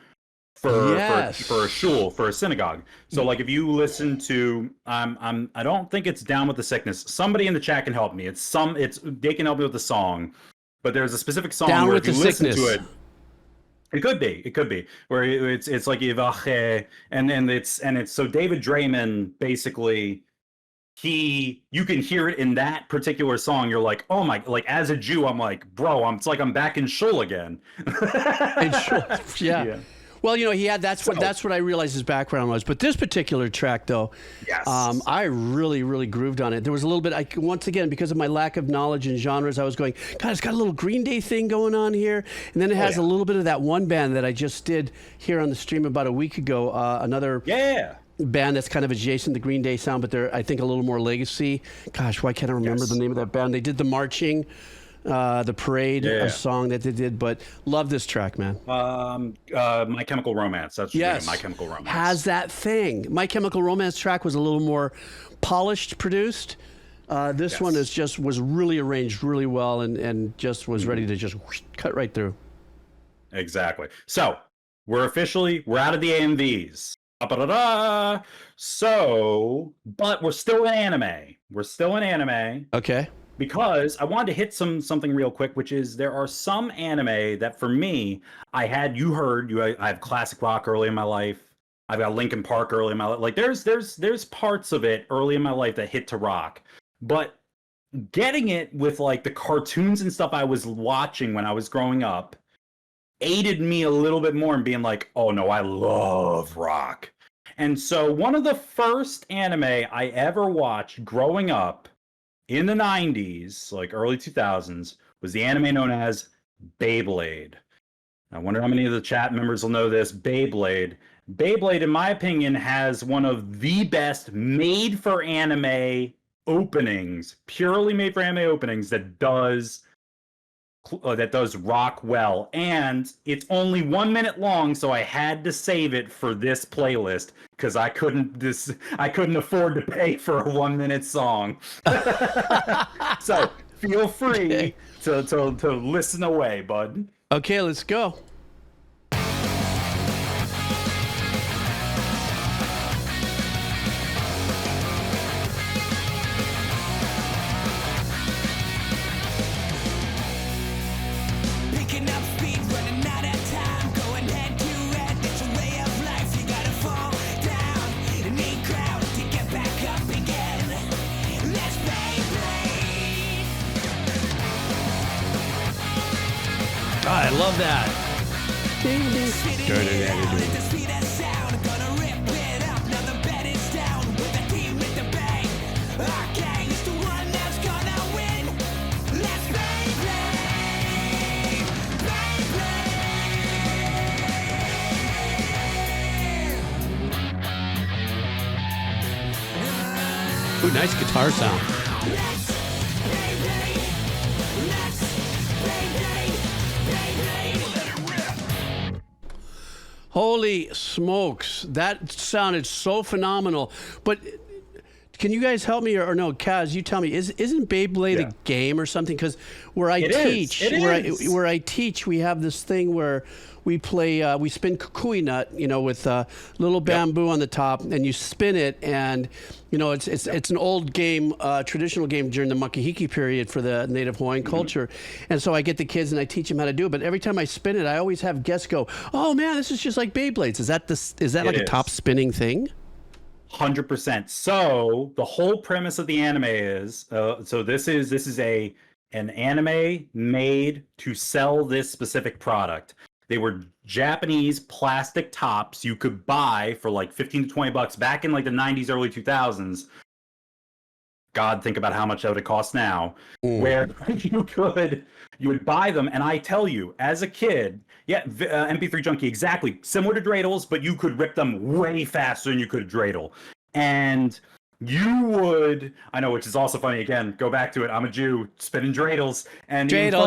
for a shul, for a synagogue. So like if you listen to I don't think it's Down with the Sickness. Somebody in the chat can help me. They can help me with the song. But there's a specific song Down where with if you the listen Sickness. to it could be where it's like Yivache, and it's so David Draymond basically you can hear it in that particular song. You're like, oh my, like as a Jew, I'm like, bro, it's like I'm back in shul again. Yeah. Well, he had that's what I realized his background was. But this particular track, though, yes, I really, really grooved on it. There was a little bit, once again, because of my lack of knowledge in genres, I was going, God, it's got a little Green Day thing going on here. And then it has a little bit of that one band that I just did here on the stream about a week ago. Another band that's kind of adjacent to Green Day sound, but they're, I think, a little more legacy. Gosh, why can't I remember the name of that band? They did the marching. The Parade, a song that they did, but love this track, man. My Chemical Romance. That's My Chemical Romance. Has that thing. My Chemical Romance track was a little more polished, produced. This one was really arranged really well and just was ready to just cut right through. Exactly. So we're out of the AMVs. So, but we're still in anime. Okay. because I wanted to hit something real quick, which is there are some anime that for me, I have classic rock early in my life. I've got Linkin Park early in my life. Like there's parts of it early in my life that hit to rock. But getting it with like the cartoons and stuff I was watching when I was growing up aided me a little bit more in being like, oh no, I love rock. And so one of the first anime I ever watched growing up in the 90s, like early 2000s, was the anime known as Beyblade. I wonder how many of the chat members will know this. Beyblade, in my opinion, has one of the best made-for-anime openings, purely made-for-anime openings that does rock well. And it's only 1 minute long, so I had to save it for this playlist because I couldn't afford to pay for a 1 minute song. So feel free to listen away, bud. Okay, let's go. Picking up speed, running out of time, going head to head. It's a way of life. You gotta fall down and need ground to get back up again. Let's Beyblade. I love that. Spitting it out at the speed of sound. Gonna rip it up. Now the bet is down with the team with the bang. Our gang is the one that's gonna win. Let's Beyblade. Beyblade. Ooh, nice guitar sound. Let's Beyblade. Let's Beyblade. Beyblade. Let it rip. Holy smokes, that sounded so phenomenal. But can you guys help me or no, Kaz, you tell me, isn't Beyblade a game or something? Because where I teach, where I teach, we have this thing where we play, we spin kukui nut, with a little bamboo on the top, and you spin it, and it's an old game, traditional game during the Makahiki period for the Native Hawaiian culture. And so I get the kids and I teach them how to do it. But every time I spin it, I always have guests go, "Oh man, this is just like Beyblades." Is that like a top spinning thing? 100%. So the whole premise of the anime is this is an anime made to sell this specific product. They were Japanese plastic tops you could buy for like 15 to 20 bucks back in like the 90s, early 2000s. God, think about how much that would cost now. Where you would buy them, and I tell you, as a kid, MP3 Junkie, exactly, similar to dreidels, but you could rip them way faster than you could dreidel. And you would, I know, which is also funny, again, go back to it, I'm a Jew, spinning dreidels. And Dreidel.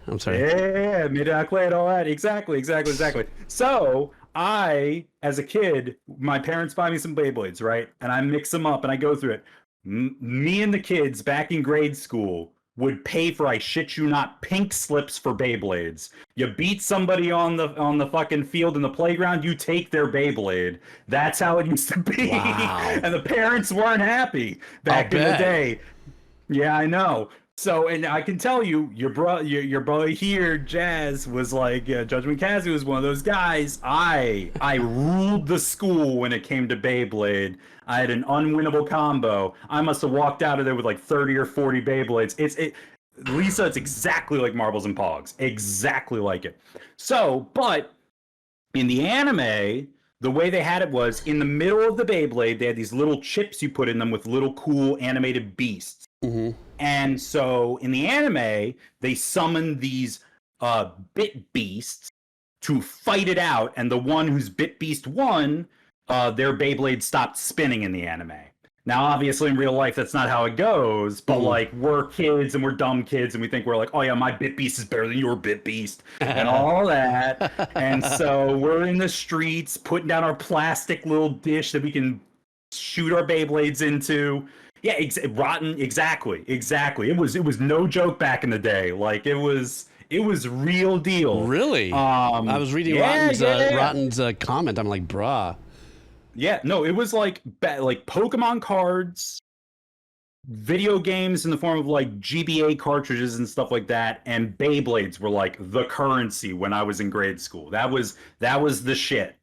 I'm sorry. Yeah, midakle and all that. Exactly. So I, as a kid, my parents buy me some Beyblades, right? And I mix them up and I go through it. Me and the kids back in grade school would pay for, I shit you not, pink slips for Beyblades. You beat somebody on the fucking field in the playground, you take their Beyblade. That's how it used to be. Wow. And the parents weren't happy back in the day. Yeah, I know. So, and I can tell you, your boy here, Jazz, was like, JudgmentKazzy was one of those guys. I ruled the school when it came to Beyblade. I had an unwinnable combo. I must have walked out of there with like 30 or 40 Beyblades. Lisa, it's exactly like Marbles and Pogs. Exactly like it. So, but in the anime, the way they had it was, in the middle of the Beyblade, they had these little chips you put in them with little cool animated beasts. Mm-hmm. And so in the anime, they summoned these bit beasts to fight it out, and the one whose bit beast won, their Beyblade stopped spinning in the anime. Now, obviously, in real life, that's not how it goes, but like, we're kids and we're dumb kids, and we think we're like, oh yeah, my bit beast is better than your bit beast, and all that. And so we're in the streets putting down our plastic little dish that we can shoot our Beyblades into. Yeah, rotten. Exactly. It was no joke back in the day. Like, it was real deal. Really? I was reading Rotten's comment. I'm like, bruh. Yeah, no, it was like Pokemon cards video games in the form of like GBA cartridges and stuff like that, and Beyblades were like the currency when I was in grade school. That was the shit.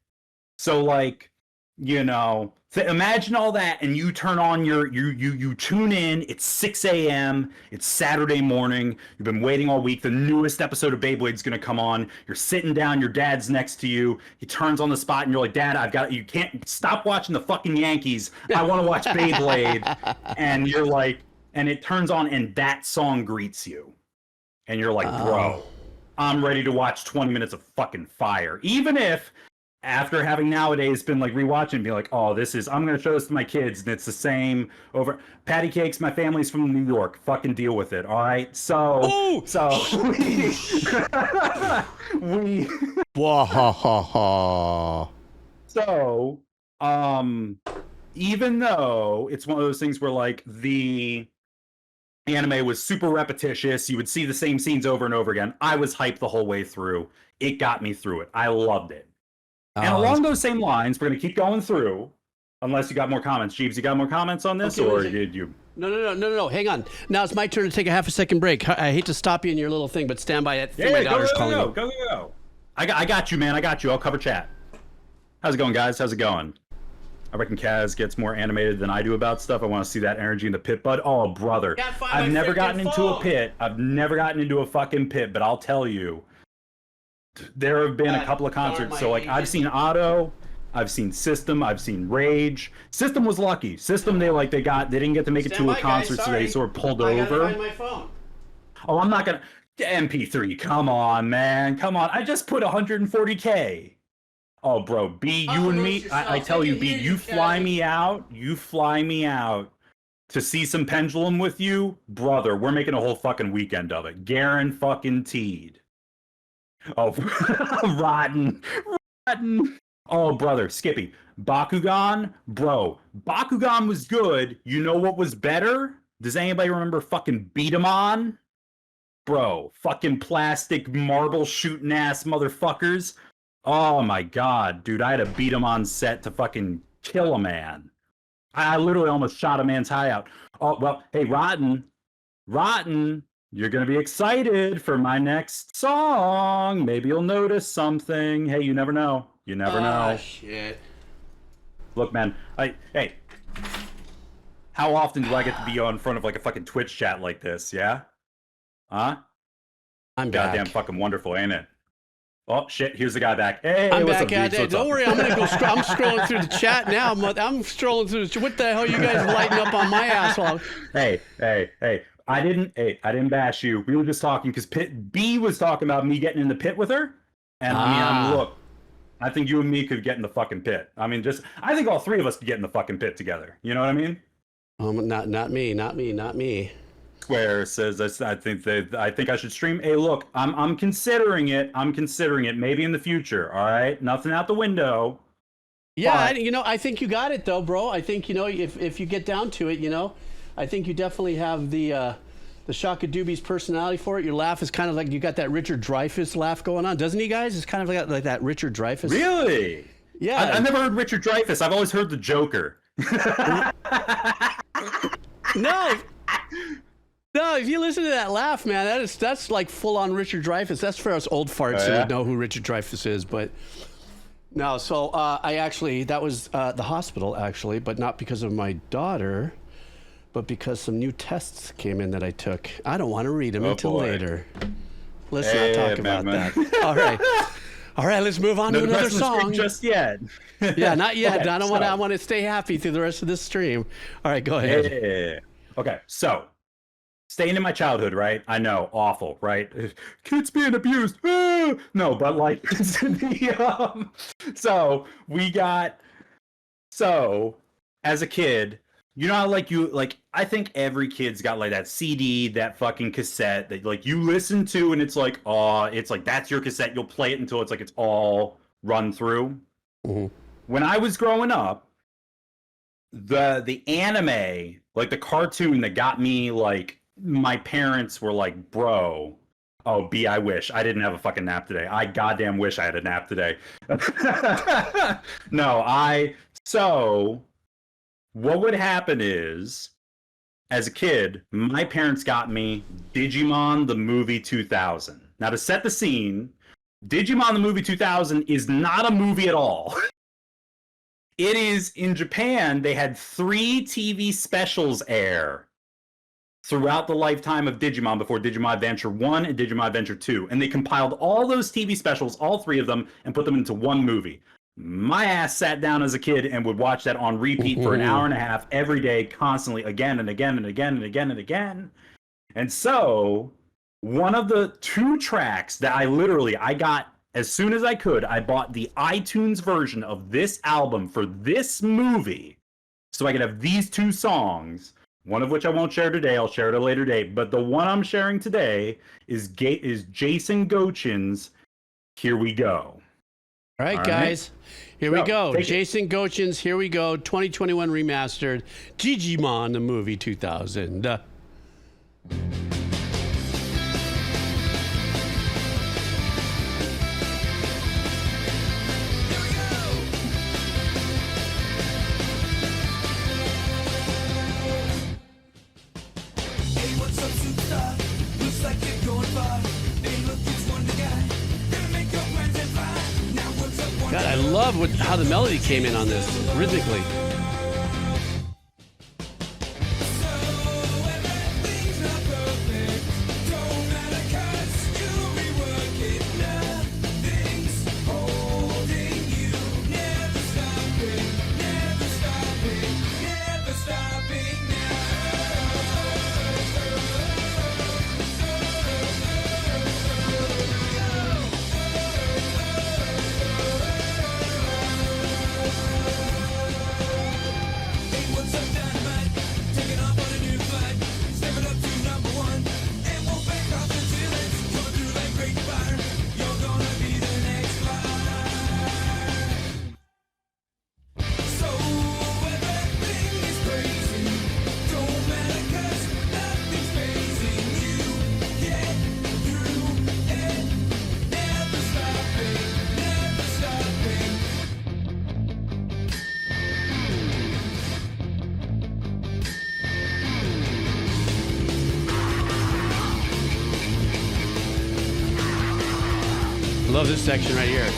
So like, imagine all that, and you turn on you tune in. It's 6 a.m. It's Saturday morning. You've been waiting all week. The newest episode of Beyblade's gonna come on. You're sitting down. Your dad's next to you. He turns on the spot, and you're like, "Dad, you can't stop watching the fucking Yankees. I want to watch Beyblade." And you're like, and it turns on, and that song greets you, and you're like, "Bro, I'm ready to watch 20 minutes of fucking fire," even if. After having nowadays been like rewatching and be like, I'm going to show this to my kids, and it's the same over patty cakes. My family's from New York. Fucking deal with it. All right. So we even though it's one of those things where like the anime was super repetitious, you would see the same scenes over and over again. I was hyped the whole way through. It got me through it. I loved it. And along those same lines, we're going to keep going through, unless you got more comments. Jeeves, you got more comments on this, or did you? No. Hang on. Now it's my turn to take a half a second break. I hate to stop you in your little thing, but stand by it. My daughter's calling me. Go. I got you, man. I got you. I'll cover chat. How's it going, guys? How's it going? I reckon Kaz gets more animated than I do about stuff. I want to see that energy in the pit, bud. Oh, brother. I've never gotten into a pit. I've never gotten into a fucking pit, but I'll tell you. There have been a couple of concerts. So, like, I've seen Otto, I've seen System, I've seen Rage. System was lucky. System, they didn't get to make it to a concert, so they sort of pulled over. I gotta find my phone. Oh, I'm not gonna. MP3, come on, man. Come on. I just put 140K. Oh, bro, B, you and me, I tell you, B, you fly me out. You fly me out to see some Pendulum with you. Brother, we're making a whole fucking weekend of it. Guaranteed. Oh, rotten. Oh, brother, Skippy. Bakugan, bro. Bakugan was good. You know what was better? Does anybody remember fucking Beat 'em On? Bro, fucking plastic marble shooting ass motherfuckers. Oh my god, dude, I had a Beat 'em On set to fucking kill a man. I literally almost shot a man's eye out. Oh, well, hey, Rotten. You're going to be excited for my next song. Maybe you'll notice something. Hey, you never know. You never know. Shit. Look, man. Hey. How often do I get to be on front of like a fucking Twitch chat like this, yeah? Huh? I'm back. Goddamn fucking wonderful, ain't it? Oh, shit. Here's the guy back. Hey, I'm what's back up, at it. Don't worry. I'm going to go. I'm scrolling through the chat now. I'm scrolling through what the hell are you guys lighting up on my asshole? Hey. I didn't bash you. We were just talking because B was talking about me getting in the pit with her. And look, I think you and me could get in the fucking pit. I mean, I think all three of us could get in the fucking pit together. You know what I mean? Not me. Square says, I think I should stream. Hey, look, I'm considering it. Maybe in the future. All right. Nothing out the window. Yeah. But... I think you got it though, bro. I think, if you get down to it, I think you definitely have the Shaka Doobie's personality for it. Your laugh is kind of like you got that Richard Dreyfuss laugh going on, doesn't he, guys? It's kind of like that Richard Dreyfuss. Really? Yeah. I've never heard Richard Dreyfuss. I've always heard the Joker. No, if you listen to that laugh, man, that's like full on Richard Dreyfuss. That's for us old farts who would know who Richard Dreyfuss is, but. No, so that was the hospital, actually, but not because of my daughter. But because some new tests came in that I took. I don't want to read them until later. Let's not talk about that. All right, let's move on to another song. Just yet. Yeah, not yet. Okay, I want to stay happy through the rest of this stream. All right, go ahead. Yeah. Okay, so staying in my childhood, right? I know, awful, right? Kids being abused. No, but like so as a kid. You know how I think every kid's got like that CD, that fucking cassette that like you listen to and it's like that's your cassette. You'll play it until it's all run through. Mm-hmm. When I was growing up, the anime, like the cartoon that got me, like my parents were like, bro, oh, B, I wish I didn't have a fucking nap today. I goddamn wish I had a nap today. So what would happen is as a kid, my parents got me Digimon the movie 2000. Now, to set the scene, Digimon the movie 2000 is not a movie at all. It is, in Japan, they had 3 TV specials air throughout the lifetime of Digimon before Digimon Adventure 1 and Digimon Adventure 2. And they compiled all those TV specials, all 3 of them, and put them into one movie. My ass sat down as a kid and would watch that on repeat for an hour and a half every day, constantly, again and again and again and again and again. And so, one of the 2 tracks that I got as soon as I could, I bought the iTunes version of this album for this movie so I could have these 2 songs, one of which I won't share today. I'll share it at a later date. But the one I'm sharing today is Jason Gochin's Here We Go. All right, guys. Here we go. Take Jason Gochin's Here We Go, 2021 remastered. Digimon, the movie 2000. Hey, what's up, superstar? Looks like you're going far. Hey, look, it's Wonder Guy. Gonna make your plans and fly. Now what's up, Wonder God, I love how the melody came in on this, rhythmically. So everything's not perfect. Don't matter 'cause you rework it. Nothing's holding you. Never stopping, never stopping, never stopping now. Hey, what's up, Dynamite? Taking off on a new flight. Stepping up to number 1. And won't back off until it's going through like great fire. You're gonna be the next fly. So everything is crazy. Don't matter 'cause nothing's phasing you. Get through it. Never stopping, never stopping. Love this section right here.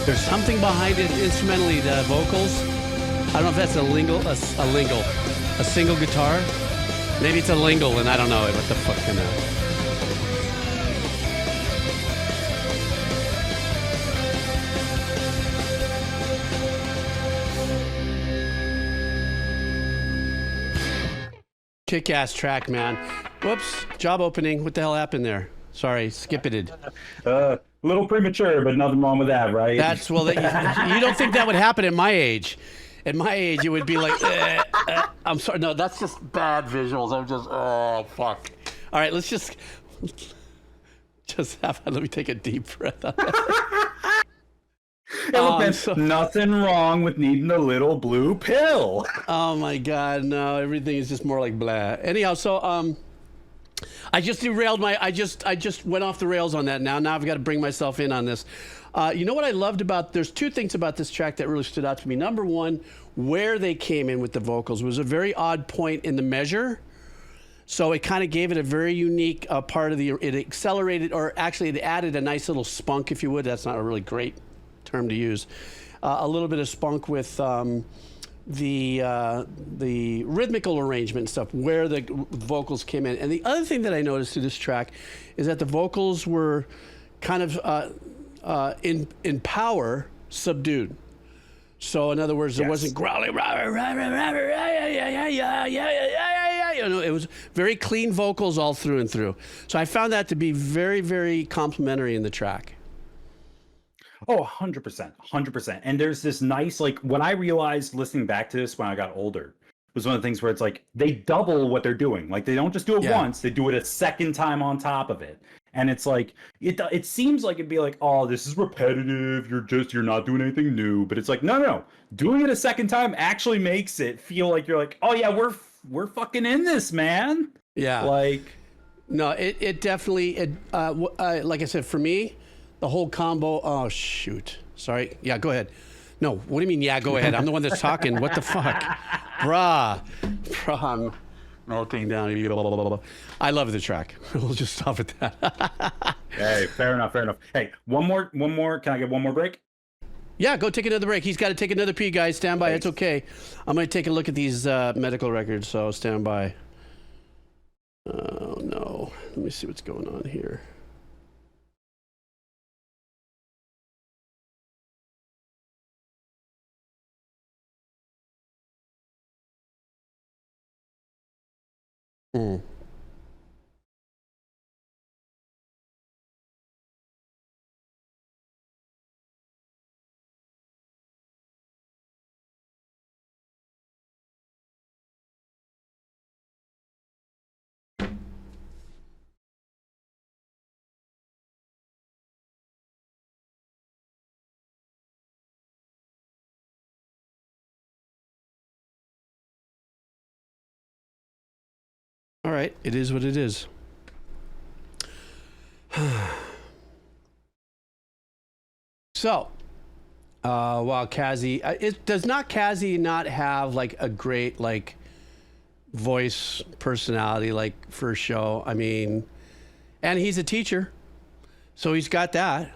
There's something behind it instrumentally, the vocals. I don't know if that's a single guitar. Maybe it's a lingle, and I don't know it. What the fuck can that? Kick-ass track, man. Whoops, job opening. What the hell happened there? Sorry, skip-it. A little premature, but nothing wrong with that, right? That's, well, you don't think that would happen at my age. At my age, it would be like, I'm sorry. No, that's just bad visuals. I'm just, oh, fuck. All right, let's just let me take a deep breath on that. Hey, look, man, nothing wrong with needing a little blue pill. Oh, my God, no. Everything is just more like blah. Anyhow, so, I just derailed I just went off the rails on that now. Now I've got to bring myself in on this. You know what I loved there's 2 things about this track that really stood out to me. Number one, where they came in with the vocals was a very odd point in the measure. So it kind of gave it a very unique part of it accelerated, or actually it added a nice little spunk, if you would. That's not a really great term to use. A little bit of spunk with the rhythmical arrangement and stuff, where the vocals came in. And the other thing that I noticed to this track is that the vocals were kind of in power subdued. So in other words, it wasn't growling. You know, it was very clean vocals all through and through. So I found that to be very, very complimentary in the track. Oh, 100%, 100%. And there's this nice, like, what I realized listening back to this when I got older was one of the things where it's like they double what they're doing. Like they don't just do it once, they do it a second time on top of it. And it's like it seems like it'd be like, oh, this is repetitive, you're not doing anything new. But it's like, no. Doing it a second time actually makes it feel like you're like, oh yeah, we're fucking in this, man. Yeah. Like no, it definitely like I said, for me, the whole combo. Oh shoot, sorry. Yeah, go ahead. No, what do you mean? Yeah, go ahead. I'm the one that's talking. What the fuck, bruh? I'm melting down. I love the track. We'll just stop at that. Hey, fair enough. Hey, one more. Can I get one more break? Yeah, go take another break. He's got to take another pee, guys. Stand by. Thanks. It's okay. I'm going to take a look at these medical records, so stand by. Oh, no. Let me see what's going on here. All right, it is what it is. So, while Kazzy, does not Kazzy not have like a great like voice personality like for a show? I mean, and he's a teacher, so he's got that.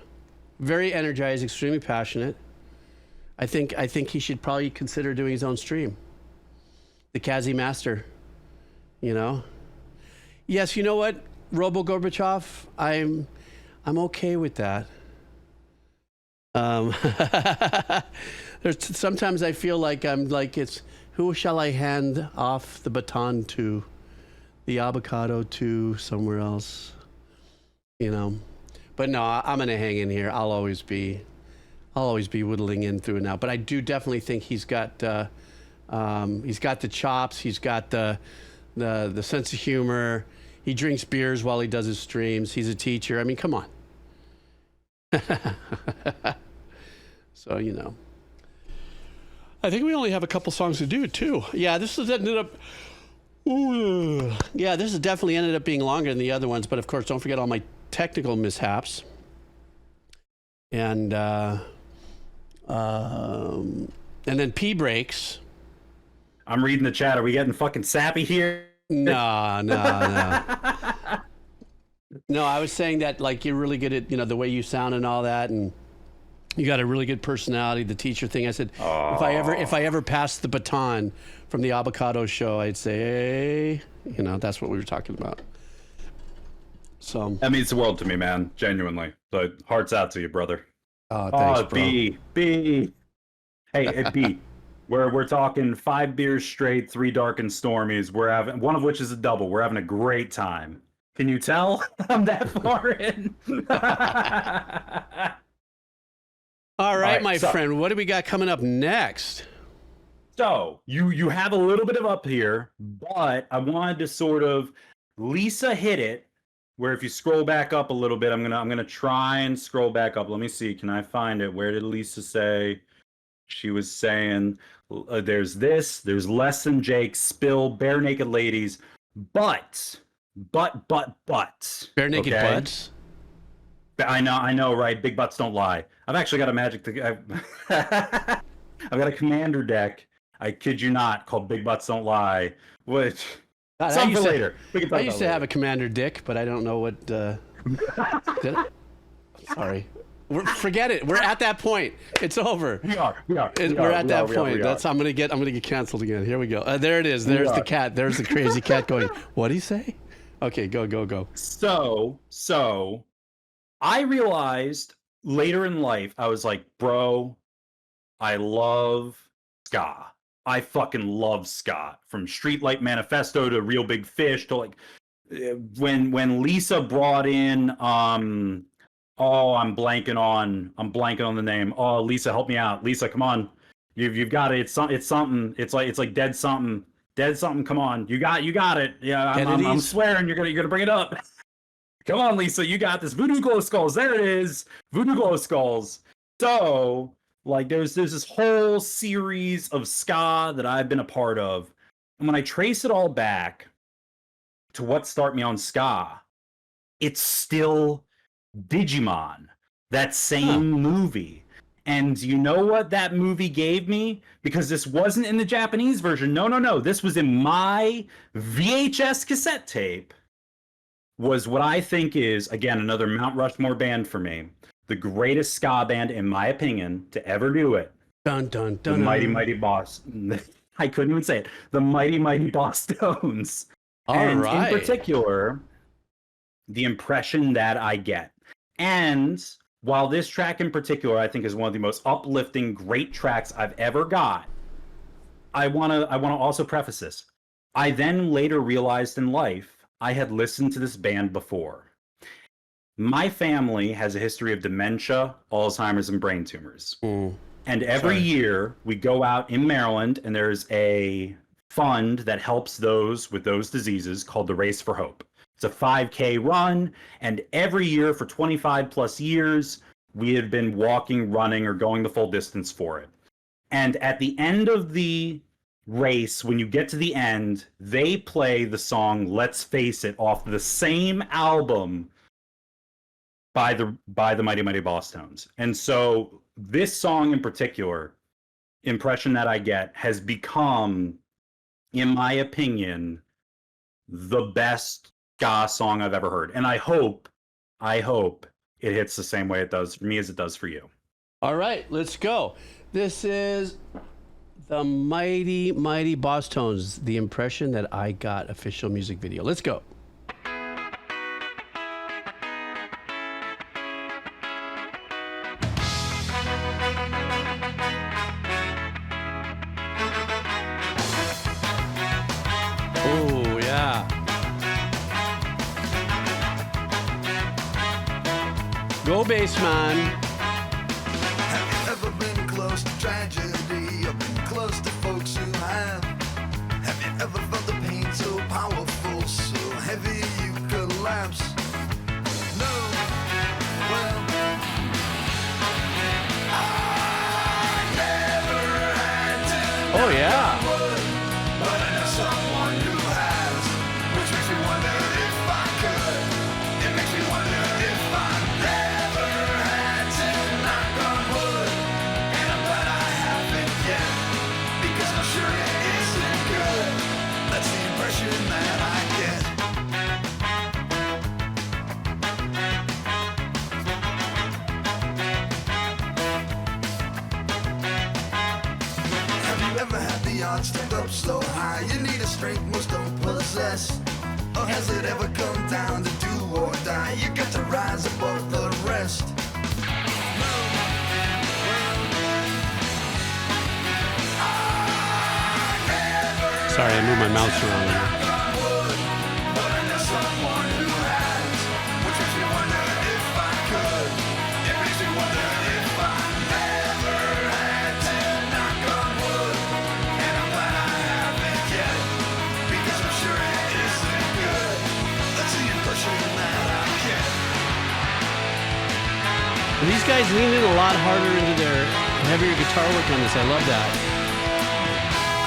Very energized, extremely passionate. I think he should probably consider doing his own stream. The Kazzy Master, you know. Yes, you know what, Robo Gorbachev, I'm okay with that. There's sometimes I feel like I'm like it's who shall I hand off the baton to, the avocado to somewhere else, you know. But no, I'm gonna hang in here. I'll always be whittling in through it now. But I do definitely think he's got the chops. He's got the sense of humor. He drinks beers while he does his streams. He's a teacher. I mean, come on. So, you know. I think we only have a couple songs to do, too. Yeah, this has ended up... Yeah, this has definitely ended up being longer than the other ones. But, of course, don't forget all my technical mishaps. And then pee breaks. I'm reading the chat. Are we getting fucking sappy here? No. No, I was saying that like you're really good at, you know, the way you sound and all that, and you got a really good personality. The teacher thing. I said, if I ever passed the baton from the avocado show, I'd say, hey, you know, that's what we were talking about. So that means the world to me, man. Genuinely. So hearts out to you, brother. Thanks, bro. B. Hey, B. We're talking 5 beers straight, 3 dark and stormies. We're having one of which is a double. We're having a great time. Can you tell I'm that far in? All right, my friend. What do we got coming up next? So you have a little bit of up here, but I wanted to sort of Lisa hit it. Where if you scroll back up a little bit, I'm gonna try and scroll back up. Let me see. Can I find it? Where did Lisa say? She was saying there's less than Jake, spill, bare naked ladies, but bare naked butts. I know, right? Big butts don't lie. I've actually got a magic. I've got a commander deck. I kid you not, called Big Butts Don't Lie. Which something for later. I used to have a commander dick, but I don't know what. Sorry. Forget it. We're at that point. It's over. We are at that point. I'm gonna get canceled again. Here we go. There it is. There's the cat. There's the crazy cat going. What did he say? Okay, go. So I realized later in life, I was like, bro, I love ska. I fucking love ska. From Streetlight Manifesto to Real Big Fish to like when Lisa brought in I'm blanking on the name. Oh, Lisa, help me out. Lisa, come on. You've got it. It's something. It's like dead something. Dead something. Come on, you got it. Yeah, I'm Entities. swearing you're gonna bring it up. Come on, Lisa, you got this. Voodoo Glow Skulls. There it is. Voodoo Glow Skulls. So, like, there's this whole series of ska that I've been a part of, and when I trace it all back to what started me on ska, it's still Digimon, that same movie. And you know what that movie gave me? Because this wasn't in the Japanese version. No. This was in my VHS cassette tape. Was what I think is, again, another Mount Rushmore band for me. The greatest ska band, in my opinion, to ever do it. Dun, dun, dun. The Mighty Boss. I couldn't even say it. The Mighty Boss Tones. And right. in particular, the impression that I get. And while this track in particular, I think, is one of the most uplifting, great tracks I've ever got, I want to also preface this. I then later realized in life I had listened to this band before. My family has a history of dementia, Alzheimer's, and brain tumors. And every year we go out in Maryland, and there's a fund that helps those with those diseases called the Race for Hope. It's a 5K run, and every year for 25 plus years, we have been walking, running, or going the full distance for it. And at the end of the race, when you get to the end, they play the song Let's Face It off the same album by the Mighty Boss Tones. And so this song in particular, impression that I get, has become, in my opinion, the best ska song I've ever heard. And I hope it hits the same way it does for me as it does for you. All right, let's go. This is the Mighty Boss Tones, the impression that I got official music video. Let's go. Oh, yeah. Go, bassman. Have you ever been close to tragedy or been close to folks who have? Have you ever felt the pain so powerful, so heavy you collapse? No, well, I never had to. Oh, yeah. But I know someone who has, which makes me wonder if I could. It makes me wonder if I never had to knock on wood. And I'm glad I haven't yet, because I'm sure it isn't good. That's the impression that I get. Have you ever had the odds stacked up so high you need a strength most don't possess? Or has it ever come down to do or die? You got to rise above the rest. Sorry, I moved my mouse around there. These guys lean in a lot harder into their heavier guitar work on this. I love that.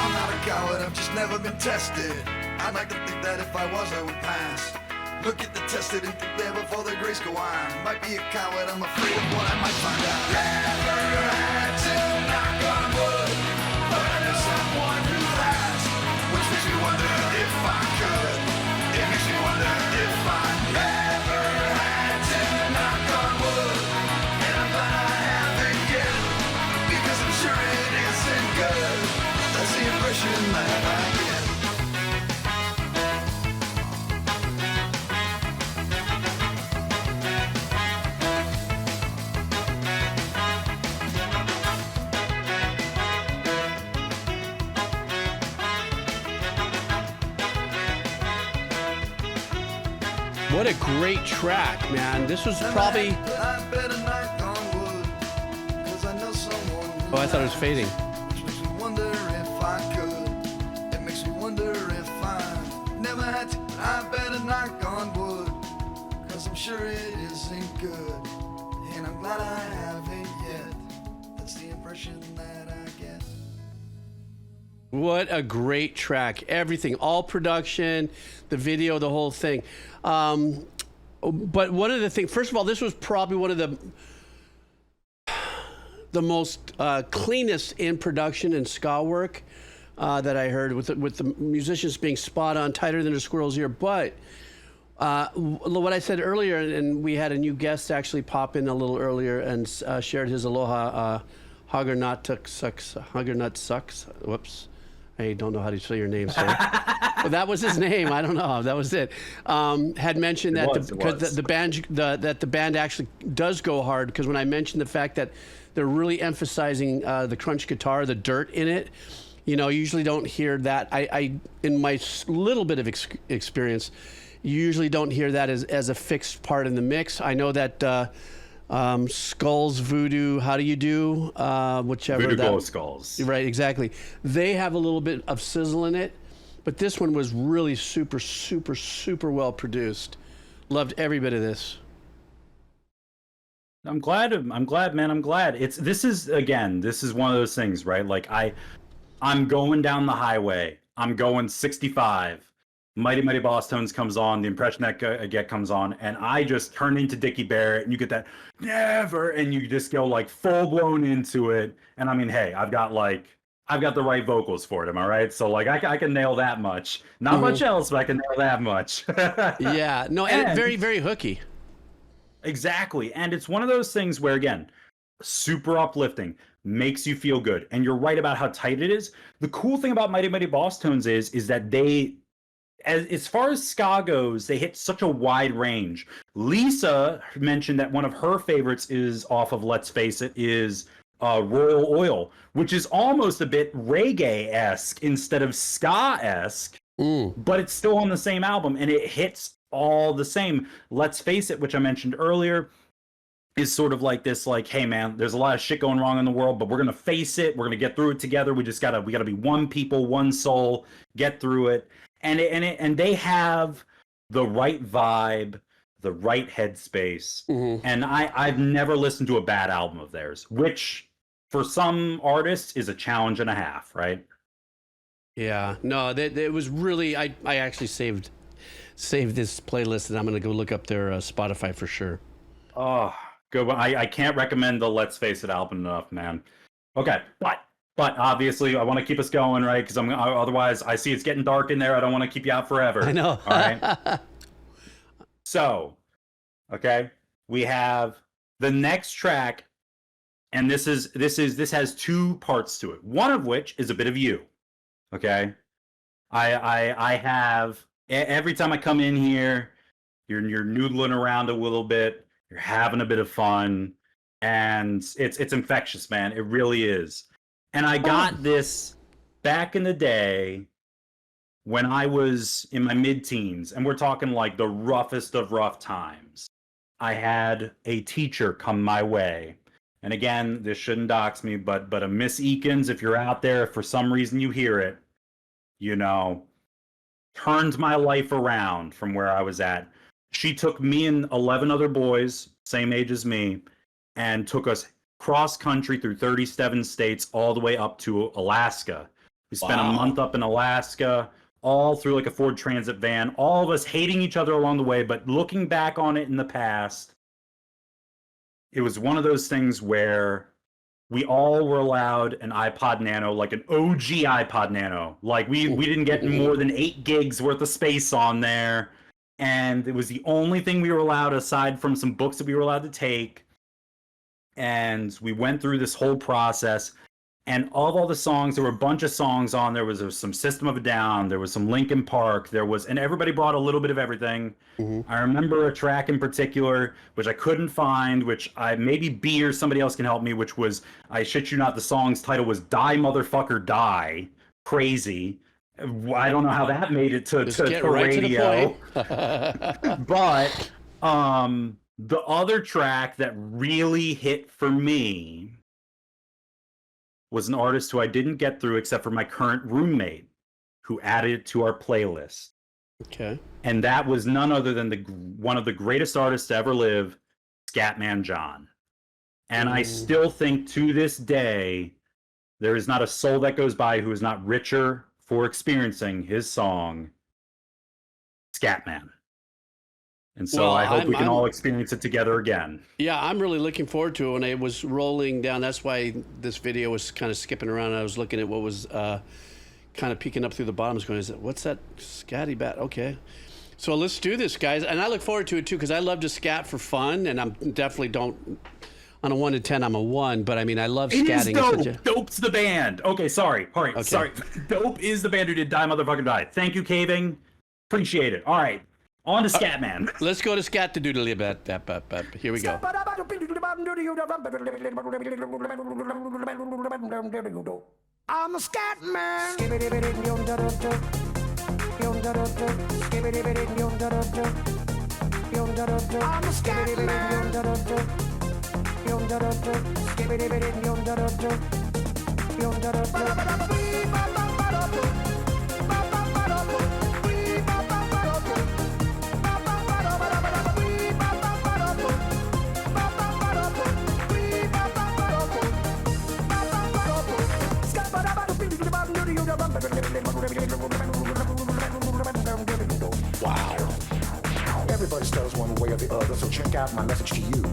I'm not a coward, I've just never been tested. I'd like to think that if I was, I would pass. Look at the tested and think there before the grace go on. Might be a coward, I'm afraid of what I might find out. Never had to knock on wood, but I know someone who has, which makes me wonder if I could. It makes me wonder if I never had to knock on wood, and I'm glad I haven't yet, because I'm sure it isn't good. That's the impression that I get. What a great track, man. This was probably... I better knock on wood, 'cause I know someone who Oh, I thought it was fading. Which makes me wonder if I could. It makes me wonder I better knock on wood, cause I'm sure it isn't good. And I'm glad I haven't yet. That's the impression that I get. What a great track. Everything, all production, the video, the whole thing. But one of the things, first of all, this was probably one of the most cleanest in production and ska work that I heard, with the musicians being spot on, tighter than a squirrel's ear. But what I said earlier, and we had a new guest actually pop in a little earlier and shared his aloha, Haggernut sucks. Whoops. I don't know how to say your name, sir. Well, that was his name. I don't know. That was it. Had mentioned that the band actually does go hard, because when I mentioned the fact that they're really emphasizing the crunch guitar, the dirt in it, you usually don't hear that. I in my little bit of experience, you usually don't hear that as a fixed part in the mix. I know that Skulls, Voodoo, how do you do? Whichever. Voodoo Glow Skulls. Right, exactly. They have a little bit of sizzle in it, but this one was really super, super, super well produced. Loved every bit of this. I'm glad, man. I'm glad. This is one of those things, right? Like I'm going down the highway. I'm going 65. Mighty Mighty Boss Tones comes on, the impression that I get comes on, and I just turn into Dickie Barrett, and you get that never, and you just go like full blown into it. And I mean, hey, I've got the right vocals for it, am I right? So like I can nail that much. Not much else, but I can nail that much. Yeah, no, and very, very hooky. Exactly. And it's one of those things where, again, super uplifting, makes you feel good. And you're right about how tight it is. The cool thing about Mighty Mighty Boss Tones is that they, as far as ska goes, they hit such a wide range. Lisa mentioned that one of her favorites is off of Let's Face It, is Royal Oil, which is almost a bit reggae-esque instead of ska-esque, but it's still on the same album, and it hits all the same. Let's Face It, which I mentioned earlier, is sort of like this, like, hey man, there's a lot of shit going wrong in the world, but we're gonna face it, we're gonna get through it together. We gotta be one people, one soul, get through it. And they have the right vibe, the right headspace. And I've never listened to a bad album of theirs, which for some artists is a challenge and a half, right? Yeah, no, it was really, I actually saved this playlist, and I'm gonna go look up their Spotify for sure. Oh, good. I can't recommend the Let's Face It album enough, man. Okay, but obviously I want to keep us going, right? Because otherwise I see it's getting dark in there. I don't want to keep you out forever. I know. All right. So, okay, we have the next track, and this has two parts to it. One of which is a bit of you. Okay, I have, every time I come in here, you're noodling around a little bit, you're having a bit of fun, and it's infectious, man. It really is. And I got this back in the day when I was in my mid-teens, and we're talking like the roughest of rough times. I had a teacher come my way. And again, this shouldn't dox me, but a Miss Eakins, if you're out there, if for some reason you hear it, turned my life around from where I was at. She took me and 11 other boys, same age as me, and took us cross country through 37 states all the way up to Alaska. We spent a month up in Alaska, all through like a Ford Transit van, all of us hating each other along the way, but looking back on it in the past, it was one of those things where we all were allowed an iPod Nano, like an OG iPod Nano. Like we didn't get more than 8 gigs worth of space on there. And it was the only thing we were allowed aside from some books that we were allowed to take. And we went through this whole process. And of all the songs, there were a bunch of songs on. There was some System of a Down. There was some Linkin Park. And everybody brought a little bit of everything. I remember a track in particular, which I couldn't find, which maybe B or somebody else can help me, which was, I shit you not, the song's title was Die Motherfucker Die. Crazy. I don't know how that made it to radio. But the other track that really hit for me was an artist who I didn't get through except for my current roommate, who added it to our playlist. Okay. And that was none other than one of the greatest artists to ever live, Scatman John. And I still think to this day, there is not a soul that goes by who is not richer for experiencing his song, Scatman. And so I hope we can all experience it together again. Yeah, I'm really looking forward to it. When it was rolling down, that's why this video was kind of skipping around. And I was looking at what was kind of peeking up through the bottom. I was going, what's that scatty bat? Okay. So let's do this, guys. And I look forward to it, too, because I love to scat for fun. And I'm definitely don't... On a 1 to 10, I'm a 1, but I mean, I love scatting. It is Dope. Dope's the band. Okay, sorry. All right, sorry. Dope is the band who did Die Motherfucking Die. Thank you, Caving. Appreciate it. All right, on to Scatman. Let's go to Scat to doodly. Here we go. I'm a scat man. I'm a scat man. Wow. Everybody stutters one way or the other, so check out my message to you.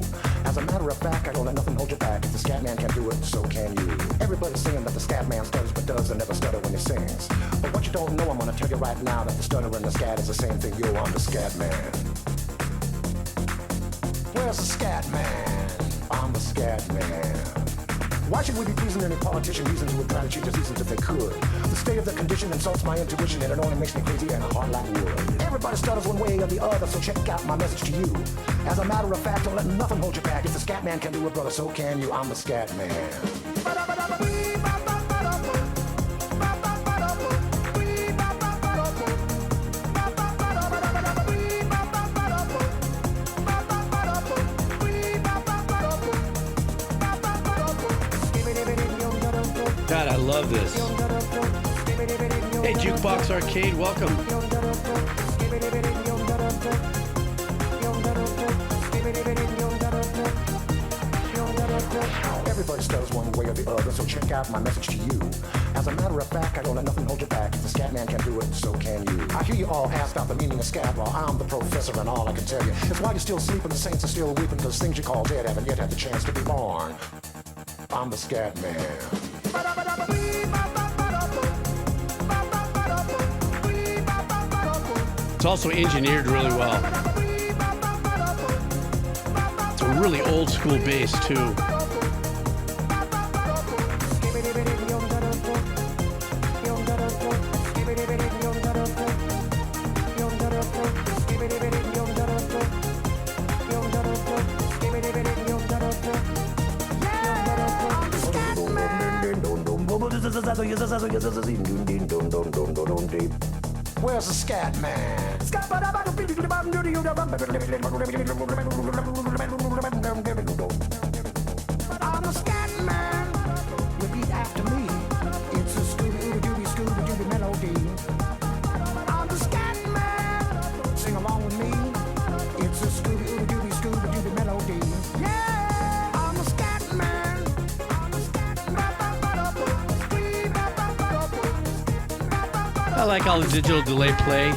As a matter of fact, I don't let nothing hold you back. If the Scatman can do it, so can you. Everybody's saying that the Scatman stutters but does and never stutter when he sings. But what you don't know, I'm gonna tell you right now that the stutter and the scat is the same thing. Yo, I'm the Scatman. Where's the Scatman? I'm the Scatman. Why should we be pleasing any politician reasons who would try to cheat the seasons if they could? The state of the condition insults my intuition and it only makes me crazy and a heart like wood. Everybody stutters one way or the other, so check out my message to you. As a matter of fact, don't let nothing hold you back. If the Scatman can do it, brother, so can you. I'm the Scatman. God, I love this. Hey, Jukebox Arcade, welcome. Everybody stutters one way or the other, so check out my message to you. As a matter of fact, I don't let nothing hold you back. If the Scatman can do it, so can you. I hear you all ask out the meaning of scat, well, I'm the professor and all I can tell you is why you're still sleeping, the saints are still weeping, because things you call dead haven't yet had the chance to be born. I'm the Scatman. It's also engineered really well. It's a really old school bass, too. Where's the Scatman? I'm a Scatman. Repeat after me. It's a Scooby-Dooby melody. I'm the Scatman. Sing along with me. It's a Scooby-Dooby melody. Yeah, I'm a Scatman. I'm a Scatman. I like how the digital delay play.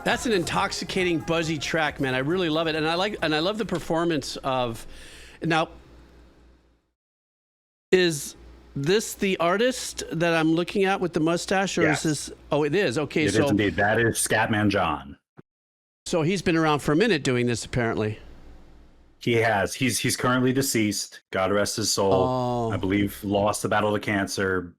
That's an intoxicating, buzzy track, man. I really love it, and I love the performance of. Now, is this the artist that I'm looking at with the mustache, or Yes. is this? Oh, it is. Okay, It so is indeed. That is Scatman John. so he's been around for a minute doing this, apparently. He has. He's currently deceased. God rest his soul. Oh. I believe lost the battle to cancer.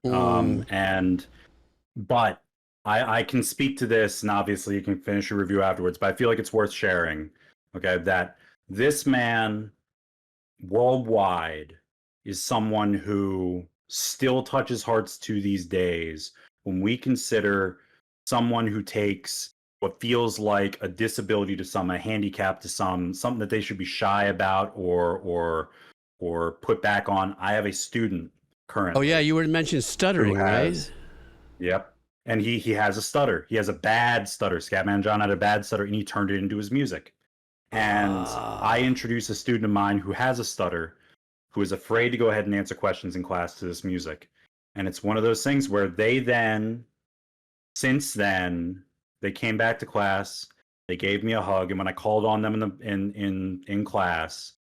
But I can speak to this, and obviously you can finish your review afterwards. But I feel like it's worth sharing. Okay, that this man worldwide is someone who still touches hearts to these days when we consider someone who takes what feels like a disability to some, a handicap to some, something that they should be shy about or put back on. I have a student currently. Oh yeah, you were mentioning stuttering, right? Yep. And he has a stutter. He has a bad stutter. Scatman John had a bad stutter, and he turned it into his music. And I introduced a student of mine who has a stutter, who is afraid to go ahead and answer questions in class to this music. And it's one of those things where since then, they came back to class. They gave me a hug, and when I called on them in class,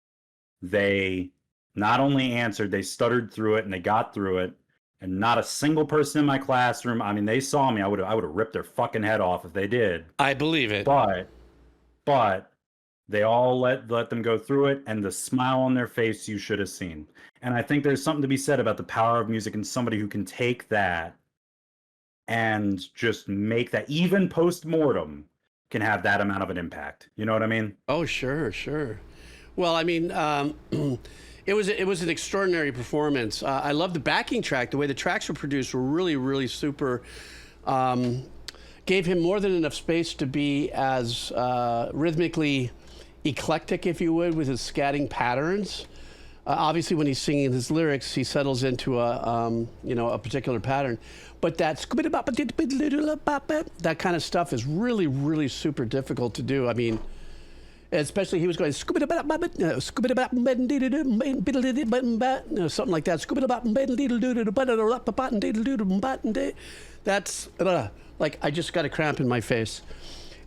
they not only answered, they stuttered through it, and they got through it. And not a single person in my classroom, I mean, they saw me, I would have ripped their fucking head off if they did. I believe it. But they all let them go through it, and the smile on their face you should have seen. And I think there's something to be said about the power of music and somebody who can take that and just make that, even post-mortem, can have that amount of an impact. You know what I mean? Oh, sure. Well, I mean, it was an extraordinary performance. I love the backing track. The way the tracks were produced were really, really super. Gave him more than enough space to be as rhythmically eclectic, if you would, with his scatting patterns. Obviously, when he's singing his lyrics, he settles into a particular pattern. But that kind of stuff is really, really super difficult to do. I mean, especially he was going something like that. That's like I just got a cramp in my face,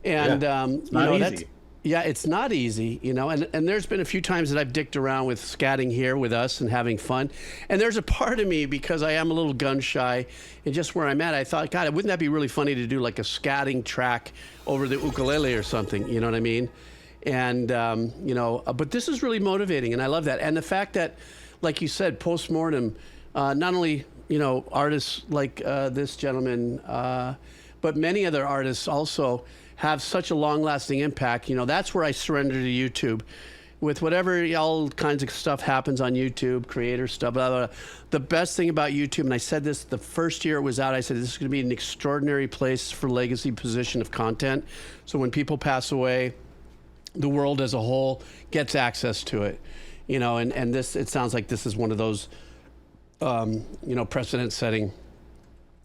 and it's not easy. It's not easy, and there's been a few times that I've dicked around with scatting here with us and having fun. And there's a part of me, because I am a little gun shy, and just where I'm at, I thought, God, wouldn't that be really funny to do like a scatting track over the ukulele or something, you know what I mean? And, but this is really motivating, and I love that. And the fact that, like you said, post-mortem, not only, artists like this gentleman, but many other artists also have such a long-lasting impact. That's where I surrender to YouTube. With whatever all kinds of stuff happens on YouTube, creator stuff, blah, blah, blah. The best thing about YouTube, and I said this the first year it was out, I said this is going to be an extraordinary place for legacy position of content. So when people pass away, the world as a whole gets access to it, and this, it sounds like this is one of those, precedent-setting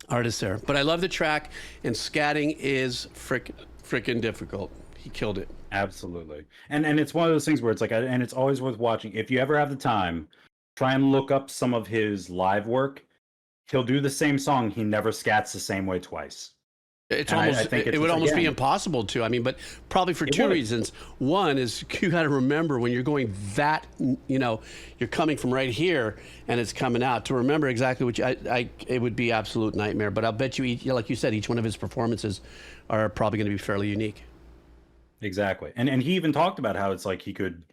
artists there. But I love the track, and scatting is frickin' difficult. He killed it. Absolutely. And it's one of those things where it's like, and it's always worth watching. If you ever have the time, try and look up some of his live work. He'll do the same song. He never scats the same way twice. It would almost be impossible to. I mean, but probably for two reasons. One is you got to remember when you're going that, you're coming from right here and it's coming out. To remember exactly what it would be absolute nightmare. But I'll bet you, like you said, each one of his performances are probably going to be fairly unique. Exactly. And he even talked about how it's like he could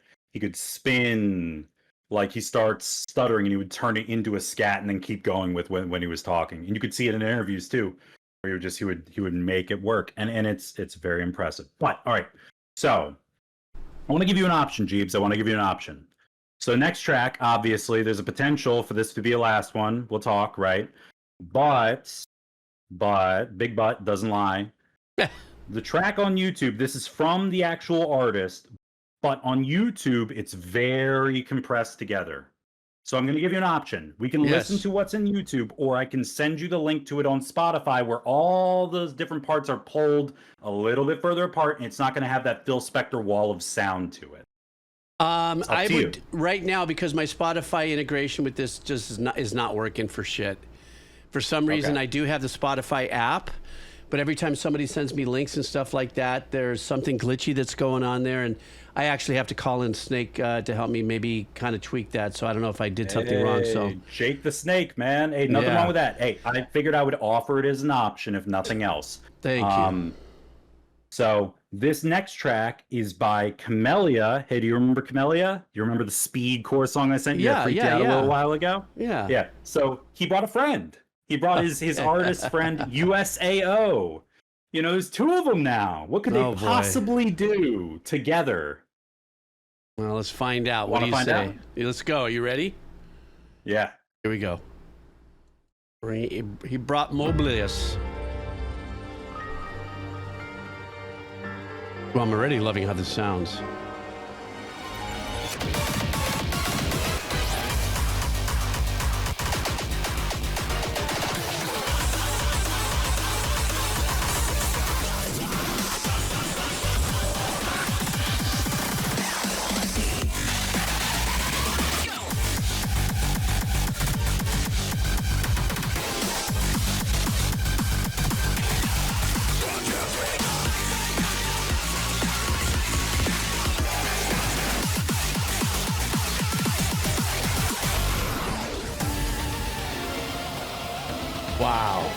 spin, like he starts stuttering and he would turn it into a scat and then keep going with when he was talking. And you could see it in interviews too. He would make it work, and it's very impressive. But all right, so I want to give you an option, Jeebs. I want to give you an option. So next track, obviously, there's a potential for this to be a last one. We'll talk, right? But Big Butt doesn't lie. The track on YouTube, this is from the actual artist, but on YouTube, it's very compressed together. So I'm going to give you an option. We can listen to what's in YouTube, or I can send you the link to it on Spotify where all those different parts are pulled a little bit further apart, and it's not going to have that Phil Spector wall of sound to it. I would right now, because my Spotify integration with this just is not working for shit. For some reason, I do have the Spotify app, but every time somebody sends me links and stuff like that, there's something glitchy that's going on there, and I actually have to call in Snake to help me maybe kind of tweak that. So I don't know if I did something wrong. So shake the snake, man. Hey, nothing wrong with that. Hey, I figured I would offer it as an option, if nothing else. Thank you. So this next track is by Camellia. Hey, do you remember Camellia? You remember the speed core song I sent you? Yeah, freaked out a little while ago. Yeah. So he brought a friend. He brought his artist friend USAO. There's two of them now. What could they possibly do together? Well, let's find out. What do you say? Let's go. You ready? Yeah. Here we go. He brought Moblius. Well, I'm already loving how this sounds. Wow.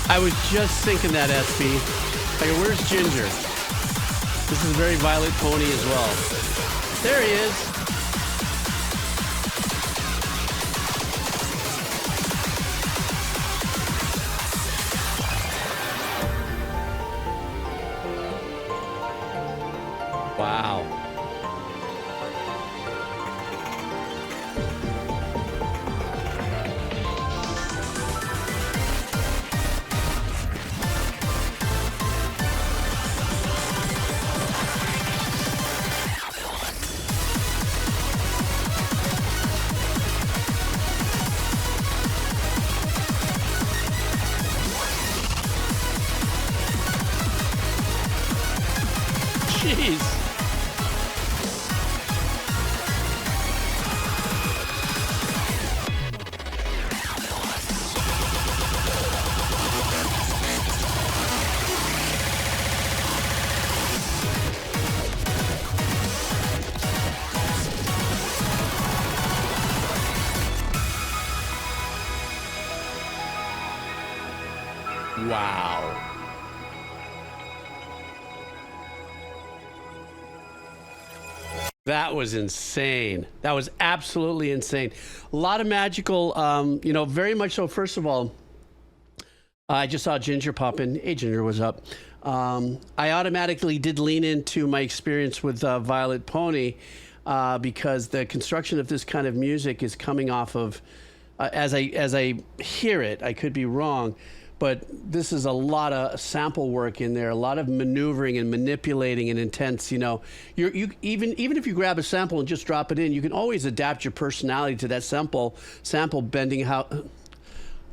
I was just thinking that, SB. Like, where's Ginger? This is very Violet Pony as well. There he is. Wow. Jeez. Wow. That was insane. That was absolutely insane. A lot of magical, very much so. First of all, I just saw Ginger pop in. Hey, Ginger, what's up? I automatically did lean into my experience with Violet Pony because the construction of this kind of music is coming off of, as I hear it, I could be wrong, but this is a lot of sample work in there, a lot of maneuvering and manipulating and intense. You even if you grab a sample and just drop it in, you can always adapt your personality to that sample bending how.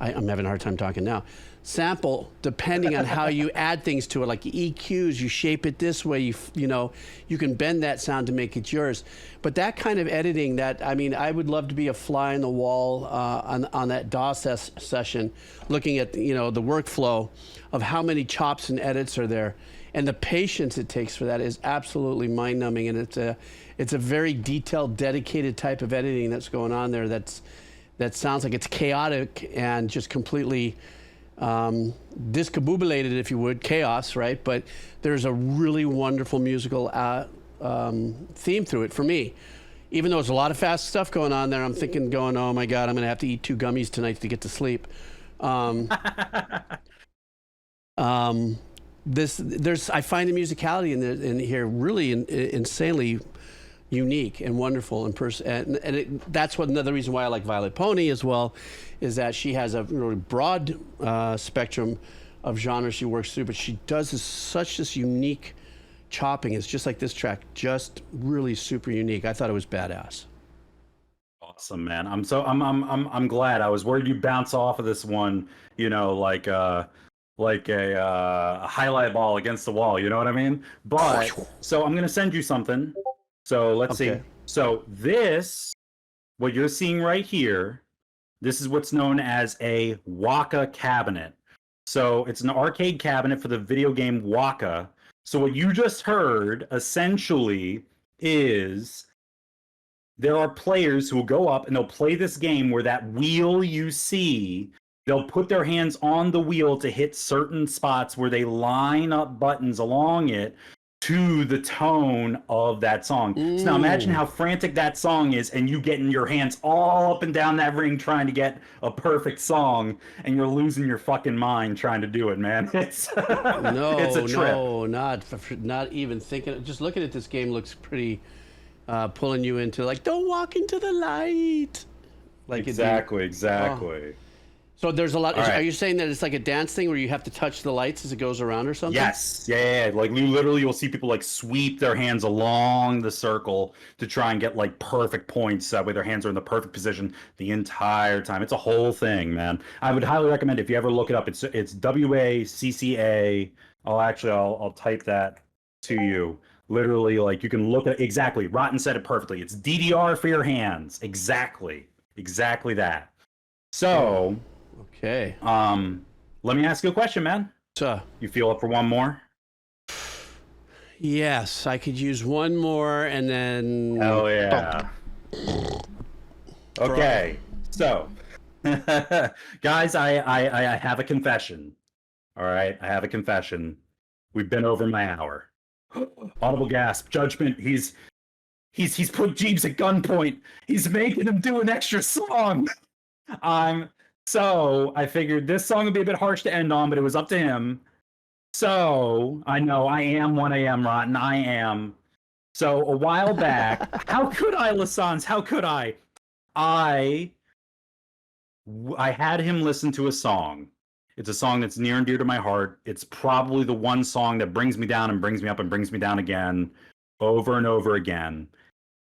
I'm having a hard time talking now. Sample depending on how you add things to it, like EQs, you shape it this way, you can bend that sound to make it yours. But that kind of editing, I would love to be a fly on the wall on that DAW session, looking at the workflow of how many chops and edits are there, and the patience it takes for that is absolutely mind-numbing. And it's a very detailed, dedicated type of editing that's going on there. That sounds like it's chaotic and just completely discombobulated, if you would, chaos, right? But there's a really wonderful musical theme through it for me. Even though there's a lot of fast stuff going on there, I'm thinking, oh my God, I'm gonna have to eat 2 gummies tonight to get to sleep. I find the musicality in here really insanely unique and wonderful that's another reason why I like Violet Pony as well, is that she has a really broad spectrum of genres she works through, but she does such this unique chopping. It's just like this track, just really super unique. I thought it was badass. Awesome, man. I'm glad. I was worried you'd bounce off of this one, like a highlight ball against the wall, you know what I mean? But so I'm gonna send you something. So let's see. So what you're seeing right here, this is what's known as a Waka cabinet. So it's an arcade cabinet for the video game Waka. So what you just heard essentially is there are players who will go up and they'll play this game where that wheel you see, they'll put their hands on the wheel to hit certain spots where they line up buttons along it to the tone of that song. So now imagine how frantic that song is, and you getting your hands all up and down that ring trying to get a perfect song, and you're losing your fucking mind trying to do it, man. It's it's a trip. No, not even thinking. Just looking at this game looks pretty pulling you into like, don't walk into the light. Like Exactly. So there's a lot. All right. Are you saying that it's like a dance thing where you have to touch the lights as it goes around or something? Yes. Yeah. Like you'll see people like sweep their hands along the circle to try and get like perfect points. That way their hands are in the perfect position the entire time. It's a whole thing, man. I would highly recommend if you ever look it up. It's WACCA. I'll type that to you. Literally, like you can look at exactly. Rotten said it perfectly. It's DDR for your hands. Exactly that. So. Okay. Let me ask you a question, man. You feel up for one more? Yes, I could use one more and then. Hell yeah. Okay. So, guys, I have a confession. All right, I have a confession. We've been over my hour. Audible gasp. Judgment. He's put Jeeves at gunpoint. He's making him do an extra song. So I figured this song would be a bit harsh to end on, but it was up to him. So I know I am 1 a.m. Rotten. I am. So a while back, how could I, Lassans? How could I? I had him listen to a song. It's a song that's near and dear to my heart. It's probably the one song that brings me down and brings me up and brings me down again, over and over again.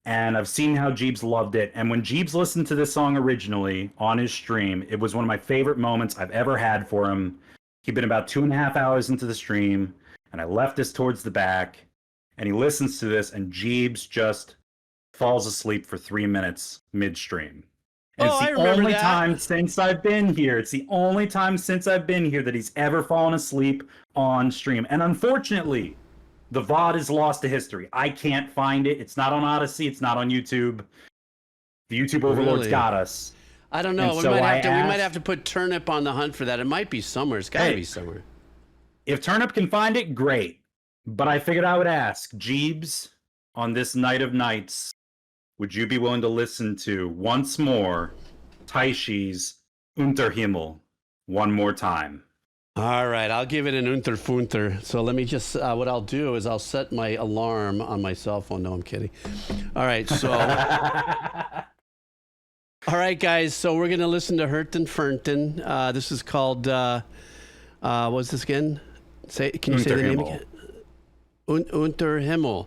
And I've seen how Jeebs loved it. And when Jeebs listened to this song originally on his stream, it was one of my favorite moments I've ever had for him. He'd been about 2.5 hours into the stream, and I left this towards the back, and he listens to this, and Jeebs just falls asleep for 3 minutes midstream. And it's the only time since I've been here. It's the only time since I've been here that he's ever fallen asleep on stream. And unfortunately, the VOD is lost to history. I can't find it. It's not on Odyssey. It's not on YouTube. The YouTube overlords got us. I don't know. We might have to put Turnip on the hunt for that. It might be somewhere. It's got to be somewhere. If Turnip can find it, great. But I figured I would ask, Jeebs, on this night of nights, would you be willing to listen to once more Taishi's Unterhimmel one more time? All right, I'll give it an Unterfunter. So let me just, what I'll do is I'll set my alarm on my cell phone. No, I'm kidding. All right, so. All right, guys, so we're going to listen to Hurtin Ferntin. This is called, what's this again? Can you say the name again? Unterhimmel.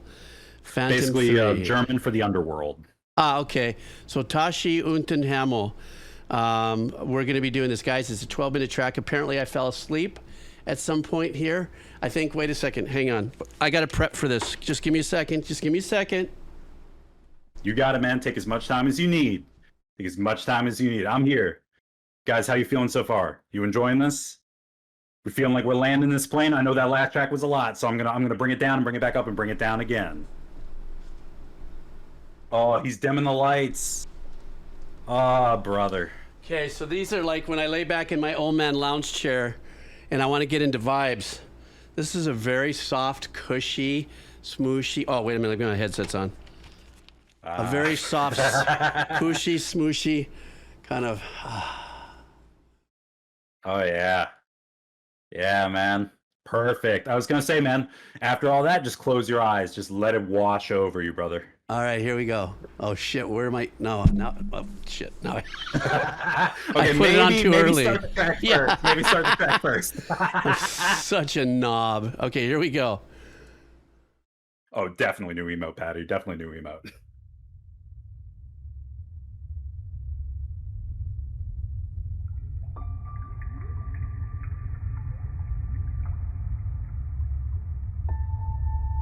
Basically German for the underworld. Okay. So Tashi Unterhimmel. We're going to be doing this, guys. It's a 12-minute track. Apparently, I fell asleep at some point here. I think, wait a second. Hang on. I got to prep for this. Just give me a second. You got it, man. Take as much time as you need. I'm here. Guys, how you feeling so far? You enjoying this? We feeling like we're landing this plane? I know that last track was a lot, so I'm gonna bring it down and bring it back up and bring it down again. Oh, he's dimming the lights. Oh, brother. Okay, so these are like when I lay back in my old man lounge chair and I want to get into vibes. This is a very soft, cushy, smooshy. Oh, wait a minute, I've got my headsets on. A very soft, cushy, smooshy kind of. Oh, yeah. Yeah, man. Perfect. I was going to say, man, after all that, just close your eyes. Just let it wash over you, brother. All right, here we go. Oh, shit, where am I? No. Oh, shit. No. Okay, I put it on too early. Start the track first. Maybe start the track first. Such a knob. Okay, here we go. Oh, definitely new emote, Patty. Definitely new emote.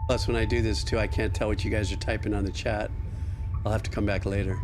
Plus, when I do this, too, I can't tell what you guys are typing on the chat. I'll have to come back later.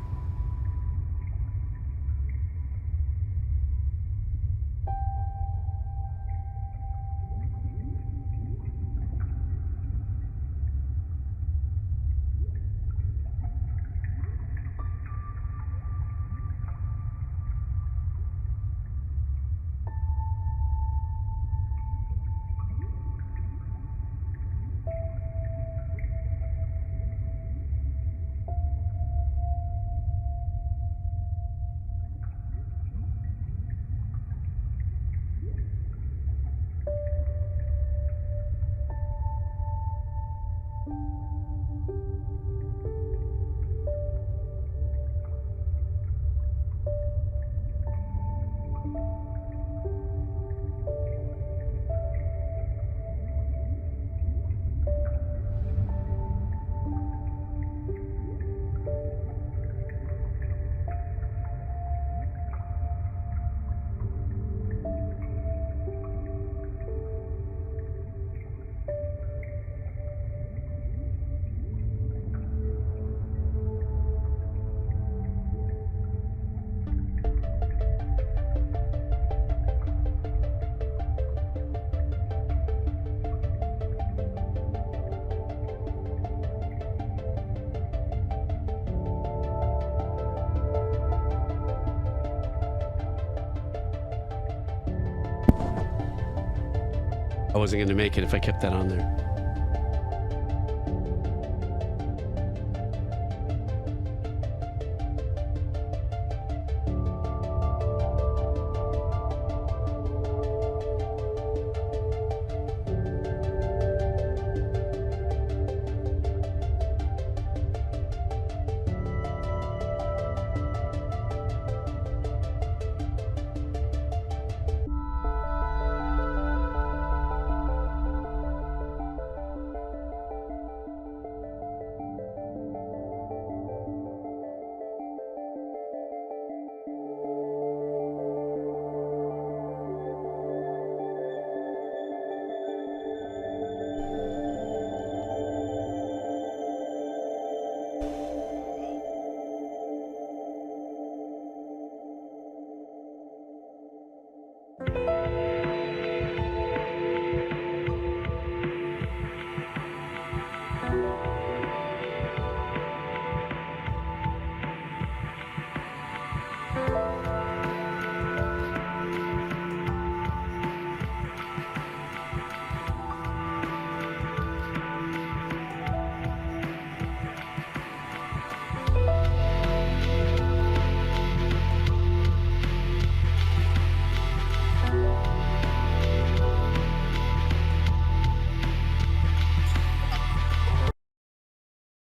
I wasn't going to make it if I kept that on there.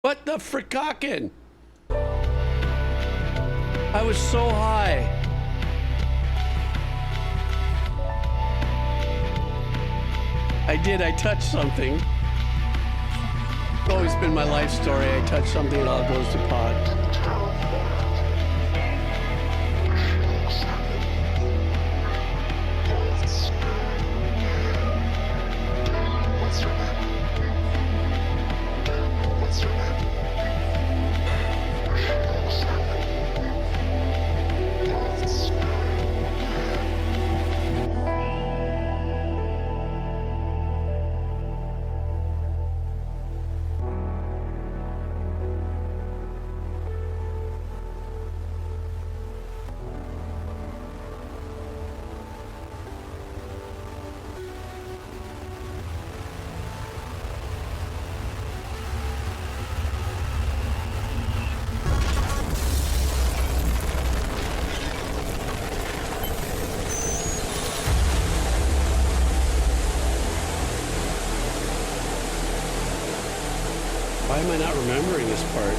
What the frickin'? I was so high. I touched something. It's always been my life story. I touch something, it all goes to pot. Why am I not remembering this part?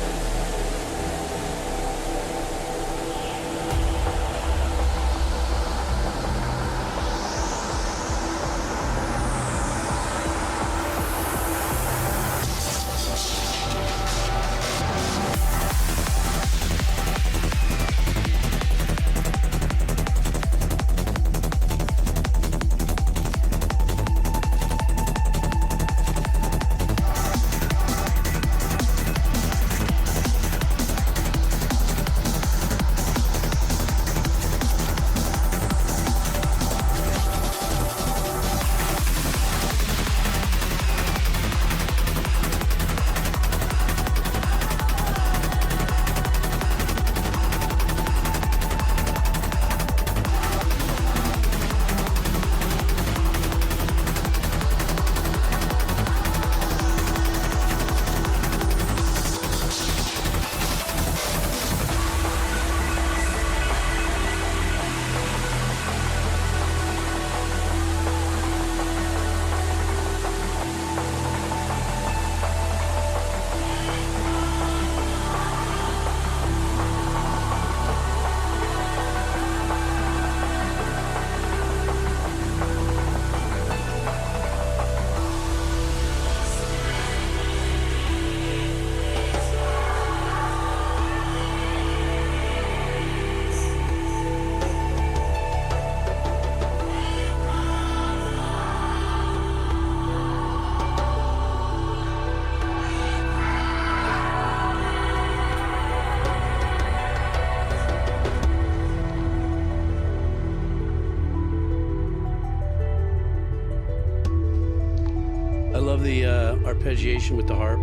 Arpeggiation with the harp.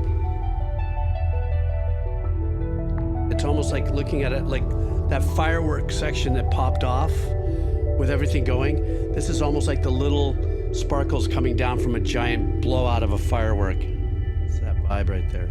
It's almost like looking at it like that fireworks section that popped off with everything going. This is almost like the little sparkles coming down from a giant blowout of a firework. It's that vibe right there.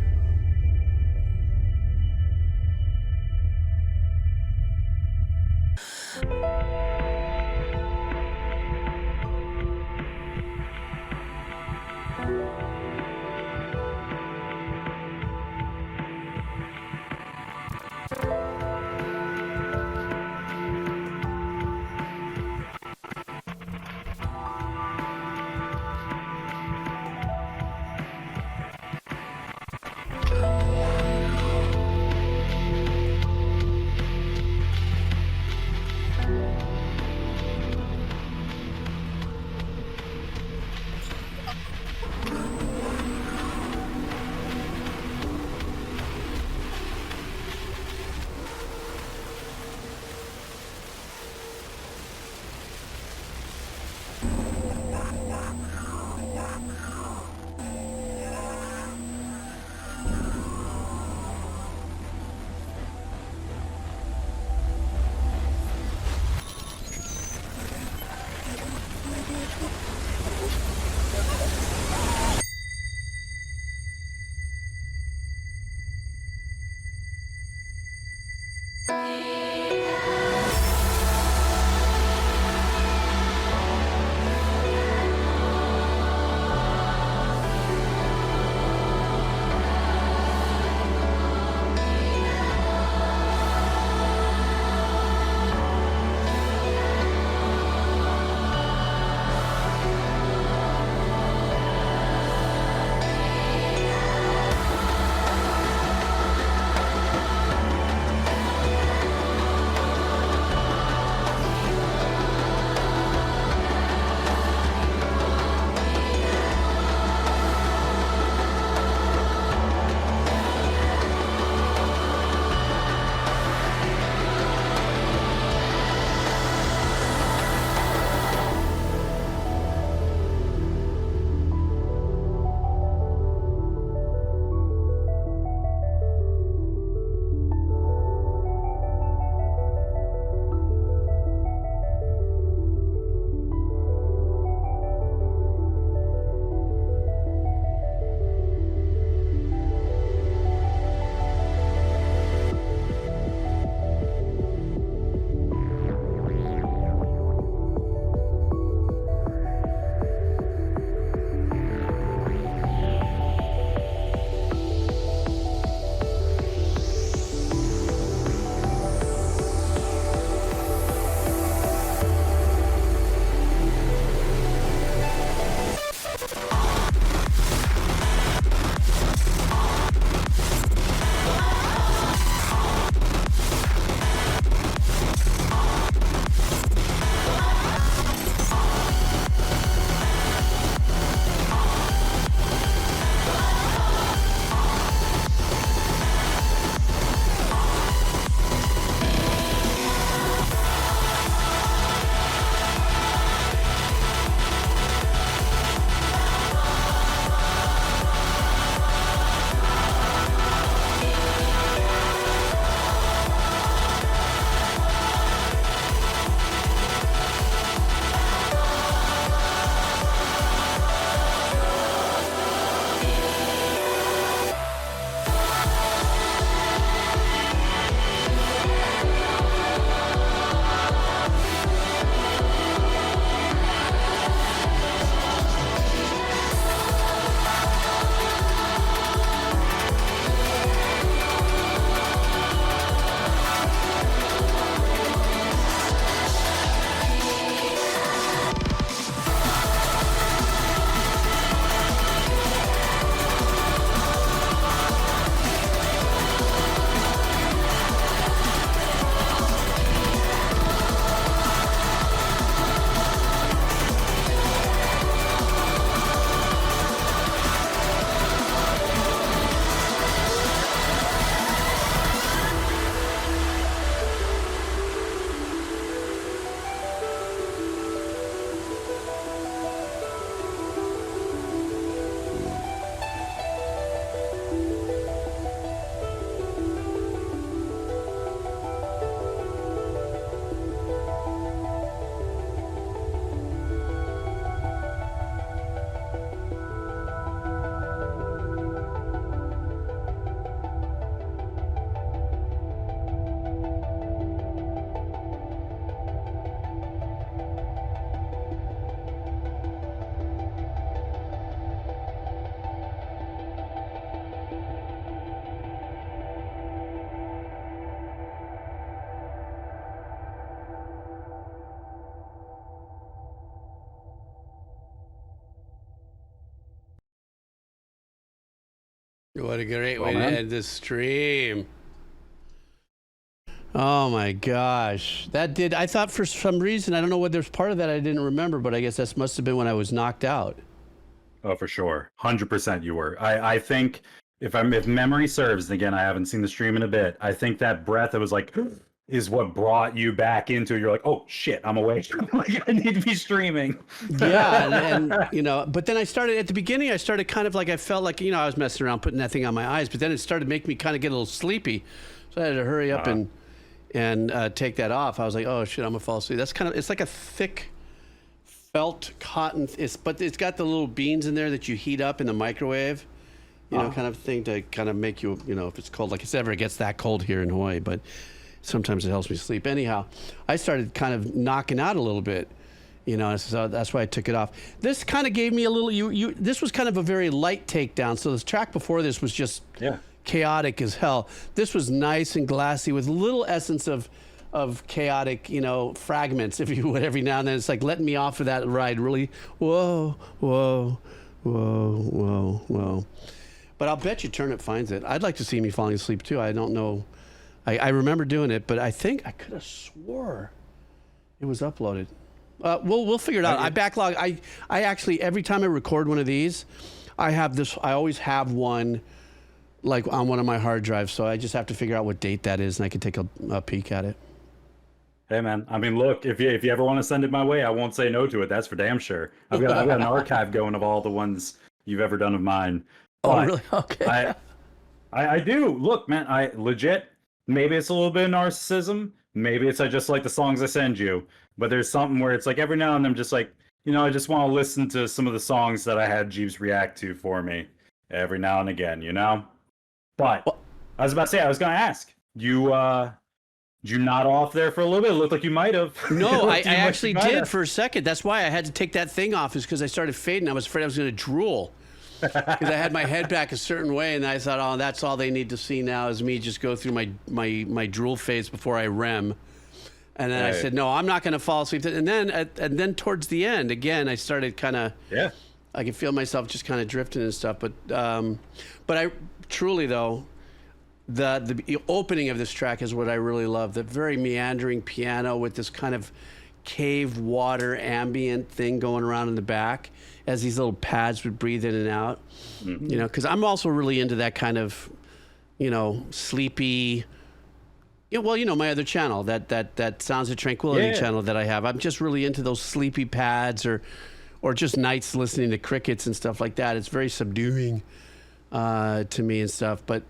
What a great way to end this stream. Oh my gosh. I thought for some reason, I don't know what there's part of that I didn't remember, but I guess that must have been when I was knocked out. Oh, for sure. 100% you were. I think if memory serves, and again, I haven't seen the stream in a bit, I think that breath that was like, is what brought you back into it. You're like, oh shit, I'm awake. Like, I need to be streaming. Yeah, and but then I started at the beginning. I started kind of like I felt like I was messing around putting that thing on my eyes, but then it started making me kind of get a little sleepy, so I had to hurry up and take that off. I was like, oh shit, I'm gonna fall asleep. It's like a thick felt cotton. But it's got the little beans in there that you heat up in the microwave, kind of thing to kind of make you, if it's cold. Like it ever gets that cold here in Hawaii, but sometimes it helps me sleep. Anyhow, I started kind of knocking out a little bit, so that's why I took it off. This kind of gave me a little, this was kind of a very light takedown. So this track before this was just chaotic as hell. This was nice and glassy with little essence of chaotic, fragments, if you would, every now and then. It's like letting me off of that ride really, whoa, whoa, whoa, whoa, whoa. But I'll bet you Turnip finds it. I'd like to see me falling asleep too. I don't know. I remember doing it, but I think I could have swore it was uploaded. We'll figure it out. I backlog. I actually, every time I record one of these, I always have one like on one of my hard drives. So I just have to figure out what date that is, and I can take a peek at it. Hey man, I mean, look, if you ever want to send it my way, I won't say no to it. That's for damn sure. I've got an archive going of all the ones you've ever done of mine. Oh, really? Okay. I do. Look, man, I legit. Maybe it's a little bit of narcissism. Maybe it's I just like the songs I send you. But there's something where it's like every now and then I'm just like, I just want to listen to some of the songs that I had Jeeves react to for me every now and again, But I was about to say, I was going to ask, did you nod off there for a little bit? It looked like you might have. No, I actually did for a second. That's why I had to take that thing off, is because I started fading. I was afraid I was going to drool. Because I had my head back a certain way, and I thought, oh, that's all they need to see now is me just go through my drool phase before I REM. And then I said, no, I'm not going to fall asleep. And then towards the end, again, I started kind of, I could feel myself just kind of drifting and stuff. But I truly, though, the opening of this track is what I really love. The very meandering piano with this kind of cave water ambient thing going around in the back as these little pads would breathe in and out. Mm-hmm. Because I'm also really into that kind of, sleepy. My other channel, that Sounds of Tranquility channel that I have. I'm just really into those sleepy pads or just nights listening to crickets and stuff like that. It's very subduing to me and stuff. But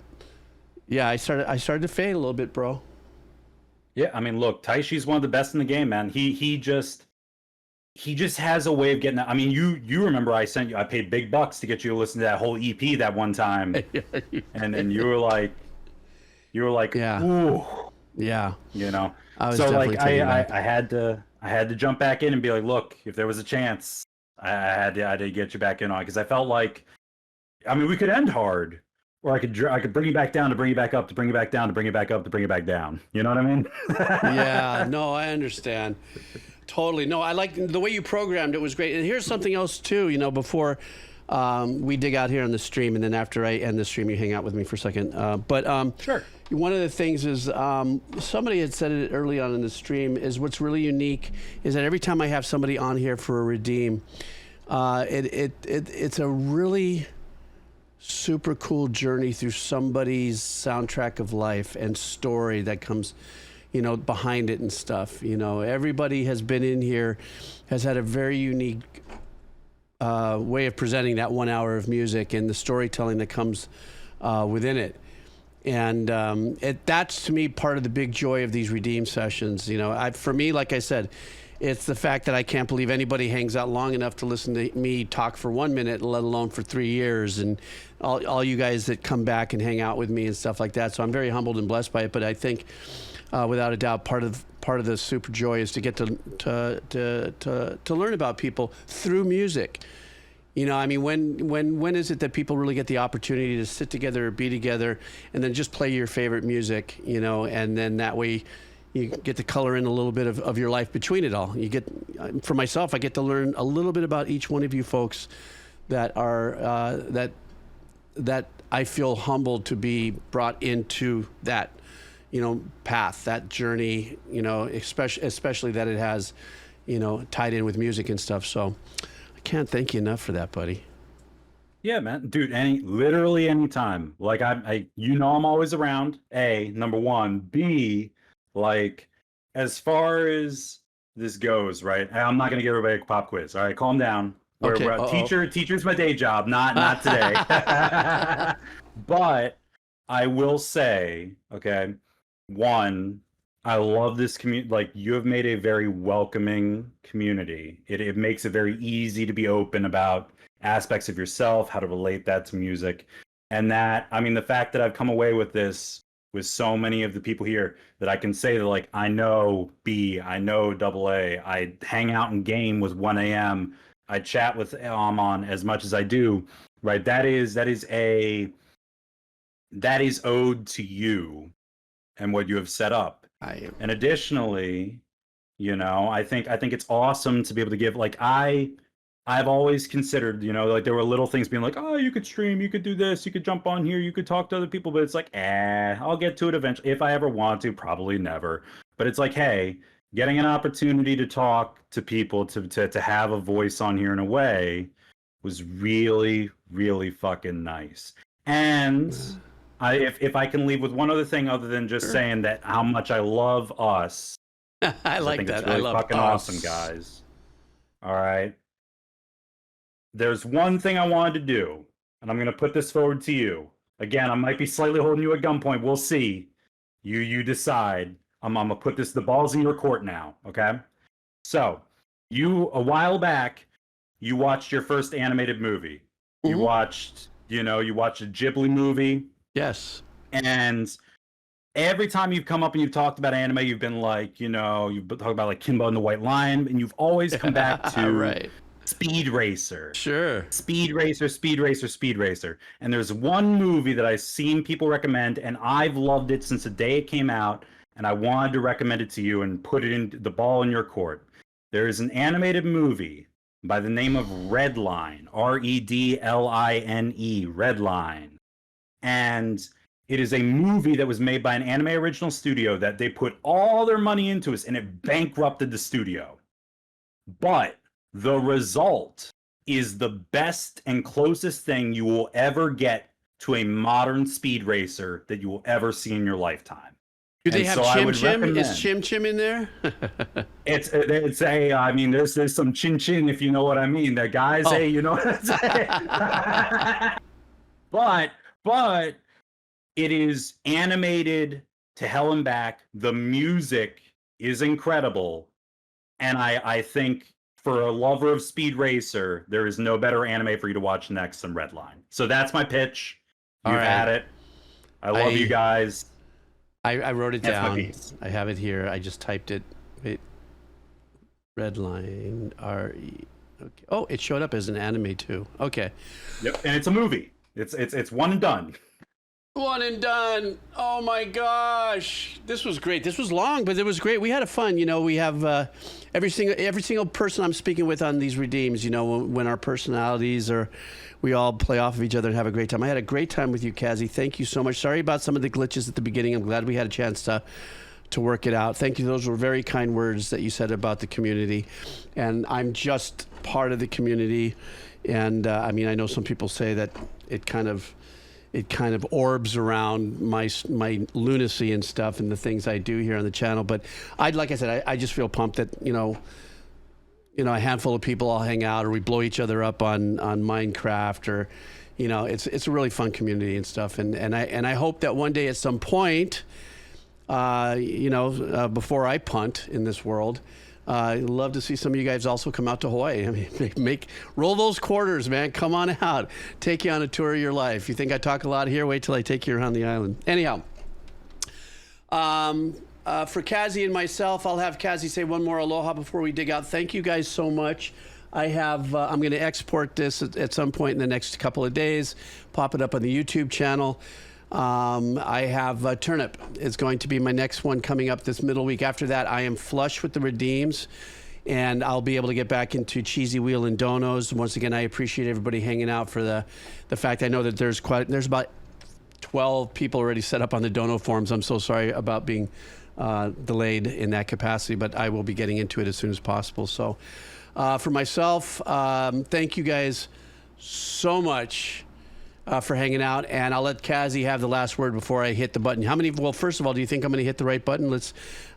yeah, I started to fade a little bit, bro. Yeah, I mean, look, Taishi's one of the best in the game, man. He just has a way of getting. I mean, you remember I paid big bucks to get you to listen to that whole EP that one time, and you were like, yeah, ooh, yeah, I was so like I had to jump back in and be like, look, if there was a chance, I had to get you back in on, because I felt like, I mean, we could end hard. Or I could bring you back down to bring you back up to bring you back down to bring you back up to bring you back down. You know what I mean? Yeah, no, I understand. Totally. No, I like the way you programmed it was great. And here's something else too, before we dig out here on the stream, and then after I end the stream, you hang out with me for a second. Sure. One of the things is somebody had said it early on in the stream is what's really unique is that every time I have somebody on here for a redeem, it's a really super cool journey through somebody's soundtrack of life and story that comes, behind it and stuff. Everybody has been in here, has had a very unique way of presenting that 1 hour of music and the storytelling that comes within it. And that's, to me, part of the big joy of these redeem sessions. For me, like I said, it's the fact that I can't believe anybody hangs out long enough to listen to me talk for 1 minute, let alone for 3 years, and all you guys that come back and hang out with me and stuff like that. So I'm very humbled and blessed by it. But I think, without a doubt, part of the super joy is to get to learn about people through music. I mean, when is it that people really get the opportunity to sit together or be together and then just play your favorite music, and then that way you get to color in a little bit of your life between it all. For myself, I get to learn a little bit about each one of you folks that are that I feel humbled to be brought into that, path, that journey, especially that it has, tied in with music and stuff. So I can't thank you enough for that, buddy. Yeah, man, dude, literally anytime. Like I'm always around. A, number one. B, like, as far as this goes, right? I'm not gonna give everybody a pop quiz. All right, calm down. Teacher's my day job, not today. But I will say, okay, one, I love this community. Like, you have made a very welcoming community. It makes it very easy to be open about aspects of yourself, how to relate that to music. And that, I mean, the fact that I've come away with this with so many of the people here that I can say that, like, I know B, I know AA, I hang out and game with 1 a.m., I chat with Amon as much as I do, right? That is owed to you and what you have set up. And additionally, I think it's awesome to be able to give, like, I've always considered, like, there were little things being like, oh, you could stream, you could do this, you could jump on here, you could talk to other people, but it's like, I'll get to it eventually. If I ever want to, probably never. But it's like, hey, getting an opportunity to talk to people, to have a voice on here in a way was really, really fucking nice. And if I can leave with one other thing other than just saying that how much I love us. I like that. It's really I love fucking us. awesome, guys. All right. There's one thing I wanted to do, and I'm going to put this forward to you. Again, I might be slightly holding you at gunpoint. We'll see. You decide. I'm going to put the ball's in your court now, okay? So, a while back, you watched your first animated movie. You watched a Ghibli movie. Yes. And every time you've come up and you've talked about anime, you've been like, you've been talking about, like, Kimbo and the White Lion, and you've always come back to right. Speed Racer. Sure. Speed Racer. And there's one movie that I've seen people recommend, and I've loved it since the day it came out, and I wanted to recommend it to you and put it in the ball in your court. There is an animated movie by the name of Redline, Redline, Redline. And it is a movie that was made by an anime original studio that they put all their money into it, and it bankrupted the studio. But the result is the best and closest thing you will ever get to a modern speed racer that you will ever see in your lifetime. Do they have Chim Chim? Is Chim Chim in there? There's some chin chin, if you know what I mean. The guys, hey, you know what I'm saying? but it is animated to hell and back. The music is incredible. And I think for a lover of Speed Racer, there is no better anime for you to watch next than Redline. So that's my pitch. You've had it. I love you guys. I wrote it That's my down. piece. I have it here. I just typed it. Wait. Redline, R-E. Okay. Oh, it showed up as an anime too. Okay. Yep, and it's a movie. It's one and done. One and done. Oh my gosh, this was great. This was long, but it was great. We had a fun. We have every single person I'm speaking with on these redeems. When our personalities are, we all play off of each other and have a great time. I had a great time with you, Kazzy. Thank you so much. Sorry about some of the glitches at the beginning. I'm glad we had a chance to work it out. Thank you. Those were very kind words that you said about the community, and I'm just part of the community. And I know some people say that it kind of orbs around my lunacy and stuff and the things I do here on the channel. But like I said, I just feel pumped that, a handful of people all hang out, or we blow each other up on Minecraft, or, it's a really fun community and stuff. And I hope that one day at some point, before I punt in this world, I'd love to see some of you guys also come out to Hawaii. Roll those quarters, man. Come on out. Take you on a tour of your life. You think I talk a lot here? Wait till I take you around the island. Anyhow, for Kazzy and myself, I'll have Kazzy say one more aloha before we dig out. Thank you guys so much. I'm going to export this at some point in the next couple of days, pop it up on the YouTube channel. I have Turnip is going to be my next one coming up this middle week. After that, I am flush with the redeems, and I'll be able to get back into Cheesy Wheel and Donos. Once again, I appreciate everybody hanging out for the fact I know that there's about 12 people already set up on the Dono forums. I'm so sorry about being delayed in that capacity, but I will be getting into it as soon as possible. So for myself, thank you guys so much for hanging out, and I'll let Kazzy have the last word before I hit the button. Well, first of all, do you think I'm going to hit the right button?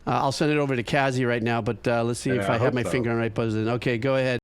I'll send it over to Kazzy right now, but let's see if I have my finger on the right button. Okay, go ahead.